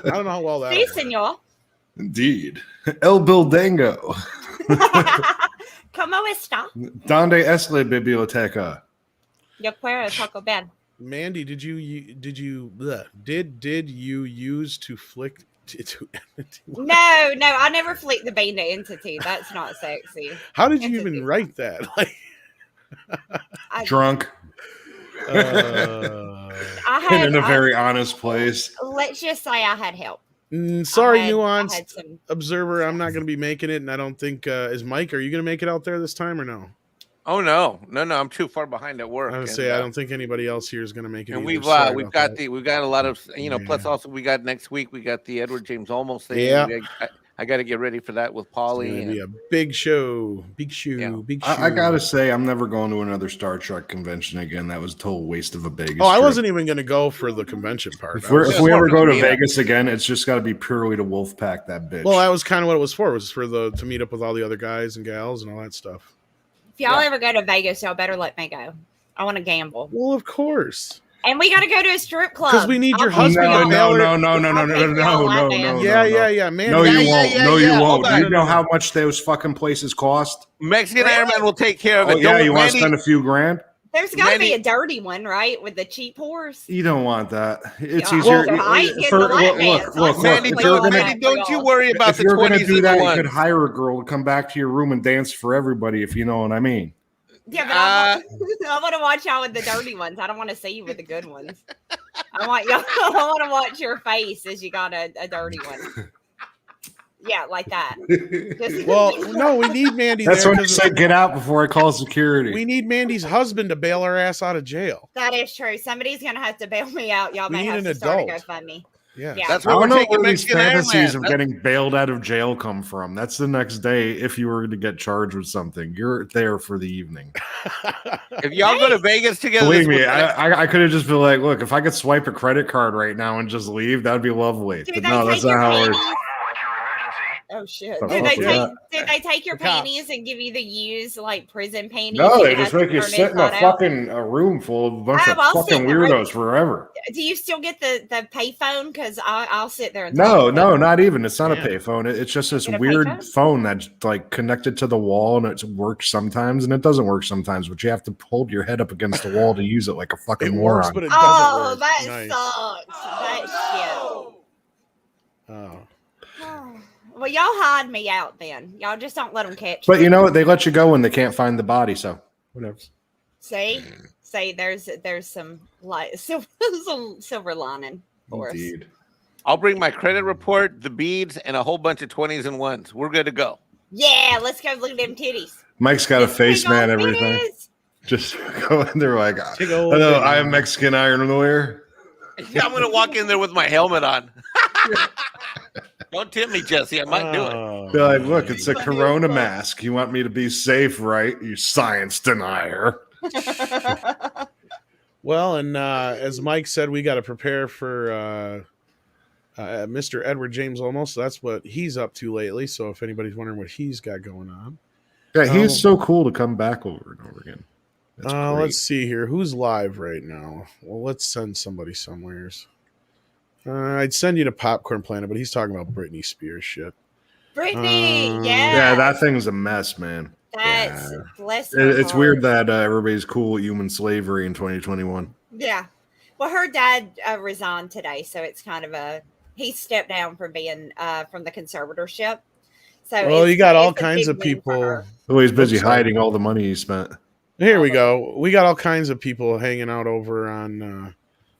I don't know how well that See, is. senor. Indeed. El Bildango. ¿Cómo está? Donde es la biblioteca? Yo quiero Taco Bell. Mandy, did you use to flick to entity? No, I never flicked the bean to entity. That's not sexy. How did you Entity. even write that? Like, Drunk. in a very honest place. Let's just say I had help. Sorry, nuanced observer. I'm not going to be making it, and I don't think is Mike. Are you going to make it out there this time or no? Oh no. I'm too far behind at work. I would say I don't think anybody else here is going to make it. And either. we've got a lot of Plus also we got next week we got the Edward James Olmos thing. Yeah. I got to get ready for that with Paulie. It's gonna be a big show, big show. I gotta say, I'm never going to another Star Trek convention again. That was a total waste of a Vegas. I wasn't even going to go for the convention part. If we ever go to Vegas again, it's just got to be purely to Wolfpack that bitch. Well, that was kind of what it was for. It was for to meet up with all the other guys and gals and all that stuff. If y'all ever go to Vegas, y'all better let me go. I want to gamble. Well, of course. And we got to go to a strip club. Because we need your husband. No. Yeah, man. No, you won't. No, you won't. Do you know how much those fucking places cost? Mexican Airman will take care of it. Yeah, you want to spend a few grand? There's got to be a dirty one, right? With the cheap horse. You don't want that. It's easier. Look, Mandy, don't you worry about the 20s. If you're going to do that, you could hire a girl to come back to your room and dance for everybody, if you know what I mean. Yeah, but I want to watch y'all with the dirty ones. I don't want to see you with the good ones. I want to watch your face as you got a dirty one. Yeah, like that. No, we need Mandy. That's when you said get out before I call security. We need Mandy's husband to bail our ass out of jail. That is true. Somebody's gonna have to bail me out. Y'all may have to start a GoFundMe. Yeah. That's I don't know where these fantasies of getting bailed out of jail come from. That's the next day if you were to get charged with something. You're there for the evening. If y'all go to Vegas together, believe me, I could have just been like, look, if I could swipe a credit card right now and just leave, that'd be lovely. But no, that's not how it works. Oh shit! Did they take your panties and give you the used prison panties? No, they just make you sit in a fucking room full of a bunch of fucking weirdos forever. Do you still get the payphone? Because I'll sit there and no, not even. It's not a payphone. It's just this weird phone that's connected to the wall, and it works sometimes, and it doesn't work sometimes. But you have to hold your head up against the wall to use it like a fucking moron. Works, but it doesn't work. That sucks. That shit. Oh. Well, y'all hide me out then. Y'all just don't let them catch But me. you know what? They let you go when they can't find the body, so whatever. See, there's some silver lining for us. I'll bring my credit report, the beads, and a whole bunch of 20s and ones. We're good to go. Yeah, let's go look at them titties. Mike's got a face, man, everything. Just go in there like, hello, I am Mexican ironware. Yeah, I'm going to walk in there with my helmet on. Don't tempt me, Jesse. I might do it. Be like, look, it's a Corona mask. You want me to be safe, right? You science denier. Well, and as Mike said, we got to prepare for Mr. Edward James Olmos. So that's what he's up to lately. So if anybody's wondering what he's got going on. Yeah, he's so cool to come back over and over again. Let's see here. Who's live right now? Well, let's send somebody somewheres. I'd send you to Popcorn Planet, but he's talking about Britney Spears shit. Britney, yeah. Yeah, that thing's a mess, man. That's bless It's weird that everybody's cool with human slavery in 2021. Yeah. Well, her dad resigned today, so it's kind of he stepped down from being from the conservatorship. So you got all kinds of people. Oh, he's busy hiding all the money he spent. Here we go. We got all kinds of people hanging out over on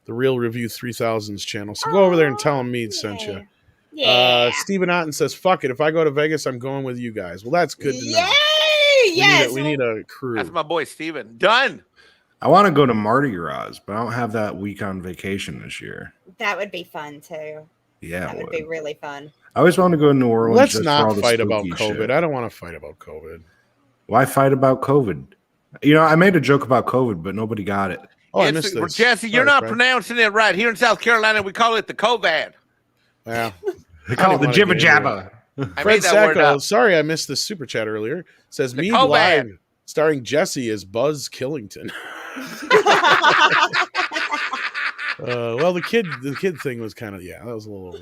the Real Review 3000's channel. So go over there and tell them Mead sent you. Yeah. Stephen Otten says, fuck it. If I go to Vegas, I'm going with you guys. Well, that's good to know. Yay! Yes. We need a crew. That's my boy, Steven. Done. I want to go to Mardi Gras, but I don't have that week on vacation this year. That would be fun, too. Yeah, that would be really fun. I always want to go to New Orleans. Let's not fight about COVID. Shit. I don't want to fight about COVID. Why fight about COVID? You know, I made a joke about COVID, but nobody got it. Oh, I missed this. Jesse, you're not pronouncing it right. Here in South Carolina, we call it the COVID. Yeah. They call it the jibba jabba. Fred Sacco, sorry I missed this super chat earlier. Says Mead Live starring Jesse as Buzz Killington. Well, the kid thing was kind of that was a little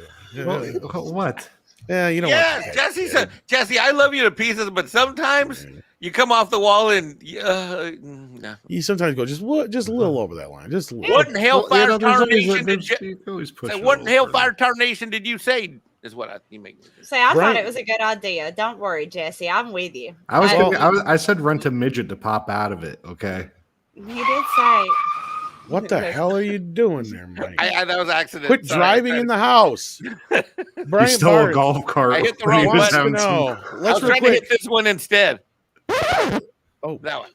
what? Yeah, you know. Yeah, Jesse said, Jesse, I love you to pieces, but sometimes you come off the wall and no. You sometimes go just a little over that line. Just a little. What in hellfire tarnation did you say? Is what you make. Say, I thought it was a good idea. Don't worry, Jesse. I'm with you. I said rent a midget to pop out of it. Okay. You did say. What the hell are you doing there, Mike? That was an accident. Quit driving in the house. He stole a golf cart. I hit the wrong button. Let's I was trying to hit this one instead. Oh, that one.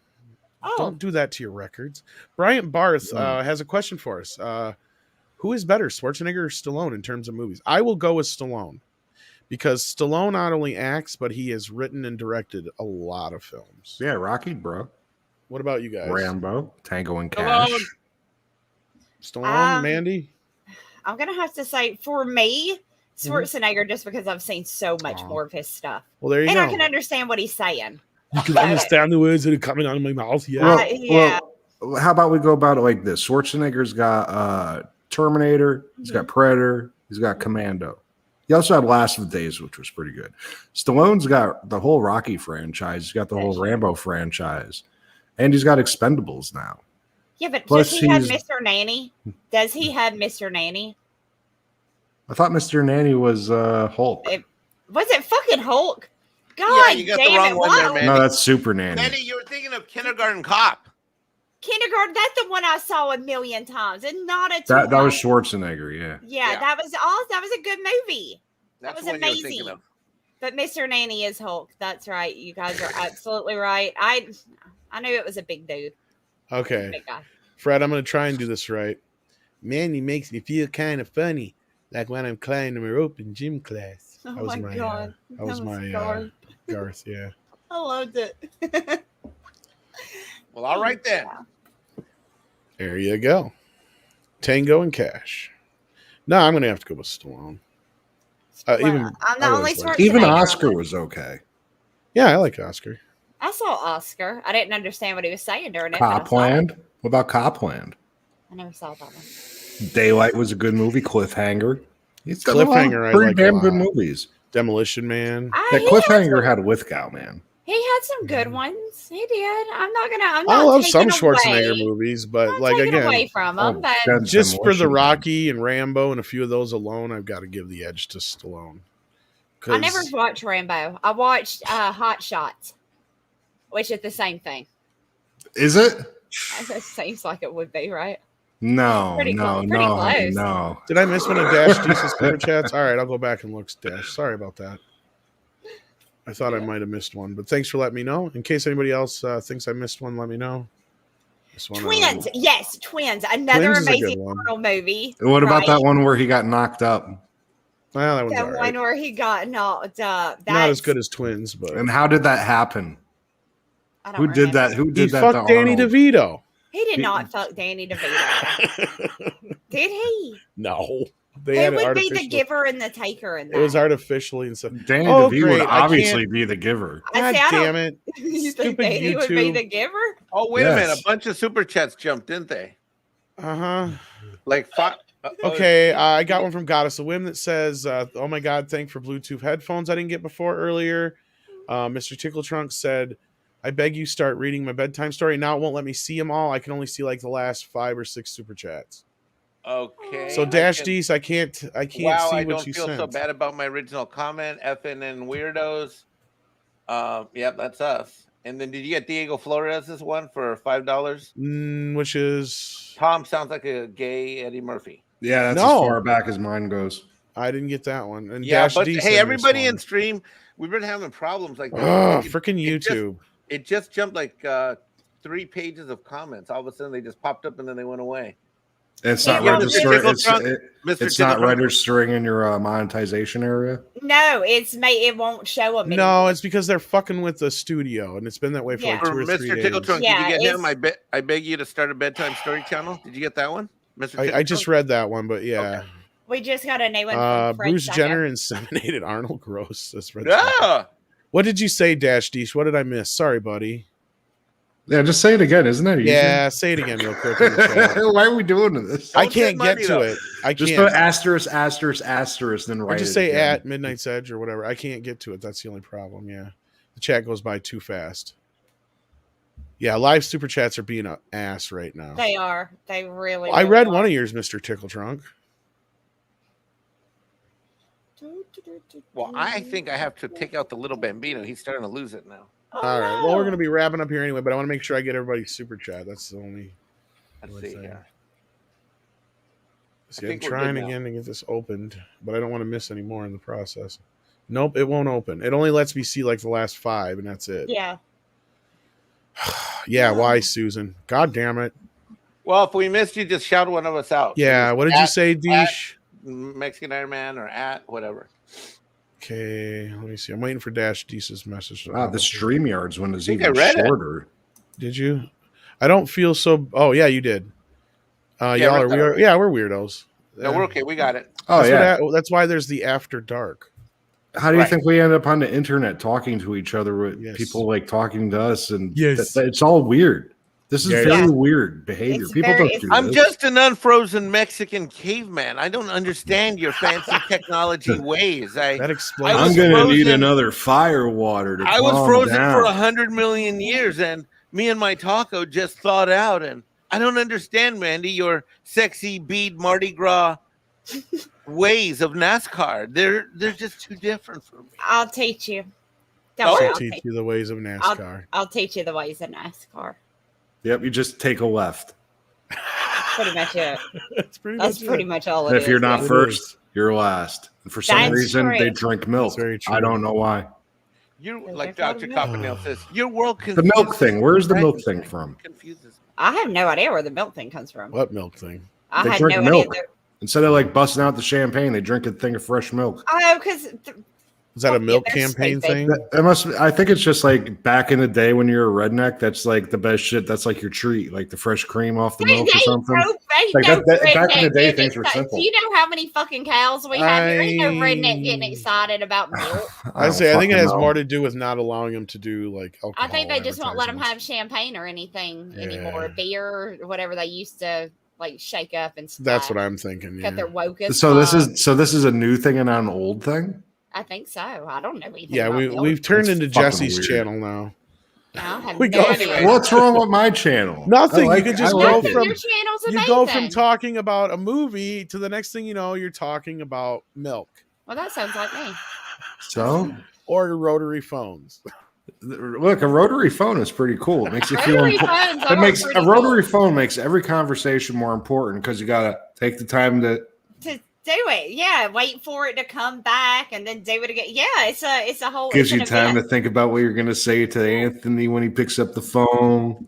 Don't do that to your records. Bryant Barth has a question for us. Who is better, Schwarzenegger or Stallone in terms of movies? I will go with Stallone because Stallone not only acts, but he has written and directed a lot of films. Yeah, Rocky, bro. What about you guys? Rambo, Tango and Cash. Stallone, Mandy? I'm going to have to say, for me, Schwarzenegger, just because I've seen so much more of his stuff. Well, there you go. And I can understand what he's saying. You can understand the words that are coming out of my mouth. Yeah. Well, how about we go about it like this? Schwarzenegger's got Terminator. He's got Predator. He's got Commando. He also had Last of the Days, which was pretty good. Stallone's got the whole Rocky franchise. He's got the whole Rambo franchise. And he's got Expendables now. Yeah, but does he have Mr. Nanny? Does he have Mr. Nanny? I thought Mr. Nanny was Hulk. Was it fucking Hulk? God, yeah, you got the wrong one there, man. No, that's Super Nanny. Mandy, you were thinking of Kindergarten Cop. Kindergarten, that's the one I saw a million times, and not a that was Schwarzenegger, yeah. Yeah, that was awesome. That was a good movie. That was amazing. But Mr. Nanny is Hulk. That's right. You guys are absolutely right. I knew it was a big dude. Okay. Big guy. Fred, I'm going to try and do this right. Mandy makes me feel kind of funny, like when I'm climbing a rope in gym class. Oh my God. That was my Garth, yeah. I loved it. Well, all right then. There you go. Tango and Cash. No, I'm going to have to go with Stallone. Even Oscar was okay. Yeah, I like Oscar. I saw Oscar. I didn't understand what he was saying during it. Copland. What about Copland? I never saw that one. Daylight was a good movie. Cliffhanger. It's Cliffhanger. Pretty damn good movies. Demolition Man. That Cliffhanger had Lithgow, man. He had some good ones. He did. I'm not I love some Schwarzenegger movies, but like again, away from him, but just for the Rocky and Rambo and a few of those alone, I've got to give the edge to Stallone. I never watched Rambo. I watched Hot Shots, which is the same thing. Is it? It seems like it would be, right? No, pretty no. Did I miss one of Dash Deuce's super chats? All right, I'll go back and look. Dash. Sorry about that. I thought I might have missed one, but thanks for letting me know. In case anybody else thinks I missed one, let me know. Twins, yes, Twins. Another amazing Arnold movie. What about that one where he got knocked up? Well, that one's the one where he got knocked up. Not as good as Twins, but. And how did that happen? Who did that? Who did that? He fucked Danny DeVito. He did not fuck Danny DeVito. Did he? No. Who would be the giver and the taker in that? It was artificially and stuff. Danny DeVito would obviously be the giver. God damn it. You think Danny would be the giver? Oh, wait a minute. A bunch of super chats jumped, didn't they? Uh-huh. Like five. Okay, I got one from Goddess of Whim that says, oh my God, thank for Bluetooth headphones I didn't get before earlier. Mr. Tickle Trunk said, I beg you start reading my bedtime story. Now it won't let me see them all. I can only see like the last 5 or 6 super chats. Okay. So Dash Dees, I can't see what you sent. I don't feel so bad about my original comment. FNN weirdos. Yep, that's us. And then did you get Diego Flores' one for $5? Which is Tom sounds like a gay Eddie Murphy. Yeah, that's as far back as mine goes. I didn't get that one. And yeah, Dash but D hey, everybody in stream, we've been having problems like this. Freaking YouTube. It just jumped like 3 pages of comments. All of a sudden they just popped up and then they went away. It's not registering. It's not registering in your monetization area. No, it won't show them. No, it's because they're fucking with the studio, and it's been that way for like 2 or 3 days. Mr. Tickle Trunk, did you get him? I beg you to start a bedtime story channel. Did you get that one, Mr. I just read that one, but yeah. Okay. We just got a new one. Bruce Jenner inseminated Arnold Gross. What did you say, Dash Deesh? What did I miss? Sorry, buddy. Yeah, just say it again. Isn't that easy? Yeah, say it again real quick. Why are we doing this? I can't get to it. I just can't. put asterisk, then write. I just say at Midnight's Edge or whatever. I can't get to it. That's the only problem. Yeah, the chat goes by too fast. Yeah, live super chats are being an ass right now. They are. They really. I read one of yours, Mr. Tickle Trunk. Well, I think I have to take out the little Bambino. He's starting to lose it now. All right. Well, we're going to be wrapping up here anyway, but I want to make sure I get everybody's super chat. That's the only. Let's see here. See, I'm trying again to get this opened, but I don't want to miss any more in the process. Nope, it won't open. It only lets me see like the last 5, and that's it. Yeah. Yeah, why, Susan? God damn it. Well, if we missed you, just shout one of us out. Yeah, what did you say, Deesh? Mexican Iron Man or at whatever. Okay, let me see. I'm waiting for Dash Deese's message. Wow, the StreamYard's one is even shorter. Did you? I don't feel so. Oh, yeah, you did. Y'all are weird. Yeah, we're weirdos. No, we're okay. We got it. Oh, that's why there's the After Dark. How do you think we end up on the internet talking to each other with people like talking to us? And it's all weird. This is very weird behavior. People don't do this. I'm just an unfrozen Mexican caveman. I don't understand your fancy technology ways. That explains. I'm going to need another fire water to I was frozen for 100 million years, and me and my taco just thawed out. And I don't understand, Mandy, your sexy bead Mardi Gras ways of NASCAR. They're just too different for me. I'll teach you. I'll teach you the ways of NASCAR. I'll teach you the ways of NASCAR. Yep, you just take a left. Pretty much it. That's pretty much all it and is. if you're not first, you're last. And for some reason, they drink milk. I don't know why. You like Dr. Coppernell says, your world the milk thing. Where's the milk thing from? Confuses. I have no idea where the milk thing comes from. What milk thing? I they had drink no milk. idea. Instead of like busting out the champagne, they drink a thing of fresh milk. Oh, because is that a milk campaign thing? That must. I think it's just like back in the day when you're a redneck. That's like the best shit. That's like your treat, like the fresh cream off the milk or something. Back in the day, things were simple. Do you know how many fucking cows we have? There ain't no redneck getting excited about milk. I think it has more to do with not allowing them to do like alcohol. I think they just won't let them have champagne or anything anymore, beer or whatever they used to like shake up and stuff. That's what I'm thinking. Because they're woke as so this is a new thing and not an old thing. I think so. I don't know anything. Yeah, we've turned into Jesse's channel now. What's wrong with my channel? Nothing. You can just go from your channel's amazing. You go from talking about a movie to the next thing you know, you're talking about milk. Well, that sounds like me. So, or rotary phones. Look, a rotary phone is pretty cool. It makes you feel important. A rotary phone makes every conversation more important because you gotta take the time to do it. Yeah, wait for it to come back and then do it again. Yeah, it's a whole gives you time to think about what you're gonna say to Anthony when he picks up the phone.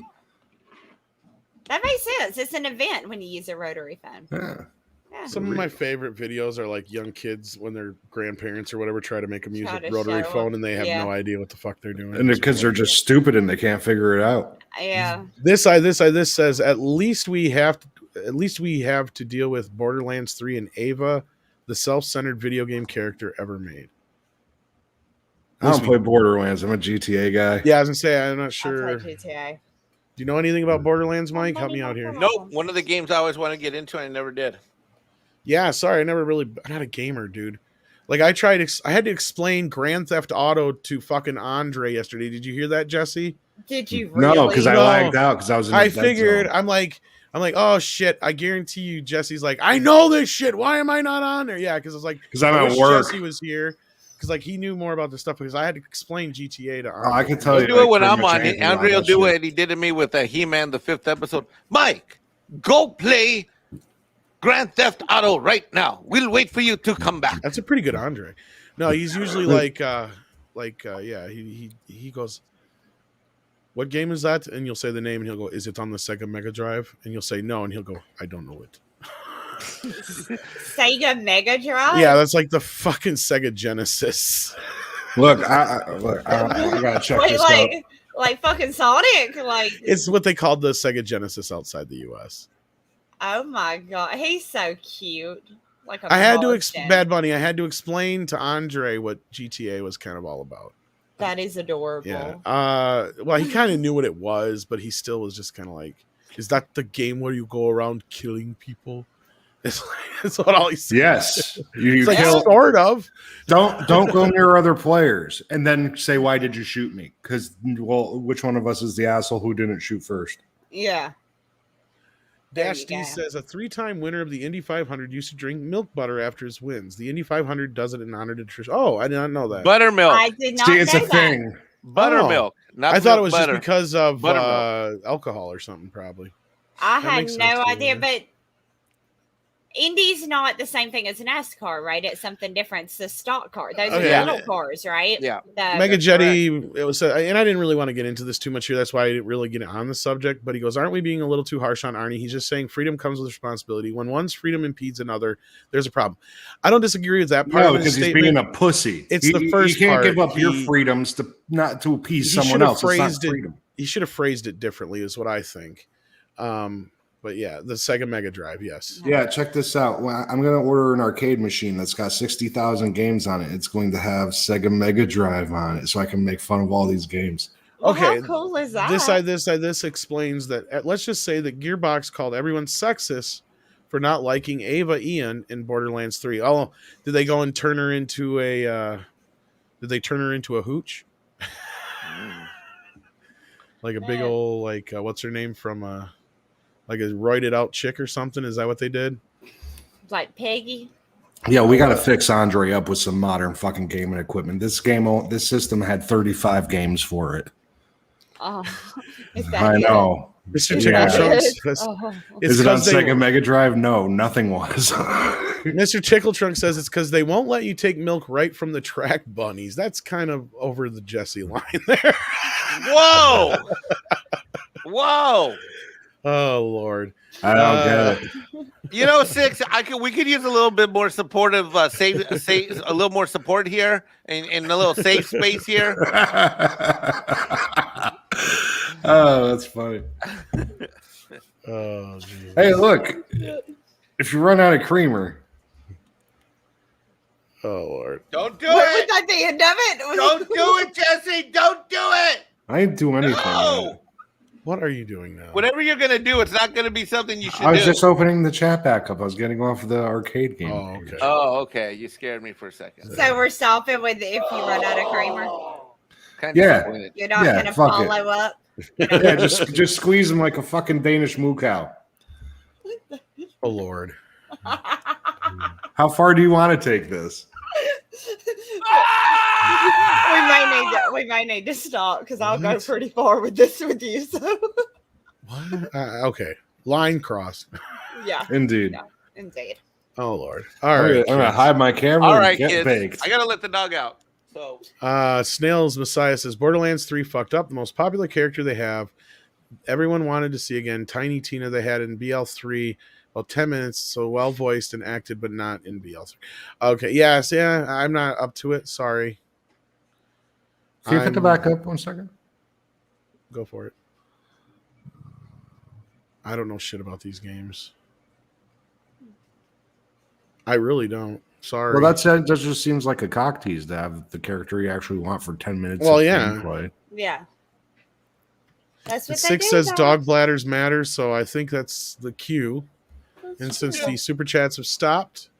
That makes sense. It's an event when you use a rotary phone. Yeah. Some of my favorite videos are like young kids when their grandparents or whatever try to make them use a rotary phone and they have no idea what the fuck they're doing. And because they're just stupid and they can't figure it out. Yeah. This says at least we have to deal with Borderlands 3 and Ava, the self-centered video game character ever made. I don't play Borderlands. I'm a GTA guy. Yeah, I was gonna say I'm not sure. I play GTA. Do you know anything about Borderlands, Mike? Help me out here. Nope. One of the games I always want to get into and I never did. Yeah, sorry, I'm not a gamer, dude. Like I had to explain Grand Theft Auto to fucking Andre yesterday. Did you hear that, Jesse? Did you really? No, because I lagged out because I was in the figured zone. I'm like, oh shit, I guarantee you Jesse's like, I know this shit. Why am I not on there? Yeah, because it's like I'm at work. Jesse was here. Because like he knew more about this stuff because I had to explain GTA to Andre. I can tell you. Do it when I'm on. Andre will do it. He did it to me with He-Man, the 5th episode. Mike, go play Grand Theft Auto right now. We'll wait for you to come back. That's a pretty good Andre. No, he's usually he goes, what game is that? And you'll say the name and he'll go, is it on the Sega Mega Drive? And you'll say no, and he'll go, I don't know it. Sega Mega Drive? Yeah, that's like the fucking Sega Genesis. Look, I gotta check this out. Like fucking Sonic? Like it's what they called the Sega Genesis outside the US. Oh my god, he's so cute. Like I had to Bad Bunny. I had to explain to Andre what GTA was kind of all about. That is adorable. Yeah. Well, he kind of knew what it was, but he still was just kind of like, "Is that the game where you go around killing people?" That's what all he said. Yes, you like, sort of. Don't go near other players, and then say, "Why did you shoot me?" Because which one of us is the asshole who didn't shoot first? Yeah. Dash D says a 3-time winner of the Indy 500 used to drink milk butter after his wins. The Indy 500 does it in honor to Trish. Oh, I did not know that. Buttermilk. I did not know it's a thing. Buttermilk. I thought it was just because of alcohol or something, probably. I had no idea, but Indy's not the same thing as NASCAR, right? It's something different. It's a stock car. Those are little cars, right? Yeah. Mega Jetty, it was, and I didn't really want to get into this too much here. That's why I didn't really get on the subject. But he goes, "Aren't we being a little too harsh on Arnie? He's just saying freedom comes with responsibility. When one's freedom impedes another, there's a problem." I don't disagree with that part. No, because he's being a pussy. It's the first You can't part. give up your freedoms to appease someone else. It's not freedom. He should have phrased it differently, is what I think. But yeah, the Sega Mega Drive, yes. Yeah, check this out. Well, I'm going to order an arcade machine that's got 60,000 games on it. It's going to have Sega Mega Drive on it, so I can make fun of all these games. Well, how cool is that? This explains that. Let's just say that Gearbox called everyone sexist for not liking Ava Ian in Borderlands 3. Oh, did they go and turn her into a? Did they turn her into a hooch? Like a big old what's her name from like a roided out chick or something? Is that what they did? Like Peggy? Yeah, we got to fix Andre up with some modern fucking gaming equipment. This system had 35 games for it. Oh, I know. Mr. Tickle Trunks. Is it on Sega Mega Drive? No, nothing was. Mr. Tickle Trunk says it's because they won't let you take milk right from the track bunnies. That's kind of over the Jesse line there. Whoa! Whoa! Oh Lord, I don't get it. Six. We could use a little bit more supportive, a little more support here, and a little safe space here. Oh, that's funny. Oh, geez. Hey, look! If you run out of creamer, oh Lord, don't do Was it! that the end of it? Don't do it, Jesse! Don't do it! I didn't do anything. No! What are you doing now? Whatever you're gonna do, it's not gonna be something you should do. I was just opening the chat back up. I was getting off the arcade game. Oh, okay. Oh, okay. You scared me for a second. So we're stopping with if you run out of creamer. Yeah. You're not gonna follow up. Yeah, just squeeze them like a fucking Danish moo cow. Oh Lord. How far do you want to take this? We may need to stop because I'll go pretty far with this with you. So what? Okay, line crossed. Yeah, indeed. Yeah, indeed. Oh Lord. All right, I'm gonna hide my camera. All right, and get kids. baked. I gotta let the dog out. So Snails Messiah says Borderlands 3 fucked up. The most popular character they have. Everyone wanted to see again. Tiny Tina they had in BL3. Well, 10 minutes, so well voiced and acted, but not in BL3. Okay, yes, yeah, I'm not up to it. Sorry. See if it to back up 1 second. Go for it. I don't know shit about these games. I really don't. Sorry. Well, that just seems like a cock tease to have the character you actually want for 10 minutes. Well, yeah. Gameplay. Yeah. That's what Six says dog bladders matter, so I think that's the cue. And since the super chats have stopped,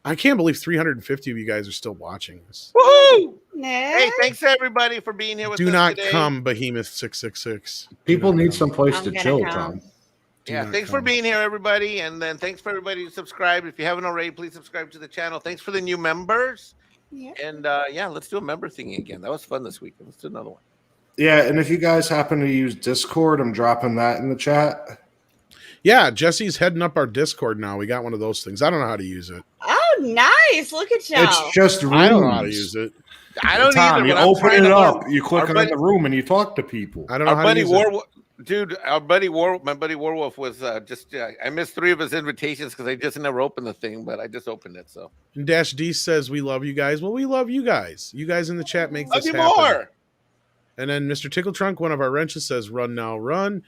I can't believe 350 of you guys are still watching this. woohoo! Nah. Hey, thanks everybody for being here with us Do not today. come, Behemoth 666. People need some place to gonna chill, come. Tom. Yeah, thanks for being here, everybody. And then thanks for everybody who subscribed. If you haven't already, please subscribe to the channel. Thanks for the new members. Yeah. And yeah, let's do a member thing again. That was fun this week. Let's do another one. Yeah, and if you guys happen to use Discord, I'm dropping that in the chat. Yeah, Jesse's heading up our Discord now. We got one of those things. I don't know how to use it. Oh, nice. Look at y'all. It's just rooms. I don't know how to use it. I don't Tom, either. you but I'm open trying it to up, learn. you click on the room, and you talk to people. I don't know Our how to buddy use it. Dude, my buddy Warwolf was I missed 3 of his invitations because I just never opened the thing, but I just opened it. So And Dash D says we love you guys. Well, we love you guys. You guys in the chat make love this you happen. more. And then Mr. Tickle Trunk, one of our wrenches, says run now, run.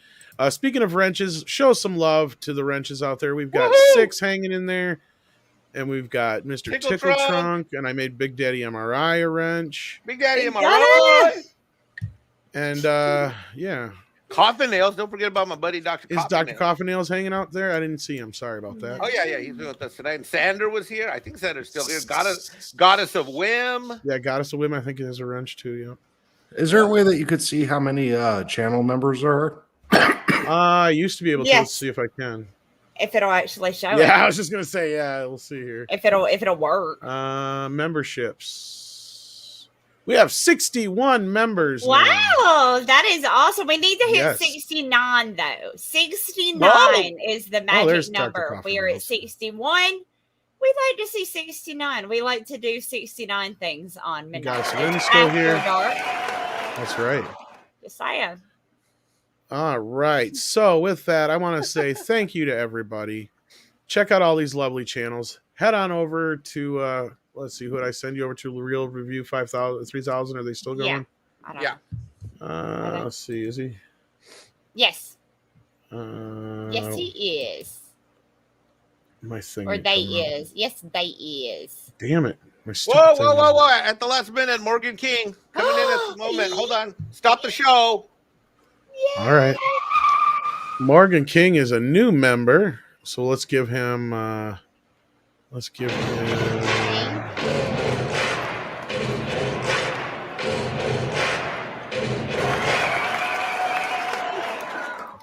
Speaking of wrenches, show some love to the wrenches out there. We've got Woohoo! 6 hanging in there. And we've got Mr. Tickle Tickle Trunk. Trunk. And I made Big Daddy MRI a wrench. Big Daddy, am I got right? And yeah. Coffin Nails. Don't forget about my buddy Dr. Is Coffin Dr. Nails. Coffin Nails hanging out there? I didn't see him. Sorry about that. Oh yeah, he's been with us tonight. And Sander was here. I think Sander's still here. Goddess of Whim. Yeah, Goddess of Whim. I think it has a wrench too. Yeah. Is there a way that you could see how many channel members there are? I used to be able to. Yes. Let's see if I can. If it'll actually show it. Yeah, I was just gonna say. Yeah, we'll see here. If it'll work. Memberships. We have 61 members. Wow, now. That is awesome. We need to hit 69 though. 69 is the magic number. We are at 61. We'd like to see 69. We like to do 69 things on Midnight. Guys, still here. Dark. That's right. Yes, I am. All right. So with that, I want to say thank you to everybody. Check out all these lovely channels. Head on over to let's see, who did I send you over to? Real Review 5,000, 3,000. Are they still going? Yeah. I don't know. Let's see. Is he? Yes. Yes, he is. My thing. Or they is. Yes, they is. Damn it. Whoa. At the last minute, Morgan King coming in at the moment. Hold on. Stop the show. Yay. All right. Morgan King is a new member. So let's give him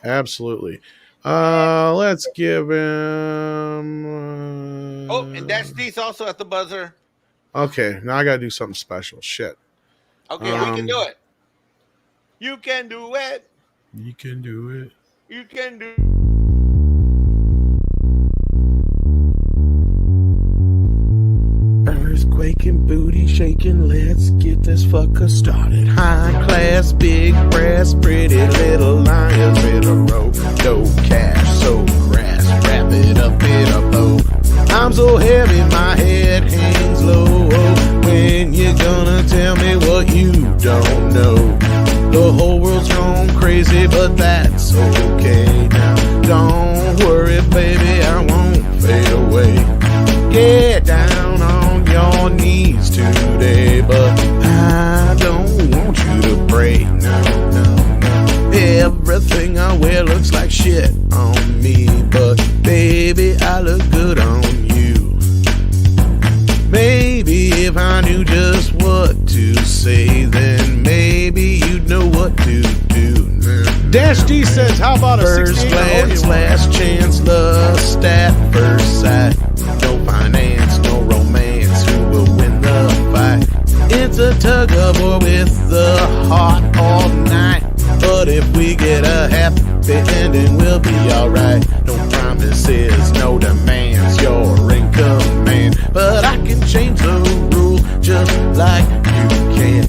absolutely. Let's give him and Dash D's also at the buzzer. Okay, now I gotta do something special. Shit. Okay, we can do it. You can do it. You can do it. You can do Earthquake and booty shaking, let's get this fucker started. High class, big brass, pretty little lions in a row. No cash, so crass, wrap it up in a bow. I'm so heavy, my head hangs low. When you gonna tell me what you don't know? The whole world's gone crazy, but that's okay now. Don't worry, baby, I won't fade away. Get down on your knees today, but I don't want you to pray. No. Everything I wear looks like shit on me, but baby, I look good on you. Maybe if I knew just what to say, then maybe you'd know what to do. Dash D says, how about a first glance, last chance, lust at first sight. No finance, no romance, who will win the fight? It's a tug of war with the heart all night. But if we get a happy ending, we'll be alright. No promises, no demands, you're in command. But I can change the rule just like you can.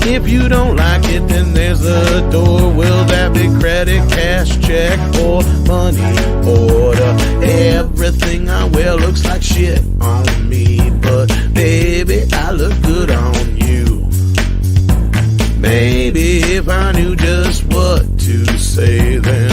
If you don't like it, then there's a door. Will that be credit, cash, check, or money order? Everything I wear looks like shit on me, but baby, I look good on you. Maybe if I knew just what to say, then